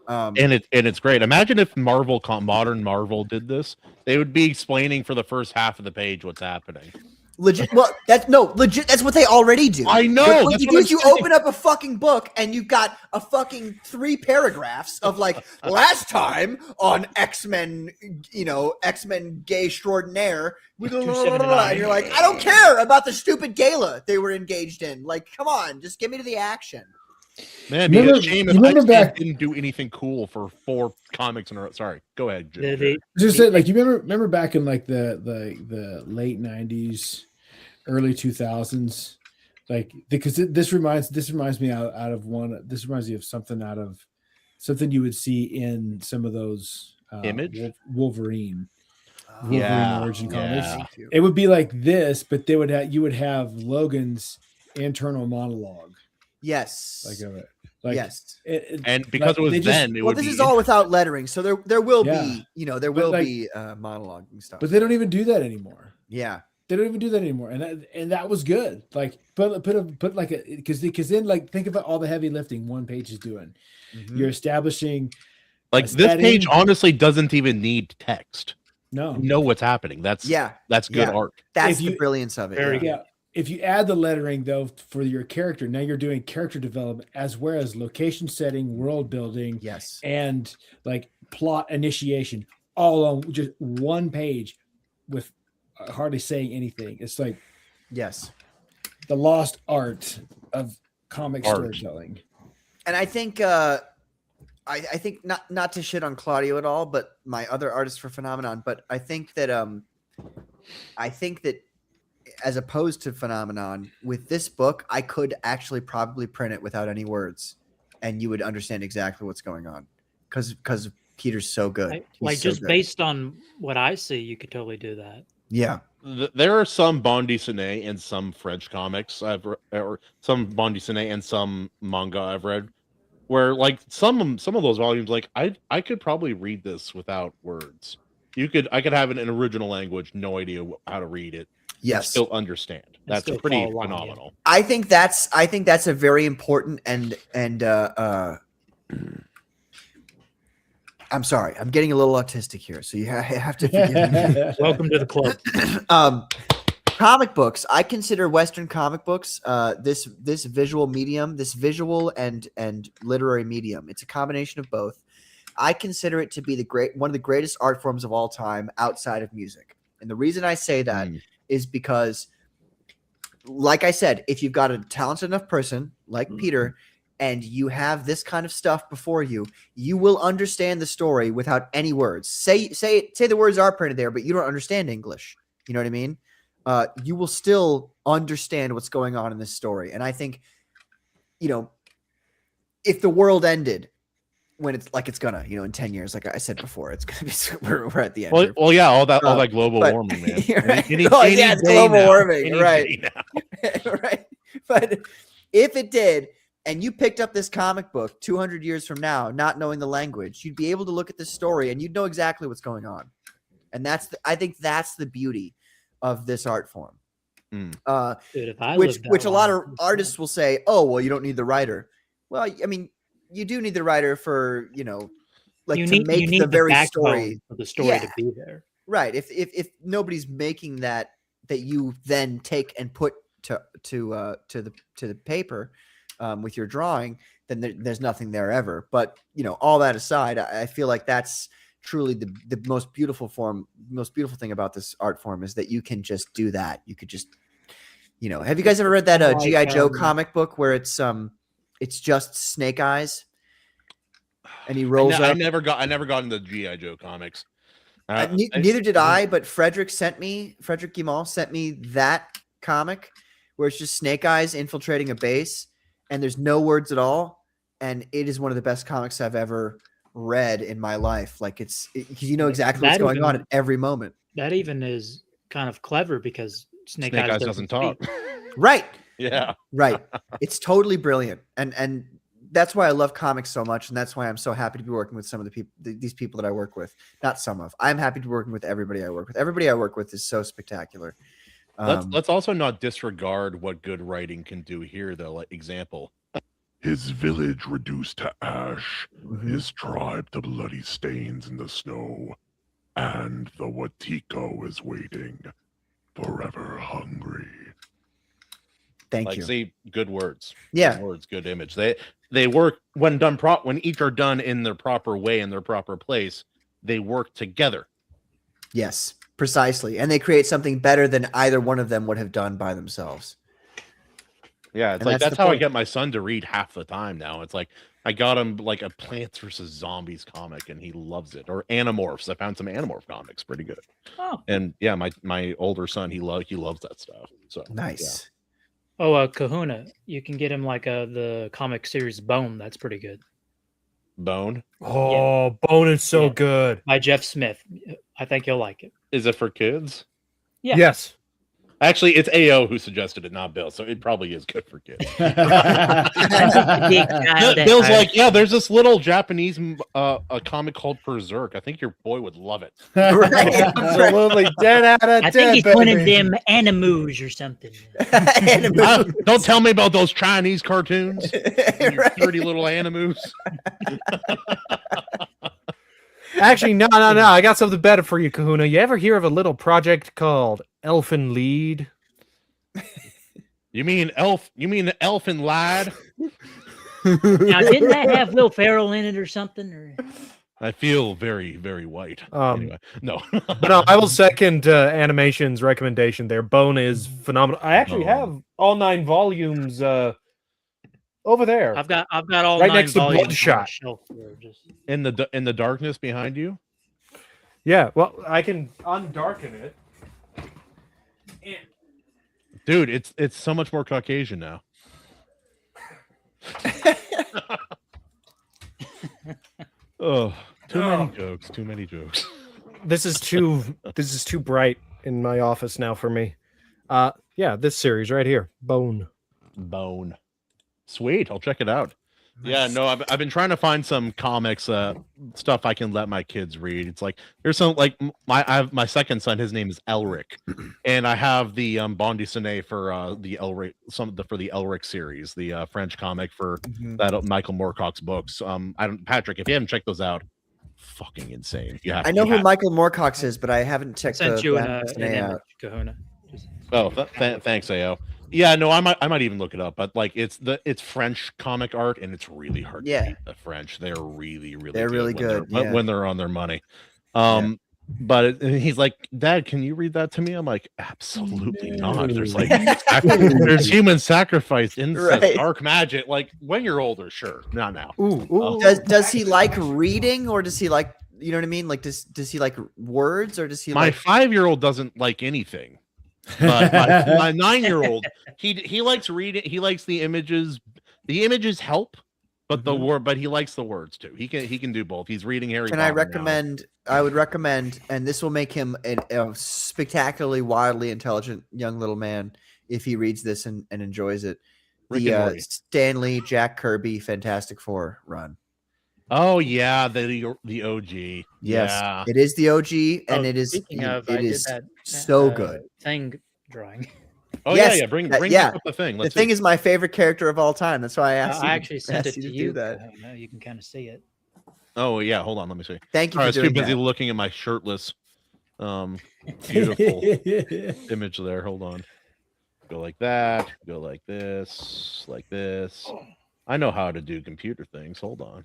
And it's great. Imagine if modern Marvel did this. They would be explaining for the first half of the page what's happening. Legit. Well, that's no legit. That's what they already do. I know. What That's you what do I'm is you saying. open up a fucking book and you've got a fucking 3 paragraphs of like last time on X-Men, X-Men gay extraordinaire. And you're like, I don't care about the stupid gala they were engaged in. Like, come on, just get me to the action. Man, it'd be Remember- a shame you if remember X-Men back- didn't do anything cool for 4 comics in a row. Sorry, go ahead. Just said, like, you remember back in like the late 90s, early 2000s, like, because this reminds me this reminds me of something you would see in some of those Image? Wolverine Yeah, origin comics. yeah. It would be like this, but you would have Logan's internal monologue. Yes. Like of it. Like, yes. And because it was then, it well, would this be is all without lettering, so there will Yeah. be, there But will like- be monologue and stuff. But they don't even do that anymore. Yeah. They don't even do that anymore, and that was good. Like put like a because then like think about all the heavy lifting one page is doing. Mhm. You're establishing like a this page. setting. Honestly, doesn't even need text. No, You know what's happening. That's good Yeah. art. That's If you- the brilliance of it. Very yeah. yeah. If you add the lettering though for your character, now you're doing character development as well as location setting, world building, Yes. and like plot initiation, all on just one page with hardly saying anything. It's like Yes. the lost art of comic Art. storytelling. And I think I think not to shit on Claudio at all, but my other artist for Phenomenon, but I think that as opposed to Phenomenon, with this book, I could actually probably print it without any words, and you would understand exactly what's going on, because Peter's so good. He's Like so just good. based on what I see, you could totally do that. Yeah. There are some bande dessinée and some French comics or some bande dessinée and some manga I've read, where like some of those volumes, like I could probably read this without words. I could have it in original language, no idea how to read it. Yes. Still understand. That's still pretty follow along, yeah. phenomenal. I think that's a very important and I'm sorry, I'm getting a little autistic here, so you have to forgive me. Welcome to the club. Comic books. I consider Western comic books this visual medium, this visual and literary medium. It's a combination of both. I consider it to be one of the greatest art forms of all time outside of music. And the reason I say that is because, like I said, if you've got a talented enough person like Peter, and you have this kind of stuff before you, you will understand the story without any words. Say the words are printed there, but you don't understand English. You know what I mean? You will still understand what's going on in this story. And I think, if the world ended when it's like it's gonna, in 10 years, like I said before, it's gonna be we're at the end. Well, yeah, all that global warming, man. Right. Any It's day global now. warming, Any right? day now. Right. But if it did, and you picked up this comic book 200 years from now, not knowing the language, you'd be able to look at this story and you'd know exactly what's going on. And I think that's the beauty of this art form. Dude, if I Which lived that a lot long, of artists will say, oh, well, you don't need the writer. Well, I mean, you do need the writer for, like you to need make the the very backbone story. for the story Yeah. to be there. Right. If nobody's making that you then take and put to the paper with your drawing, then there's nothing there ever. But all that aside, I feel like that's truly the most beautiful thing about this art form is that you can just do that. You could just, have you guys ever read that Like, G.I. Joe comic book where it's just Snake Eyes and he rolls I up? never got into G.I. Joe comics. Neither did I, but Frederick Guimont sent me that comic where it's just Snake Eyes infiltrating a base and there's no words at all. And it is one of the best comics I've ever read in my life. Like because you know exactly what's going on at every moment. That even is kind of clever because Snake Eyes doesn't talk. speak. Right. Yeah. Right. It's totally brilliant. And that's why I love comics so much. And that's why I'm so happy to be working with some of the people, these people that I work with. Not some of. I'm happy to be working with everybody I work with. Everybody I work with is so spectacular. Let's also not disregard what good writing can do here, though. Like example, his village reduced to ash, Mhm. his tribe to bloody stains in the snow, and the Watiko is waiting. forever hungry. Thank like, you. See, good words. Yeah. Good words, good image. They work when done when each are done in their proper way, in their proper place, they work together. Yes, precisely. And they create something better than either one of them would have done by themselves. Yeah, it's And like that's that's the how I point. get my son to read half the time now. It's like I got him like a Plants vs. Zombies comic and he loves it. Or Animorphs. I found some Animorph comics, pretty good. Oh. And yeah, my older son, he loves that stuff. So Nice. Oh, Kahuna, you can get him like the comic series Bone. That's pretty good. Bone. Oh, Bone is so Yeah. good. By Jeff Smith. I think you'll like it. Is it for kids? Yeah. Yes. Actually, it's AO who suggested it, not Bill. So it probably is good for kids. Bill's like, yeah, there's this little Japanese a comic called Berserk. I think your boy would love it. Absolutely. 10 out of 10. I think he's one of baby. them animus or something. Don't tell me about those Chinese cartoons. Your dirty little animus. Actually, no. I got something better for you, Kahuna. You ever hear of a little project called Elfin Lead? You mean Elfin Lad? Now, didn't that have Will Ferrell in it or something? Or I feel very, very white. Anyway, no. But no, I will second Animation's recommendation there. Bone is phenomenal. I actually have all 9 volumes over there. I've got all right 9 next to volumes on the Bloodshot. shelf there, just... in the darkness behind you. Yeah, well, I can undarken it. Dude, it's so much more Caucasian now. Oh, too many jokes. This is too bright in my office now for me. Yeah, this series right here, Bone. Sweet, I'll check it out. Yeah, no, I've been trying to find some comics, stuff I can let my kids read. It's like there's some like I have my second son. His name is Elric, and I have the bande dessinée for the Elric for the Elric series, the French comic for that Michael Moorcock's books. Patrick, if you haven't checked those out, fucking insane. You have I know who Michael Moorcock is, but I haven't checked Sent the you bande an dessinée out. image, Kahuna. Oh, thanks, AO. Yeah, no, I might even look it up, but like it's French comic art, and it's really hard to beat the French. They're really good when they're on their money. But he's like, Dad, can you read that to me? I'm like, absolutely not. There's like there's human sacrifice, incest, dark magic. Like when you're older, sure, not now. Does he like reading, or does he like, you know what I mean? Like does he like words, or does he? My 5-year-old doesn't like anything. But my 9-year-old, he likes reading. He likes the images. The images help, but but he likes the words too. He can do both. He's reading Harry Potter. I would recommend, and this will make him a spectacularly, wildly intelligent young little man if he reads this and enjoys it. The Stanley Jack Kirby Fantastic Four run. Oh yeah, the OG. Yes, yeah. it is the OG, and it is so good. Thing drawing. Oh yeah, bring up the thing. The thing is my favorite character of all time. That's why I asked you. I actually sent it to you. Do that. I don't know, you can kind of see it. Oh yeah, hold on, let me see. Thank you. I For was too doing busy that. looking at my shirtless, beautiful image there. Hold on. Go like that. Go like this. Like this. I know how to do computer things. Hold on.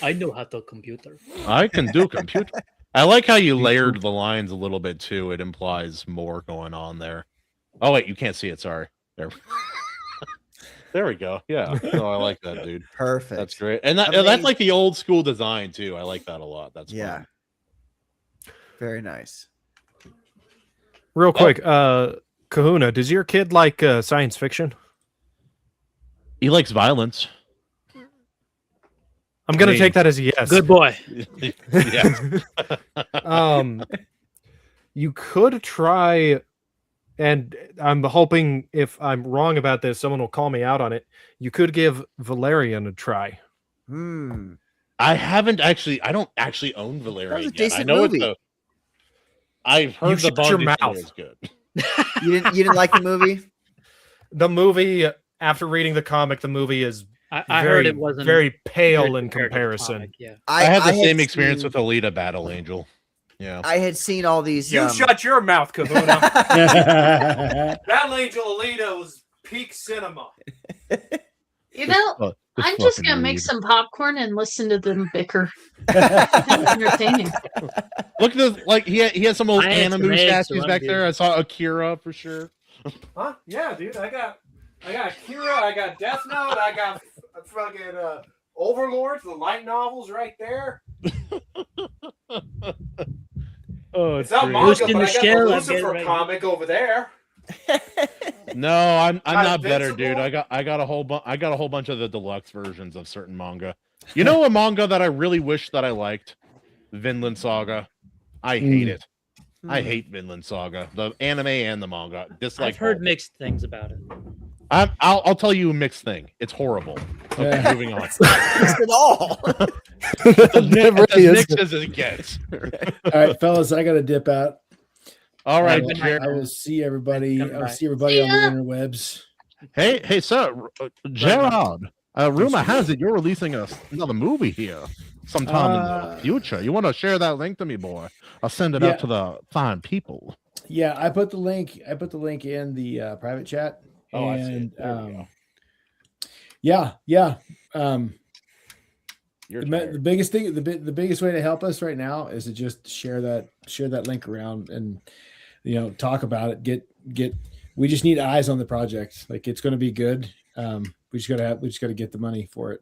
I know how to computer. I can do computer. I like how you layered the lines a little bit too. It implies more going on there. Oh wait, you can't see it. Sorry. There. There we go. Yeah. No, I like that, dude. Perfect. That's great. And that's like the old school design too. I like that a lot. That's fun. Very nice. Real quick, Kahuna, does your kid like science fiction? He likes violence. I'm gonna take that as a yes. Good boy. You could try, and I'm hoping if I'm wrong about this, someone will call me out on it. You could give Valerian a try. I haven't actually. I don't actually own Valerian yet. I know movie. I've heard the your mouth mouth is good. You didn't like the movie? The movie, after reading the comic, the movie is I heard it wasn't very pale in comparison. Yeah, I had the same experience with Alita Battle Angel. Yeah. I had seen all these. You shut your mouth, Kahuna. Battle Angel Alita was peak cinema. You know, I'm just gonna make some popcorn and listen to them bicker. It's entertaining. Look at this. Like he has some old I had some anime eggs, statues so back I'm there. good. I saw Akira for sure. Huh? Yeah, dude. I got Akira. I got Death Note. I got fucking Overlord, the light novels right there. Oh, it's not great. manga, Ghost in but the I got Shell, the I've got it Lucifer right comic over there. No, I'm not better, Invincible? dude. I got a whole bunch of the deluxe versions of certain manga. You know a manga that I really wish that I liked? Vinland Saga. I hate it. I hate Vinland Saga, the anime and the manga. Dislike. I've heard both. mixed things about it. I'll tell you a mixed thing. It's horrible. Okay, moving on. It's not mixed at all. It's as mixed as it gets. All right, fellas, I got to dip out. All right, I will see everybody. Come I'll back. see everybody on the interwebs. Hey, sir, Jarrod. Rumor has it you're releasing another movie here sometime in the future. You want to share that link to me, boy? I'll send it out to the fine people. Yeah, I put the link. I put the link in the private chat. Oh, and, I see it. There we go. Yeah. You're The biggest thing, the biggest way to help us right now is to just share that link around and talk about it. We just need eyes on the project. Like, it's going to be good. We just gotta get the money for it,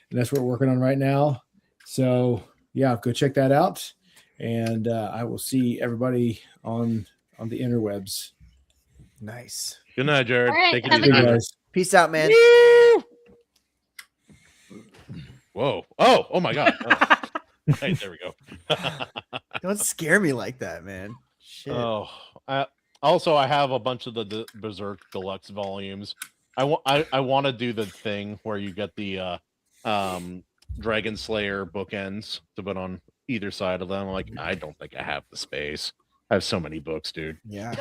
and that's what we're working on right now. So yeah, go check that out, and I will see everybody on the interwebs. Nice. Good night, Jarrod. All right, Take it have a easy, good- brother. Guys. Peace out, man. Whoa! Oh my God! Oh. Right, there we go. Don't scare me like that, man. Shit. Oh, I have a bunch of the Berserk Deluxe volumes. I want to do the thing where you get the Dragon Slayer bookends to put on either side of them. Like, I don't think I have the space. I have so many books, dude. Yeah.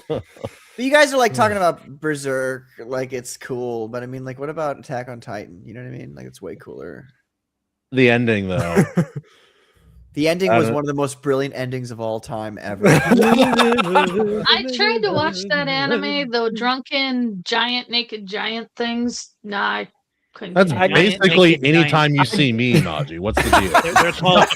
But you guys are like talking about Berserk, like it's cool. But I mean, like, what about Attack on Titan? You know what I mean? Like, it's way cooler. The ending, though. The ending was one of the most brilliant endings of all time ever. I tried to watch that anime, though drunken giant naked giant things. Nah, I couldn't. That's get it. basically naked anytime you giant. see me, Najee. What's the deal? They're called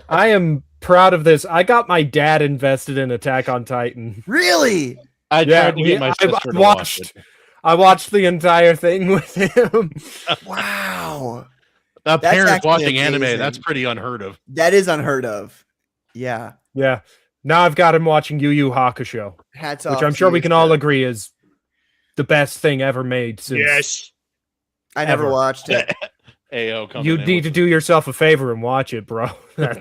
I am proud of this. I got my dad invested in Attack on Titan. Really? I tried to get my sister to watch it. I watched the entire thing with him. Wow. Parents actually watching anime, amazing. that's pretty unheard of. That is unheard of. Yeah. Yeah. Now I've got him watching Yu Yu Hakusho, Hats off. which I'm to sure we you, can all sir. agree is the best thing ever made since. I never ever. watched it. AO coming You in need with- to do yourself a favor and watch it, bro.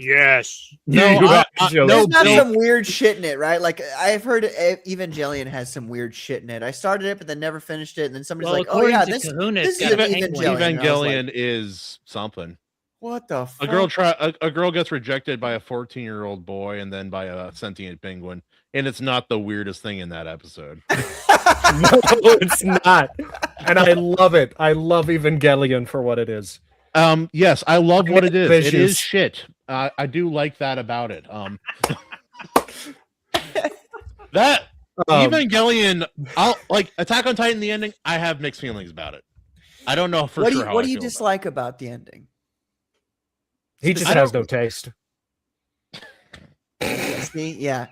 Yes. No, Yu Yu Hakusho There's is not dope. some weird shit in it, right? Like, I've heard Evangelion has some weird shit in it. I started it, but then never finished it. And then somebody's Well, like, "Oh according yeah, to this Kahuna, this it's is got an a penguin. Evangelion." And I was Evangelion like, is something. what the fuck? A girl gets rejected by a 14-year-old boy and then by a sentient penguin, and it's not the weirdest thing in that episode. No, it's not. And I love it. I love Evangelion for what it is. Yes, I love what it is. It is Vicious. shit. I do like that about it. That Evangelion, I'll like Attack on Titan. The ending, I have mixed feelings about it. I don't know for What do sure you, how what I do you feel about dislike about the ending? He just I has don't- no taste. See, yeah.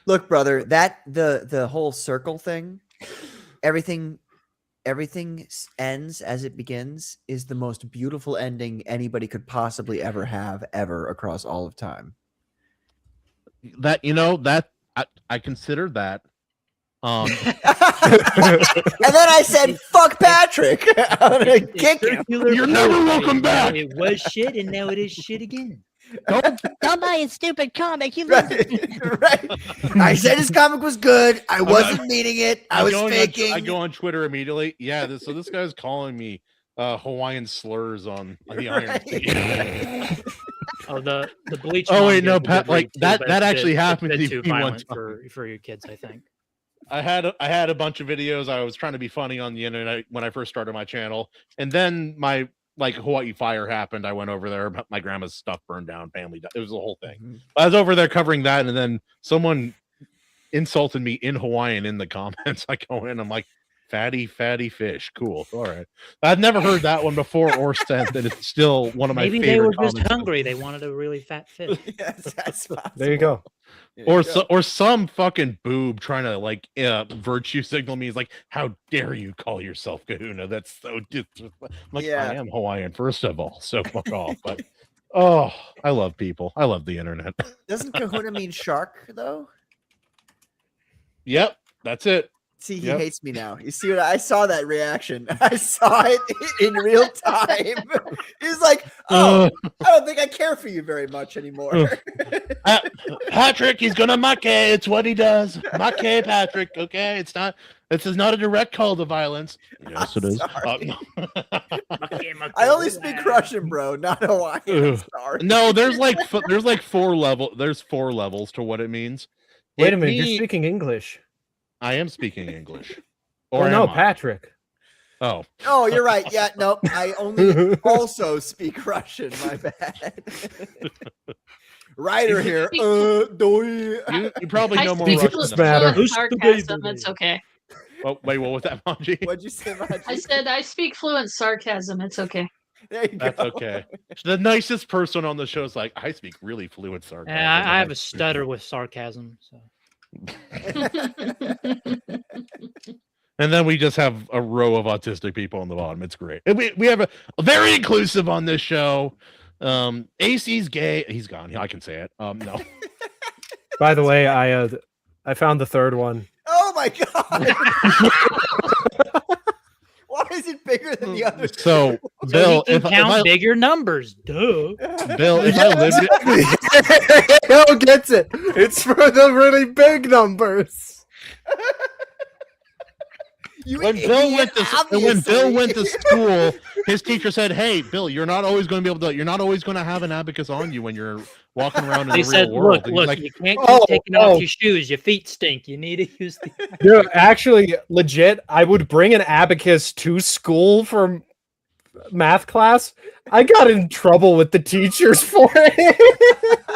Look, brother, that the whole circle thing, everything ends as it begins is the most beautiful ending anybody could possibly ever have ever across all of time. that. I consider that. And then I said, "Fuck Patrick." I'm gonna kick him. You're never welcome back. It was shit, and now it is shit again. Don't buy a stupid comic. You Right, right. I said his comic was good. I wasn't meaning it. I was faking. I go on Twitter immediately. Yeah, so this guy's calling me Hawaiian slurs on the Iron Feet. Oh, the Bleach. Oh, wait, manga no, is a Pat, good like, read, too, that- but that it's a actually bit- happened it's a to bit me too one violent time. for your kids, I think. I had a bunch of videos. I was trying to be funny on the internet when I first started my channel, and then my like Hawaii fire happened. I went over there. My grandma's stuff burned down. Family died. It was the whole thing. I was over there covering that, and then someone insulted me in Hawaiian in the comments. I go in, I'm like, fatty fish. Cool. All right. I've never heard that one before or since, and it's still one of my Maybe favorite they were just comments. hungry. They wanted a really fat fish. Yes, that's possible. There you go. Or some fucking boob trying to like virtue signal me. Is like, how dare you call yourself Kahuna? That's so disrespectful. Like, Yeah. I am Hawaiian, first of all, so fuck off. But oh, I love people. I love the internet. Doesn't Kahuna mean shark though? Yep, that's it. See, he Yep. hates me now. You see what I saw that reaction? I saw it in real time. He's like, "Oh, I don't think I care for you very much anymore." Patrick, he's gonna make. It's what he does. Make Patrick. Okay, it's not. This is not a direct call to violence. Yes, it is. Sorry. I only speak Russian, bro, not Hawaiian. I'm sorry. No, there's like four levels. There's 4 levels to what it means. Wait It a minute, mean- you're speaking English. I am speaking English. Or Or no, am I? Patrick. Oh, Oh, you're right. Yeah, nope. I only also speak Russian. My bad. Writer here. Doi. you probably know more speak Russian fluent than I do. sarcasm. It's okay. Oh, wait, what was that, Manji? What'd you say, Maji? I said I speak fluent sarcasm. It's okay. There you That's go. okay. The nicest person on the show is like, I speak really fluent sarcasm. And I have a stutter with sarcasm. So. And then we just have a row of autistic people on the bottom. It's great. And we have a very inclusive on this show. AC's gay. He's gone. I can say it. No. By the way, I found the third one. Oh my god! Why is it bigger than the other? So, So Bill, he if can count I, bigger numbers. Duh. Bill, if I lived Bill gets it. It's for the really big numbers. You when Bill idiot, went to obviously. school, his teacher said, "Hey, Bill, you're not always going to have an abacus on you when you're walking around in They the said, real world." look, And he's look, like, you can't keep "Oh, taking off oh." your shoes. Your feet stink. You need to use the. Dude, actually, legit, I would bring an abacus to school for math class. I got in trouble with the teachers for it.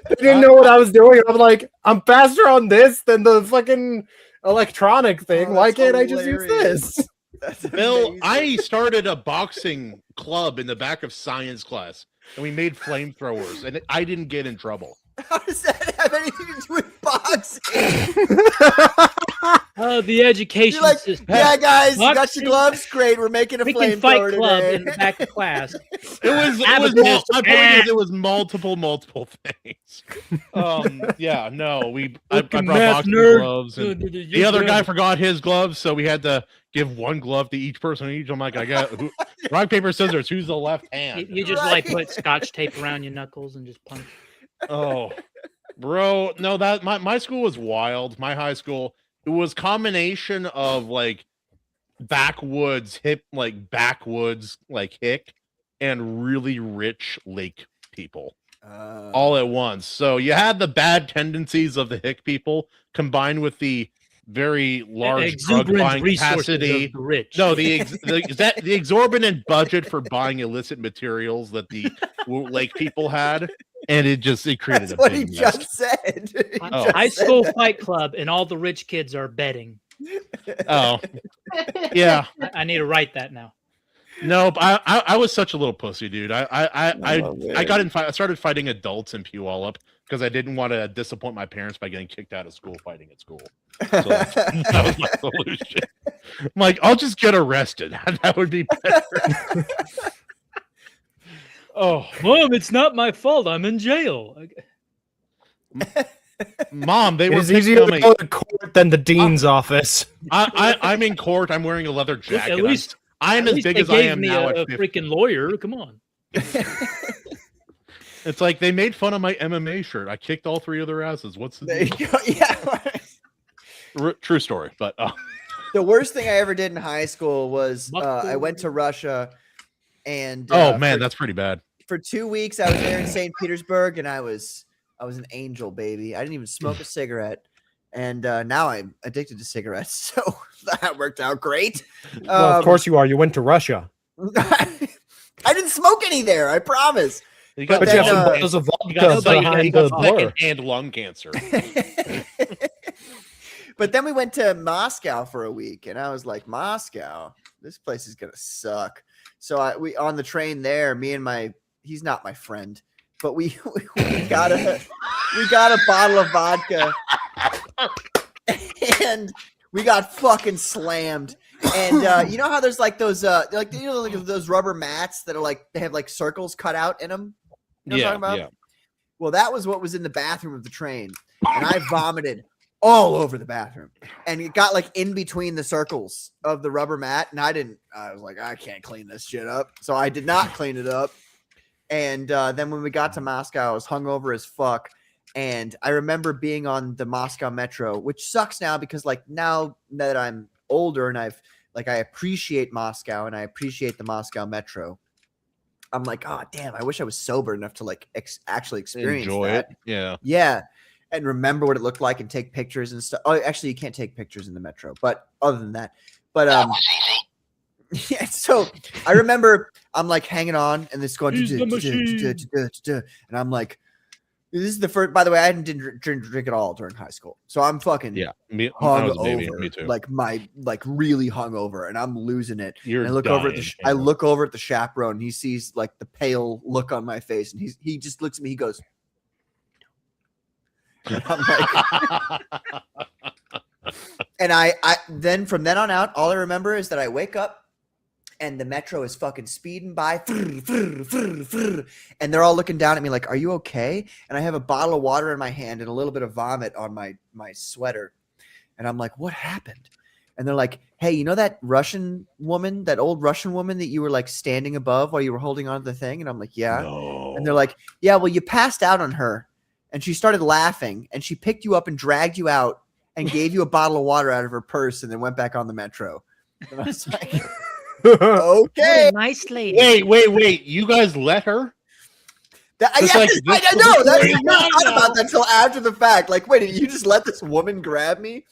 They didn't know what I was doing. I'm like, I'm faster on this than the fucking electronic thing. Oh, Why that's can't I just use hilarious. this? That's Bill, amazing. I started a boxing club in the back of science class, and we made flamethrowers, and I didn't get in trouble. How does that have anything to do with boxing? The education You're like, system. yeah, guys, you got Boxing. your gloves. Great, we're making a Freaking fight flamethrower club today. in the back of class. My point is, it was multiple things. Yeah, no, I brought math boxing nerd. gloves, and the other guy forgot his gloves, so we had to give one glove to each person. I'm like, I got rock paper scissors. Who's the left hand? You just like put scotch tape around your knuckles and just punch. Oh, bro, no, that my school was wild. My high school, it was combination of like backwoods hick, and really rich lake people all at once. So you had the bad tendencies of the hick people combined with the very large drug Exuberant buying resources capacity. of the rich. No, the exorbitant budget for buying illicit materials that the lake people had, and it created That's a what big he mess. just said. He Oh. just High said school that. fight club, and all the rich kids are betting. Oh, yeah. I need to write that now. No, but I was such a little pussy, dude. I got in fight. I started fighting adults in Puyallup because I didn't want to disappoint my parents by getting kicked out of school fighting at school. So that was my solution. I'm like, I'll just get arrested. That would be better. Oh, Mom, it's not my fault. I'm in jail. Mom, they were It's easier picking on to me. go to court than the dean's office. I'm in court. I'm wearing a leather jacket. At least I'm at as least big they as I gave am me now a at 50. freaking lawyer. Come on. It's like they made fun of my MMA shirt. I kicked all 3 of their asses. What's the There you deal? go. Yeah. True story, but The worst thing I ever did in high school was I went to Russia, and oh man, that's pretty bad. for 2 weeks I was there in St. Petersburg, and I was an angel, baby. I didn't even smoke a cigarette, and now I'm addicted to cigarettes. So that worked out great. Well, of course you are. You went to Russia. I didn't smoke any there. I promise. You But got then, second- bottles of you got vodka second- behind you got the blur. second-hand lung cancer. But then we went to Moscow for a week, and I was like, Moscow, this place is gonna suck. So we on the train there, me and he's not my friend, but we got a bottle of vodka, and we got fucking slammed. And you know how there's like those like those rubber mats that are like they have like circles cut out in them. You know what I'm talking about? Well, that was what was in the bathroom of the train, and I vomited all over the bathroom, and it got like in between the circles of the rubber mat, and I was like, I can't clean this shit up, so I did not clean it up. And then when we got to Moscow, I was hungover as fuck, and I remember being on the Moscow metro, which sucks now because like now that I'm older and I appreciate Moscow and I appreciate the Moscow metro, I'm like, oh damn, I wish I was sober enough to like actually experience Enjoy that. it. Yeah. And remember what it looked like and take pictures and stuff. Oh, actually, you can't take pictures in the metro, but other than that, yeah. So I remember I'm like hanging on, and this going, and I'm like, this is the first. By the way, I didn't drink at all during high school, so I'm fucking I was a baby. Me too. like really hungover, and I'm losing it. You're and I look dying, over at I look over at the chaperone, and he sees like the pale look on my face, and he just looks at me. He goes. And I'm like, and I then from then on out, all I remember is that I wake up and the metro is fucking speeding by, and they're all looking down at me like, "Are you okay?" And I have a bottle of water in my hand and a little bit of vomit on my sweater, and I'm like, "What happened?" And they're like, "Hey, you know that Russian woman, that old Russian woman that you were like standing above while you were holding on to the thing?" And I'm like, "Yeah." No. And they're like, "Yeah, well, you passed out on her." And she started laughing, and she picked you up and dragged you out and gave you a bottle of water out of her purse and then went back on the metro. And I was like, okay. Nice lady. Wait. You guys let her? I know. That's not about that until after the fact. Like, wait, did you just let this woman grab me?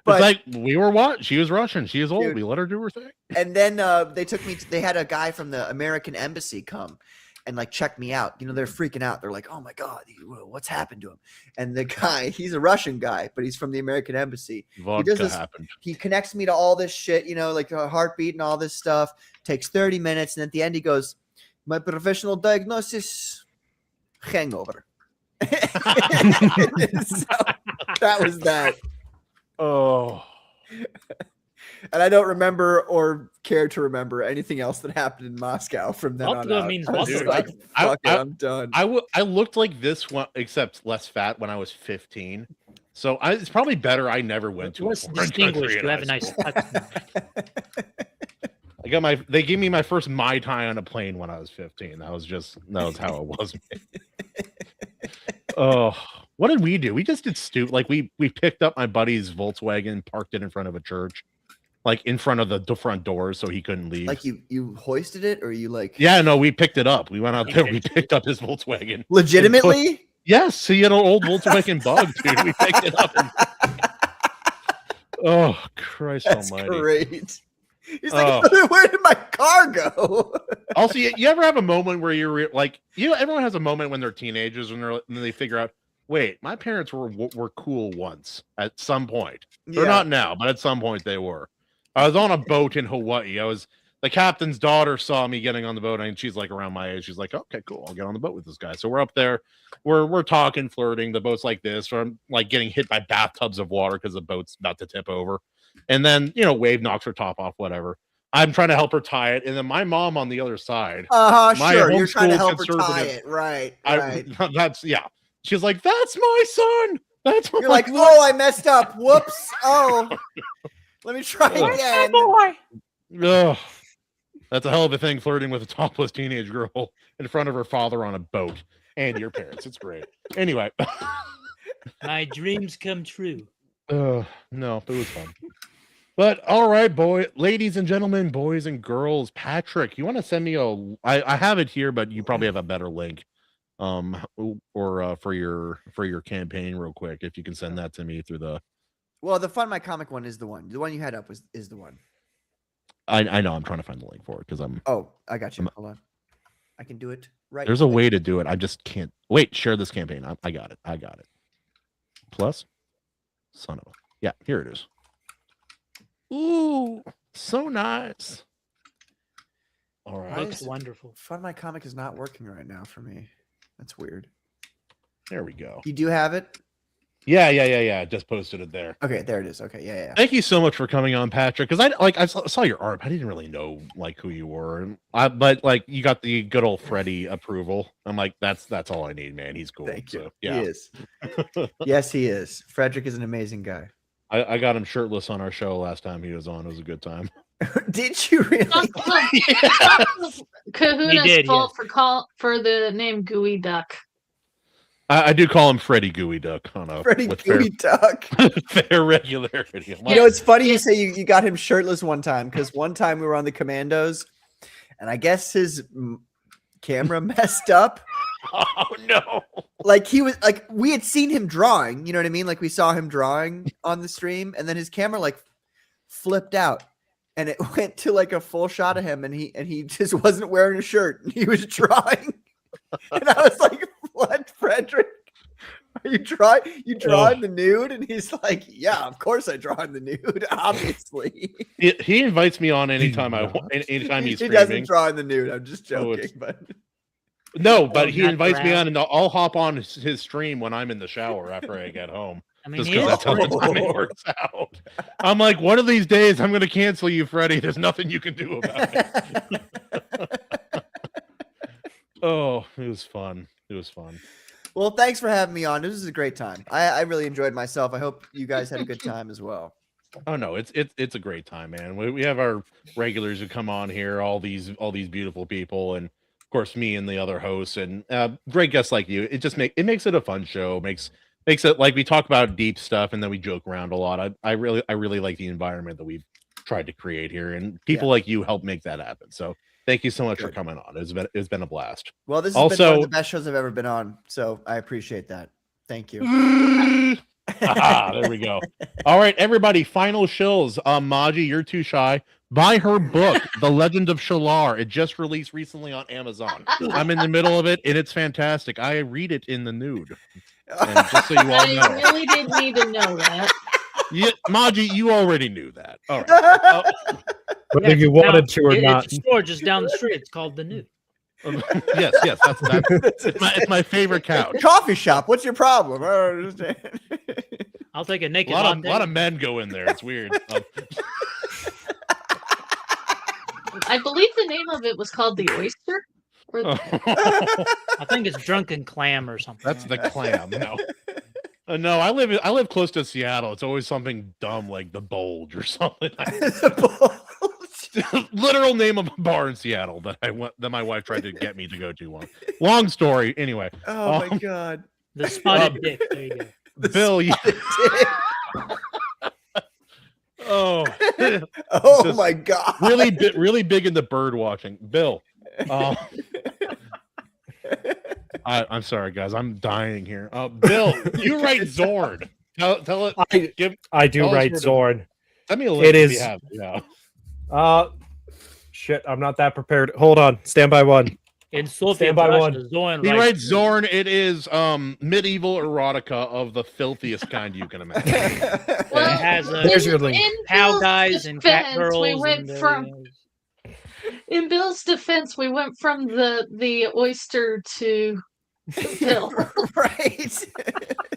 But it's like we were what? She was Russian. She is old. Dude. We let her do her thing. And then they took me. They had a guy from the American embassy come and like check me out. You know, they're freaking out. They're like, "Oh my god, what's happened to him?" And the guy, he's a Russian guy, but he's from the American embassy. He connects me to all this shit, you know, like a heartbeat and all this stuff. Takes 30 minutes, and at the end he goes, "My professional diagnosis, hangover." So that was that. Oh. And I don't remember or care to remember anything else that happened in Moscow from then on out. Means Dude, like, fuck it, I'm done. I looked like this one, except less fat when I was 15. So it's probably better I never went to a foreign country in high school. They gave me my first Mai Tai on a plane when I was 15. That was how it was. Oh, what did we do? We just did stupid. Like we picked up my buddy's Volkswagen, parked it in front of a church. Like in front of the front doors, so he couldn't leave. Like you hoisted it, or you like? Yeah, no, we picked it up. We went out there. We picked up his Volkswagen. Legitimately? Yes, he had an old Volkswagen Bug, dude. We picked it up. Oh, Christ Almighty! Great. He's like, where did my car go? Also, you ever have a moment where you're like, everyone has a moment when they're teenagers and they figure out, wait, my parents were cool once at some point. They're not now, but at some point they were. I was on a boat in Hawaii. The captain's daughter saw me getting on the boat, and she's like around my age. She's like, okay, cool. I'll get on the boat with this guy. So we're up there. We're talking, flirting. The boat's like this. Or I'm like getting hit by bathtubs of water because the boat's about to tip over. And then, wave knocks her top off, whatever. I'm trying to help her tie it. And then my mom on the other side. Sure. You're trying to help her tie it. Right. She's like, that's my son. That's You're like, oh, I messed up. Whoops. Oh. Let me try again. Ugh. That's a hell of a thing, flirting with a topless teenage girl in front of her father on a boat and your parents. It's great. Anyway. My dreams come true. No, it was fun. But all right, ladies and gentlemen, boys and girls, Patrick, you want to send me I have it here, but you probably have a better link. Or for your campaign real quick, if you can send that to me through the. Well, the Fund My Comic one is the one. The one you had up is the one. I know I'm trying to find the link for it because I'm. Oh, I got you. Hold on. I can do it right. There's a way to do it. I just can't. Wait, share this campaign. I got it. I got it. Plus, son of a. Yeah, here it is. Ooh, so nice. All right. Looks wonderful. Fun My Comic is not working right now for me. That's weird. There we go. You do have it? Yeah. Just posted it there. Okay, there it is. Okay, yeah. Thank you so much for coming on, Patrick. Because I saw your art. I didn't really know like who you were, but like you got the good old Freddy approval. I'm like, that's all I need, man. He's cool. Thank you. So, yeah. He is. Yes, he is. Frederick is an amazing guy. I got him shirtless on our show last time he was on. It was a good time. Did you really? Kahuna's fault for the name Gooey Duck. I do call him Freddy Gooey Duck. Freddy Gooey Duck. Fair regularity. You know, it's funny you say you got him shirtless one time because one time we were on the Commandos, and I guess his camera messed up. Oh no! Like he was like we had seen him drawing. You know what I mean? Like we saw him drawing on the stream, and then his camera like flipped out, and it went to like a full shot of him, and he just wasn't wearing a shirt, and he was drawing, and I was like, "What, Frederick? Are you drawing? You drawing the nude?" And he's like, "Yeah, of course I draw in the nude. Obviously." He invites me on anytime anytime he's streaming. He doesn't draw in the nude. I'm just joking, but. No, but he invites me on, and I'll hop on his stream when I'm in the shower after I get home. I mean, just because that's how the timing works out. I'm like, one of these days, I'm going to cancel you, Freddie. There's nothing you can do about it. Oh, it was fun. It was fun. Well, thanks for having me on. This was a great time. I really enjoyed myself. I hope you guys had a good time as well. Oh no, it's a great time, man. We have our regulars who come on here, all these beautiful people, and of course me and the other hosts, and great guests like you. It just makes it a fun show. Makes it like we talk about deep stuff, and then we joke around a lot. I really like the environment that we've tried to create here, and people like you help make that happen. So thank you so much for coming on. It's been a blast. Well, this has been one of the best shows I've ever been on, so I appreciate that. Thank you. There we go. All right, everybody, final shills. Maji, you're too shy. Buy her book, The Legend of Shalar. It just released recently on Amazon. I'm in the middle of it, and it's fantastic. I read it in the nude. And just so you all know. I really didn't need to know that. Yeah, Maji, you already knew that. All right. Whether you wanted to or not. It's a store just down the street. It's called The New. Yes, it's my favorite couch. Coffee shop. What's your problem? I don't understand. I'll take a naked. A lot of men go in there. It's weird. I believe the name of it was called The Oyster. I think it's Drunken Clam or something. That's the clam. No. No, I live close to Seattle. It's always something dumb like the Bulge or something. Literal name of a bar in Seattle that my wife tried to get me to go to. Long story. Anyway. Oh my god. The Spotted Dick. There you go. Bill. Oh. Oh my god. Really big into bird watching. Bill. I'm sorry, guys. I'm dying here. Bill, you write Zorn. Tell it. I do write Zorn. Send me a link. It is. If you have, yeah. Shit. I'm not that prepared. Hold on. Stand by one. In Sophia, Stand by one. Zorn he writes Zorn. It is medieval erotica of the filthiest kind you can imagine. Well, it has there's your link. Cow guys and cat girls. We went in Bill's defense, we went from the oyster to Bill. Right.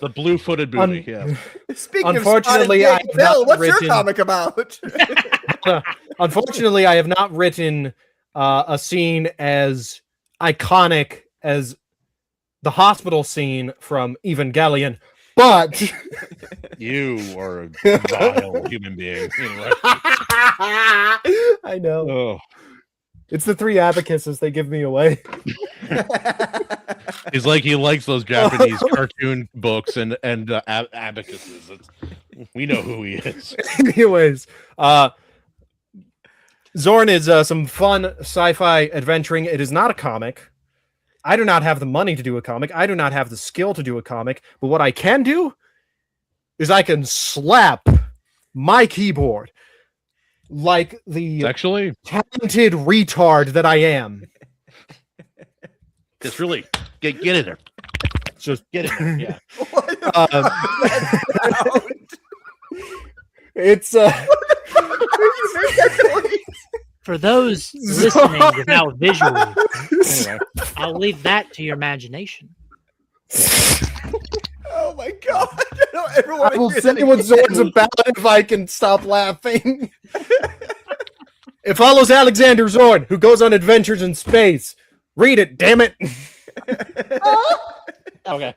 The blue-footed booty. Yeah. Speaking unfortunately, of Bill, what's your comic about? Unfortunately, I have not written a scene as iconic as the hospital scene from Evangelion, but you are a vile human being. Anyway. I know. Oh. It's the 3 abacuses they give me away. He's like he likes those Japanese cartoon books and abacuses. We know who he is. Anyways, Zorn is some fun sci-fi adventuring. It is not a comic. I do not have the money to do a comic. I do not have the skill to do a comic. But what I can do is I can slap my keyboard like the Sexually? talented retard that I am. Just really get in there. Just Get in there. Yeah. It's For those listening without visual, I'll leave that to your imagination. Oh my god! I don't ever want I will to send you what Zorn's about if I can stop laughing. It follows Alexander Zorn, who goes on adventures in space. Read it, damn it. Okay.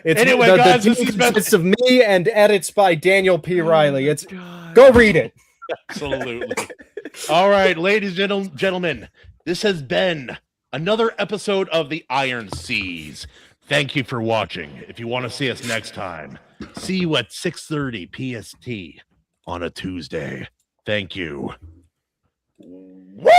It's Anyway, the guys, team this has been- consists of me and edits by Daniel P. Riley. It's go read it. Absolutely. All right, ladies and gentlemen, this has been another episode of the Iron Seas. Thank you for watching. If you want to see us next time, see you at 6:30 PST on a Tuesday. Thank you. Woo!